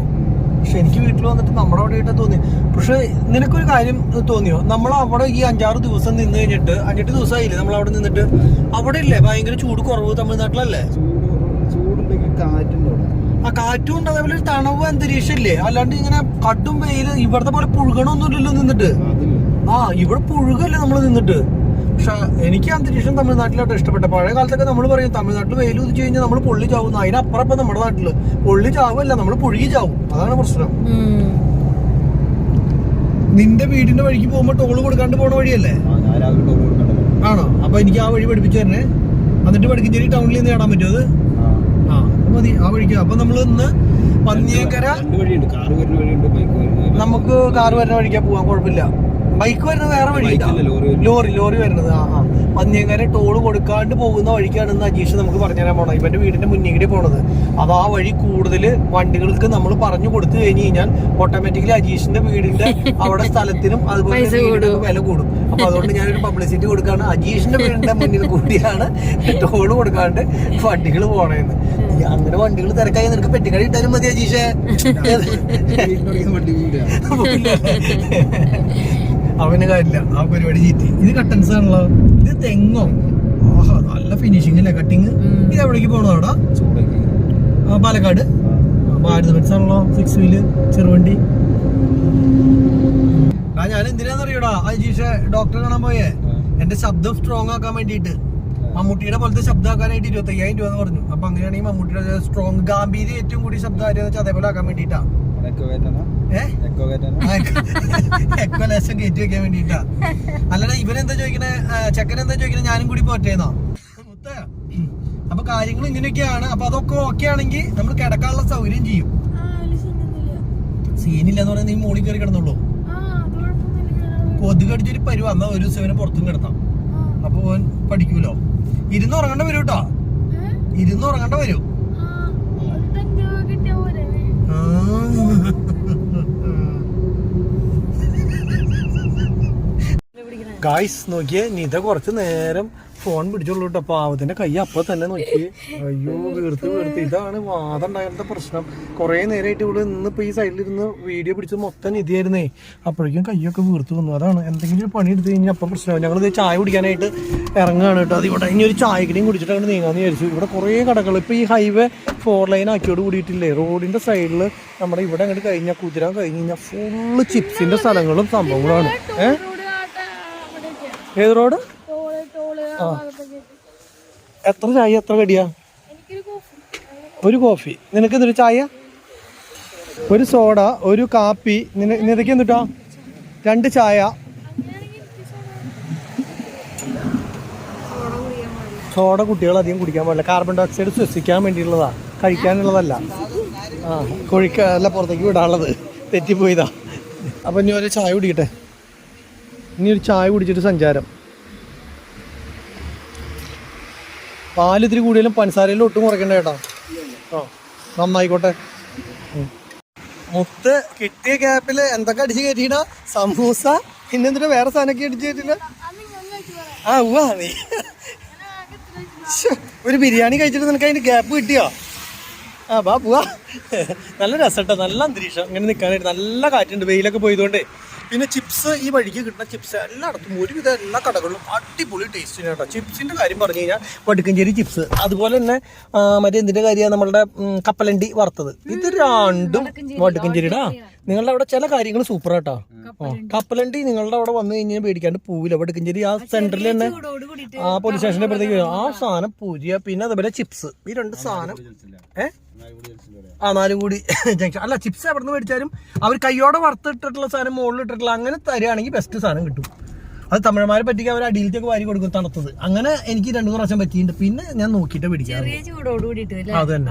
പക്ഷെ എനിക്ക് വീട്ടിൽ വന്നിട്ട് നമ്മുടെ അവിടെ ആയിട്ട് തോന്നി. പക്ഷെ നിനക്കൊരു കാര്യം തോന്നിയോ? നമ്മൾ അവിടെ ഈ 5-6 ദിവസം നിന്ന് കഴിഞ്ഞിട്ട് 5-8 ദിവസമായില്ലേ നമ്മൾ അവിടെ നിന്നിട്ട്? അവിടെ ഇല്ലേ ഭയങ്കര ചൂട് കുറവ് തമിഴ്നാട്ടിലല്ലേ? ആ കാറ്റും ഉണ്ട്, അതേപോലെ ഒരു തണവ് അന്തരീക്ഷം ഇല്ലേ? അല്ലാണ്ട് ഇങ്ങനെ കടും വെയില് ഇവിടത്തെ പോലെ പുഴുകണമൊന്നുമില്ലല്ലോ നിന്നിട്ട്. ഇവിടെ പുഴുകല്ലേ നമ്മൾ നിന്നിട്ട്. പക്ഷെ എനിക്ക് അന്തരീക്ഷം തമിഴ്നാട്ടിലോട്ട് ഇഷ്ടപ്പെട്ട. പഴയ കാലത്തൊക്കെ നമ്മൾ പറയും തമിഴ്നാട്ടിൽ വെയിൽ ഉദിച്ചു കഴിഞ്ഞാൽ നമ്മൾ പൊള്ളി ചാവും. അതിനപ്പുറം ഇപ്പൊ നമ്മുടെ നാട്ടില് പൊള്ളി ചാവല്ല, നമ്മൾ പുഴുകി ചാവും. അതാണ് പ്രശ്നം. നിന്റെ വീടിന്റെ വഴിക്ക് പോകുമ്പോ ടോള് കൊടുക്കാണ്ട് പോണ വഴിയല്ലേ? ആണോ? അപ്പൊ എനിക്ക് ആ വഴി പഠിപ്പിച്ചു തരണേ. എന്നിട്ട് വടക്കഞ്ചേരി ടൗണിൽ നിന്ന് കാണാൻ പറ്റുമോ അത്? മതി ആ വഴിക്ക്. അപ്പൊ നമ്മള് ഇന്ന് പന്നിയേക്കര, നമുക്ക് കാറ് വരുന്ന വഴിക്കാ പോവാൻ, കുഴപ്പമില്ല. ബൈക്ക് വരുന്നത് വേറെ വഴി, ലോറി വരുന്നത്. പന്നിയങ്കര ടോള് കൊടുക്കാണ്ട് പോകുന്ന വഴിക്കാണ് ഇന്ന് അജീഷ് നമുക്ക് പറഞ്ഞുതരാൻ പോണത്. ഇവന്റെ വീടിന്റെ മുന്നിൽ കൂടി പോണത്. അത് ആ വഴി കൂടുതൽ വണ്ടികൾക്ക് നമ്മൾ പറഞ്ഞു കൊടുത്തു കഴിഞ്ഞ് കഴിഞ്ഞാൽ ഓട്ടോമാറ്റിക്കലി അജീഷിന്റെ വീടിന്റെ അവിടെ സ്ഥലത്തിനും അതുപോലെ വില കൂടും. അപ്പൊ അതുകൊണ്ട് ഞാനൊരു പബ്ലിസിറ്റി കൊടുക്കാണ്. അജീഷിന്റെ വീടിന്റെ മുന്നിൽ കൂടിയാണ് ടോള് കൊടുക്കാണ്ട് വണ്ടികൾ പോണേന്ന്. അങ്ങനെ വണ്ടികൾ തിരക്കായി നിനക്ക് പെട്ടിക്കട ഇട്ടാലും മതി അജീഷേ. അവന് കാര്യമില്ല, ആ പരിപാടി ചീറ്റി. ഇത് കട്ടൻസ് ആണല്ലോ. ഇത് തെങ്ങോ? ആഹാ, നല്ല ഫിനിഷിംഗ് അല്ലേ കട്ടിങ്. ഇത് എവിടേക്ക് പോണതാടാ? പാലക്കാട്. ഭാരത് ബെൻസ് ആണല്ലോ, 6 വീല് ചെറുവണ്ടി. ഞാൻ എന്തിനാന്നറിയോടാ അജീഷെ ഡോക്ടറെ കാണാൻ പോയേ? എന്റെ ശബ്ദം സ്ട്രോങ് ആക്കാൻ വേണ്ടിട്ട്. മമ്മൂട്ടിയുടെ പോലത്തെ ശബ്ദമാക്കാനായിട്ട് 25,000 രൂപ എന്ന് പറഞ്ഞു. അപ്പൊ അങ്ങനെയാണെങ്കിൽ മമ്മൂട്ടിയുടെ സ്ട്രോങ് ഗാംഭീര്യം ഏറ്റവും കൂടി ശബ്ദം ആരെന്ന് അതേപോലെ ആക്കാൻ വേണ്ടിട്ടാ. എക്വലേഷൻ കയറ്റി വെക്കാൻ വേണ്ടിട്ടാ. അല്ലടാ ഇവനെന്താ ചോദിക്കണേ? ചെക്കനെന്താ ചോദിക്കണേ? ഞാനും കൂടി പോറ്റേന്നോ? അപ്പൊ കാര്യങ്ങൾ ഇങ്ങനെയൊക്കെയാണ്. അപ്പൊ അതൊക്കെ ഓക്കെ ആണെങ്കിൽ നമ്മൾ കിടക്കാനുള്ള സൗകര്യം ചെയ്യും. സീനില്ലെന്ന് പറഞ്ഞാൽ നീ മോളിൽ കയറി കിടന്നുള്ളൂ. കൊതുക് അടിച്ചൊരു പരുവ. എന്നാ ഒരു ദിവസം പുറത്തും കിടത്താം. അപ്പൊ ഓൻ പഠിക്കൂലോ. ഇരുന്ന് ഉറങ്ങേണ്ട വരും കേട്ടോ. ഇരുന്ന് ഉറങ്ങണ്ട വരും. ഗായ്സ് നോക്കിയേ, നിത കുറച്ച് നേരം ഫോൺ പിടിച്ചോളൂ കേട്ടോ. പാവത്തിന്റെ കൈ അപ്പൊ തന്നെ നോക്കിയേ. അയ്യോ വീർത്ത്. ഇതാണ് വാദം ഉണ്ടായിരുന്ന പ്രശ്നം. കുറെ നേരമായിട്ട് ഇവിടെ ഇന്നിപ്പോ ഈ സൈഡിലിരുന്ന് വീഡിയോ പിടിച്ചത് മൊത്തം നിധിയായിരുന്നേ. അപ്പോഴേക്കും കൈയൊക്കെ വീർത്ത് വന്നു. അതാണ് എന്തെങ്കിലും ഒരു പണി എടുത്ത് കഴിഞ്ഞാൽ അപ്പം പ്രശ്നമാവും. ഞങ്ങളിത് ചായ കുടിക്കാനായിട്ട് ഇറങ്ങുകയാണ് കേട്ടോ. അത് ഇവിടെ ഇനി ഒരു ചായക്കടിയും കുടിച്ചിട്ട് അങ്ങോട്ട് നീങ്ങാന്ന് വിചാരിച്ചു. ഇവിടെ കുറേ കടകൾ ഇപ്പൊ ഈ ഹൈവേ 4 ലൈൻ ആക്കിയോട് കൂടിയിട്ടില്ലേ. റോഡിന്റെ സൈഡിൽ നമ്മുടെ ഇവിടെ അങ്ങോട്ട് കഴിഞ്ഞാൽ കുതിരാൻ കഴിഞ്ഞ് കഴിഞ്ഞാൽ ഫുള്ള് ചിപ്സിന്റെ സ്ഥലങ്ങളും സംഭവങ്ങളാണ്. ഏത് റോഡ്? എത്ര ചായ എത്ര കടിയാ? ഒരു കോഫി. നിനക്ക് എന്തൊരു ചായ, ഒരു സോഡ, ഒരു കാപ്പി. നിനക്ക് എന്തുട്ടാ? 2 ചായ. സോഡ കുട്ടികൾ അധികം കുടിക്കാൻ പാടില്ല. കാർബൺ ഡൈ ഓക്സൈഡ് ശ്വസിക്കാൻ വേണ്ടിയുള്ളതാ, കഴിക്കാനുള്ളതല്ല. പുറത്തേക്ക് വിടാനുള്ളത്. തെറ്റിപ്പോയതാ. അപ്പം ഇനി ഒരു ചായ കുടിക്കട്ടെ. ഇനി ഒരു ചായ കുടിച്ചിട്ട് സഞ്ചാരം. പാല് ഇത്തിരി കൂടുതലും പഞ്ചസാരയിൽ ഒട്ടും കുറയ്ക്കണ്ട കേട്ടോ. നന്നായിക്കോട്ടെ. മുത്ത് കിട്ടിയ ഗ്യാപ്പിൽ എന്തൊക്കെ അടിച്ച് കയറ്റിയിടാ? സമൂസ, പിന്നെ എന്തിനാ വേറെ സാധനമൊക്കെ അടിച്ച് കയറ്റില്ല? നീ ഒരു ബിരിയാണി കഴിച്ചിട്ട് നിനക്ക് അതിന്റെ ഗ്യാപ്പ് കിട്ടിയോ? വാ പോവാ. നല്ല രസട്ടോ, നല്ല അന്തരീക്ഷം ഇങ്ങനെ നിൽക്കാനായിട്ട്. നല്ല കാറ്റുണ്ട്, വെയിലൊക്കെ പോയതുകൊണ്ട്. പിന്നെ ചിപ്സ്, ഈ വഴിക്ക് കിട്ടുന്ന ചിപ്സ് എല്ലായിടത്തും ഒരുവിധം എല്ലാ കടകളിലും അടിപൊളി ടേസ്റ്റ് കേട്ടോ. ചിപ്സിന്റെ കാര്യം പറഞ്ഞു കഴിഞ്ഞാൽ വടുക്കഞ്ചേരി ചിപ്സ്, അതുപോലെ തന്നെ മറ്റേ എന്തിന്റെ കാര്യം നമ്മളുടെ കപ്പലണ്ടി വറുത്തത്, ഇത് രണ്ടും വടുക്കഞ്ചേരിയുടെ. നിങ്ങളുടെ അവിടെ ചില കാര്യങ്ങൾ സൂപ്പർ ആട്ടോ. കപ്പലണ്ടി നിങ്ങളുടെ അവിടെ വന്നു കഴിഞ്ഞാൽ പേടിക്കാണ്ട് പോവില്ല. വടുക്കഞ്ചേരി ആ സെന്ററിൽ തന്നെ ആ പോലീസ് സ്റ്റേഷന്റെ അപ്പുറത്തേക്ക് ആ സാധനം പൂജിയ. പിന്നെ അതുപോലെ ചിപ്സ്, ഈ 2 സാധനം. നാലുംകൂടി ജംഗ്ഷൻ. അല്ല, ചിപ്സ് എവിടെ നിന്ന് മേടിച്ചാലും അവർ കയ്യോടെ വറുത്തിട്ടിട്ടുള്ള സാധനം മുകളിൽ ഇട്ടിട്ടുള്ള അങ്ങനെ തരികയാണെങ്കിൽ ബെസ്റ്റ് സാധനം കിട്ടും. അത് തമിഴന്മാരെ പറ്റിക്ക് അവർ അടിയിലത്തേക്ക് വാരി കൊടുക്കും തണുത്തത്. അങ്ങനെ എനിക്ക് 2 പ്രാവശ്യം പറ്റിയിട്ടുണ്ട്. പിന്നെ ഞാൻ നോക്കിയിട്ട് മേടിക്കാം. അത് തന്നെ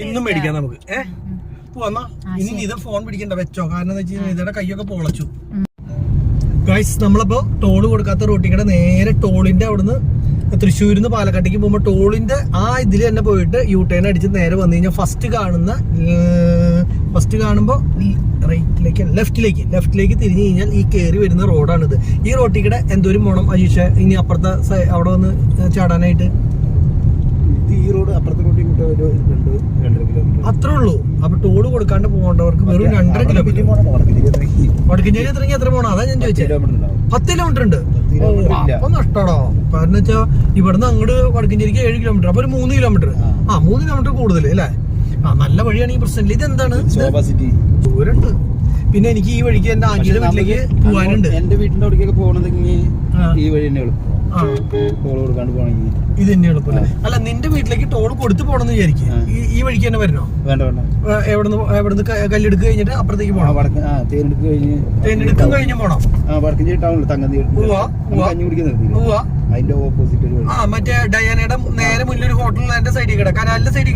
ഇന്നും മേടിക്കാം നമുക്ക്. പോന്നാ ഇനി ഇത് ഫോൺ പിടിക്കണ്ട, വെച്ചോ. കാരണം എന്താ വെച്ച് കഴിഞ്ഞാൽ ഇതയുടെ കൈയൊക്കെ പൊളച്ചു. ഗൈസ്, നമ്മളിപ്പോ ടോള് കൊടുക്കാത്ത റോട്ടിക്കടെ നേരെ ടോളിന്റെ അവിടുന്ന് തൃശ്ശൂരിൽ നിന്ന് പാലക്കാട്ടേക്ക് പോകുമ്പോൾ ടോളിന്റെ ആ ഇതിൽ തന്നെ പോയിട്ട് യു ടേൺ അടിച്ച് നേരെ വന്നു കഴിഞ്ഞാൽ ഫസ്റ്റ് കാണുമ്പോൾ ലെഫ്റ്റിലേക്ക് തിരിഞ്ഞു കഴിഞ്ഞാൽ ഈ കയറി വരുന്ന റോഡാണിത്. ഈ റോട്ടിക്കടെ എന്തോരം പോണം അജീഷ? ഇനി അപ്പുറത്തെ അവിടെ വന്ന് ചാടാനായിട്ട് ഈ റോഡ് അപ്പുറത്തെ റോഡിൽ അത്രേ ഉള്ളൂ. അപ്പൊ ടോള് കൊടുക്കാണ്ട് പോകേണ്ടവർക്ക് വെറും 2.5 കിലോമീറ്റർ. വടക്കഞ്ചേരി എത്ര പോണം? അതാ ഞാൻ ചോദിച്ചത്. 10 കിലോമീറ്റർ ഉണ്ട്. അപ്പൊ നഷ്ടമാണോ? കാരണം വെച്ചാ ഇവിടുന്ന് അങ്ങോട്ട് വടക്കഞ്ചേരിക്ക് 7 കിലോമീറ്റർ. അപ്പൊ ഒരു 3 കിലോമീറ്റർ. 3 കിലോമീറ്റർ കൂടുതൽ അല്ലേ? നല്ല വഴിയാണെങ്കിൽ പ്രശ്നമില്ല. ഇതെന്താണ്? ദൂരമുണ്ട്. പിന്നെ എനിക്ക് ഈ വഴിക്ക് എന്റെ ആന്റിയുടെ വീട്ടിലേക്ക് പോകാനുണ്ട്. എന്റെ വീട്ടിന്റെ അവിടേക്കൊക്കെ പോകണമെങ്കിൽ ഈ വഴി തന്നെ എളുപ്പം. ഇത് തന്നെ എളുപ്പമല്ലേ? അല്ല, നിന്റെ വീട്ടിലേക്ക് ടോൾ കൊടുത്തു പോണെന്ന് വിചാരിക്കും. ഈ വഴിക്ക് തന്നെ വരണോ? എവിടുന്ന് കല്ലെടുക്ക് കഴിഞ്ഞിട്ട് അപ്പുറത്തേക്ക് പോകണം? തേനെടുക്കും കഴിഞ്ഞ് പോണം. മറ്റേ ഡയാനയുടെ നേരെ മുന്നിൽ ഒരു ഹോട്ടലിൽ എന്റെ സൈഡിൽ കിടക്കാം. കനാലിന്റെ സൈഡിൽ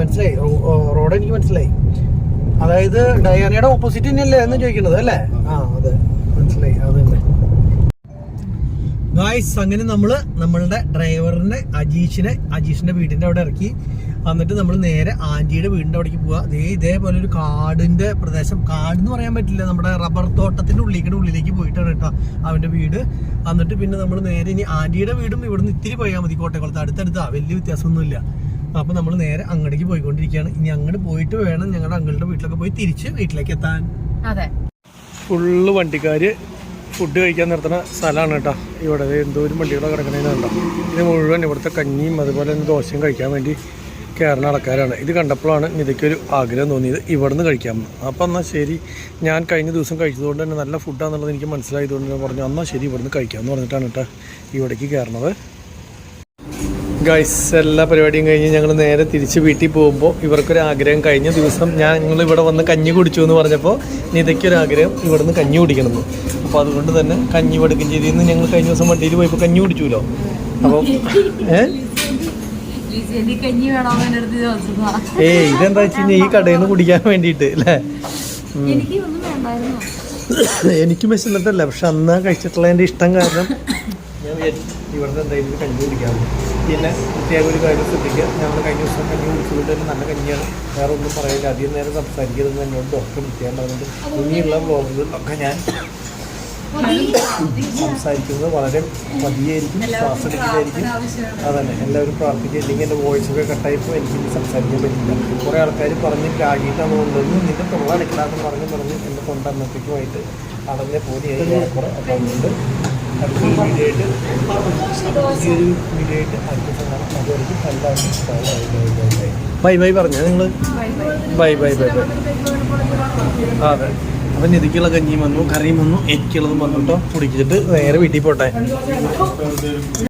മനസ്സിലായി. റോഡ് എനിക്ക് മനസ്സിലായി. അതായത് ഡയാനയുടെ ഓപ്പോസിറ്റ് തന്നെയല്ലേ എന്ന് ചോദിക്കുന്നത് അല്ലേ? അതെ, മനസ്സിലായി. അത് തന്നെ. ഗായ്സ്, അങ്ങനെ നമ്മളുടെ ഡ്രൈവറിനെ അജീഷിന്റെ വീടിന്റെ അവിടെ ഇറക്കി. എന്നിട്ട് നമ്മൾ നേരെ ആന്റിയുടെ വീടിന്റെ അവിടേക്ക് പോവാ. ഇതേപോലെ ഒരു കാടിന്റെ പ്രദേശം. കാടെന്ന് പറയാൻ പറ്റില്ല, നമ്മുടെ റബ്ബർ തോട്ടത്തിന്റെ ഉള്ളിലേക്ക് പോയിട്ടാണ് കേട്ടോ അവന്റെ വീട്. എന്നിട്ട് പിന്നെ നമ്മൾ നേരെ ഇനി ആന്റിയുടെ വീടും ഇവിടുന്ന് ഇത്തിരി പോയാൽ മതി. കോട്ടയക്കുളത്ത് അടുത്തടുത്താ, വലിയ വ്യത്യാസമൊന്നുമില്ല. അപ്പൊ നമ്മൾ നേരെ അങ്ങോട്ടേക്ക് പോയിക്കൊണ്ടിരിക്കുകയാണ്. ഇനി അങ്ങോട്ട് പോയിട്ട് വേണം ഞങ്ങളുടെ അങ്കിളുടെ വീട്ടിലൊക്കെ പോയി തിരിച്ച് വീട്ടിലേക്ക് എത്താൻ. ഫുള്ള് വണ്ടിക്കാര് ഫുഡ് കഴിക്കാൻ നിർത്തുന്ന സ്ഥലമാണ് കേട്ടോ. ഇവിടെ എന്തോരം വണ്ടികളൊക്കെ കിടക്കണേന്ന് കണ്ടോ. ഇത് മുഴുവൻ ഇവിടുത്തെ കഞ്ഞിയും അതുപോലെ തന്നെ ദോശയും കഴിക്കാൻ വേണ്ടി കയറുന്ന ആൾക്കാരാണ്. ഇത് കണ്ടപ്പോഴാണ് ഇതൊക്കെയൊരു ആഗ്രഹം തോന്നിയത് ഇവിടുന്ന് കഴിക്കാമെന്ന്. അപ്പം എന്നാൽ ശരി, ഞാൻ കഴിഞ്ഞ ദിവസം കഴിച്ചതുകൊണ്ട് തന്നെ നല്ല ഫുഡാണെന്നുള്ളത് എനിക്ക് മനസ്സിലായതുകൊണ്ട് ഞാൻ പറഞ്ഞു എന്നാൽ ശരി ഇവിടുന്ന് കഴിക്കാമെന്ന് പറഞ്ഞിട്ടാണ് കേട്ടോ ഇവിടേക്ക് കയറണത്. ഗൈസ്, എല്ലാ പരിപാടിയും കഴിഞ്ഞ് ഞങ്ങൾ നേരെ തിരിച്ച് വീട്ടിൽ പോകുമ്പോൾ ഇവർക്കൊരു ആഗ്രഹം. കഴിഞ്ഞ ദിവസം ഞങ്ങൾ ഇവിടെ വന്ന് കഞ്ഞി കുടിച്ചു എന്ന് പറഞ്ഞപ്പോൾ ഇതൊക്കെയൊരു ആഗ്രഹം ഇവിടുന്ന് കഞ്ഞി കുടിക്കണമെന്ന്. അപ്പോൾ അതുകൊണ്ട് തന്നെ കഞ്ഞി വടക്കഞ്ചേരിയിൽ നിന്ന് ഞങ്ങൾ കഴിഞ്ഞ ദിവസം വണ്ടിയിൽ പോയപ്പോൾ കഞ്ഞി കുടിച്ചുല്ലോ. അപ്പം ഇതെന്താ വെച്ച് കഴിഞ്ഞാൽ ഈ കടയിൽ നിന്ന് കുടിക്കാൻ വേണ്ടിയിട്ട് അല്ലേ? എനിക്കും വിശന്നിട്ടല്ല, പക്ഷെ അന്ന് കഴിച്ചിട്ടുള്ള എൻ്റെ ഇഷ്ടം കാരണം വിചാരിച്ചു ഇവിടുന്ന് എന്തായാലും കഞ്ഞി കുടിക്കാറുണ്ട്. പിന്നെ പ്രത്യേക ഒരു കാര്യം ശ്രദ്ധിക്കുക, ഞങ്ങൾ കഴിഞ്ഞ ദിവസം കഞ്ഞി കുടിച്ചുകൊണ്ട് തന്നെ നല്ല കഞ്ഞിയാണ്, വേറെ ഒന്നും പറയാനില്ല. അധികം നേരം സംസാരിക്കരുതെന്ന് എന്നോട് ഡോക്ടർ പ്രത്യേകം പറഞ്ഞിട്ട് ഇനിയുള്ള വ്ളോഗുകളിലൊക്കെ ഞാൻ സംസാരിക്കുന്നത് വളരെ പതിയായിരിക്കും, ശ്വാസം എടുക്കുന്നതായിരിക്കും. അതന്നെ എല്ലാവരും പ്രാർത്ഥിക്കുക, ഇല്ലെങ്കിൽ എൻ്റെ വോയിസൊക്കെ കട്ടായപ്പോൾ എനിക്ക് സംസാരിക്കാൻ പറ്റില്ല. കുറേ ആൾക്കാർ പറഞ്ഞ് രാഗിയിട്ടാണ് കൊണ്ടുവന്ന് നിന്റെ തൊള്ള അടയ്ക്കലാന്ന് പറഞ്ഞ് എൻ്റെ തൊണ്ട അന്നത്തേക്കുമായിട്ട് അടഞ്ഞ പോലെയായി കുറേ. അപ്പം അതുകൊണ്ട് അടുത്തൊരു വീഡിയോ ആയിട്ട് അടുത്ത സമയം അതുവരെയും എല്ലാവർക്കും ബൈ ബൈ പറഞ്ഞോ നിങ്ങൾ? Bye bye bye bye. അതെ, അപ്പം നിധിക്കുള്ള കഞ്ഞിയും വന്നു, കറിയും വന്നു, എനിക്കുള്ളതും വന്നു കേട്ടോ. കുടിച്ചിട്ട് നേരെ വീട്ടിൽ പോട്ടെ.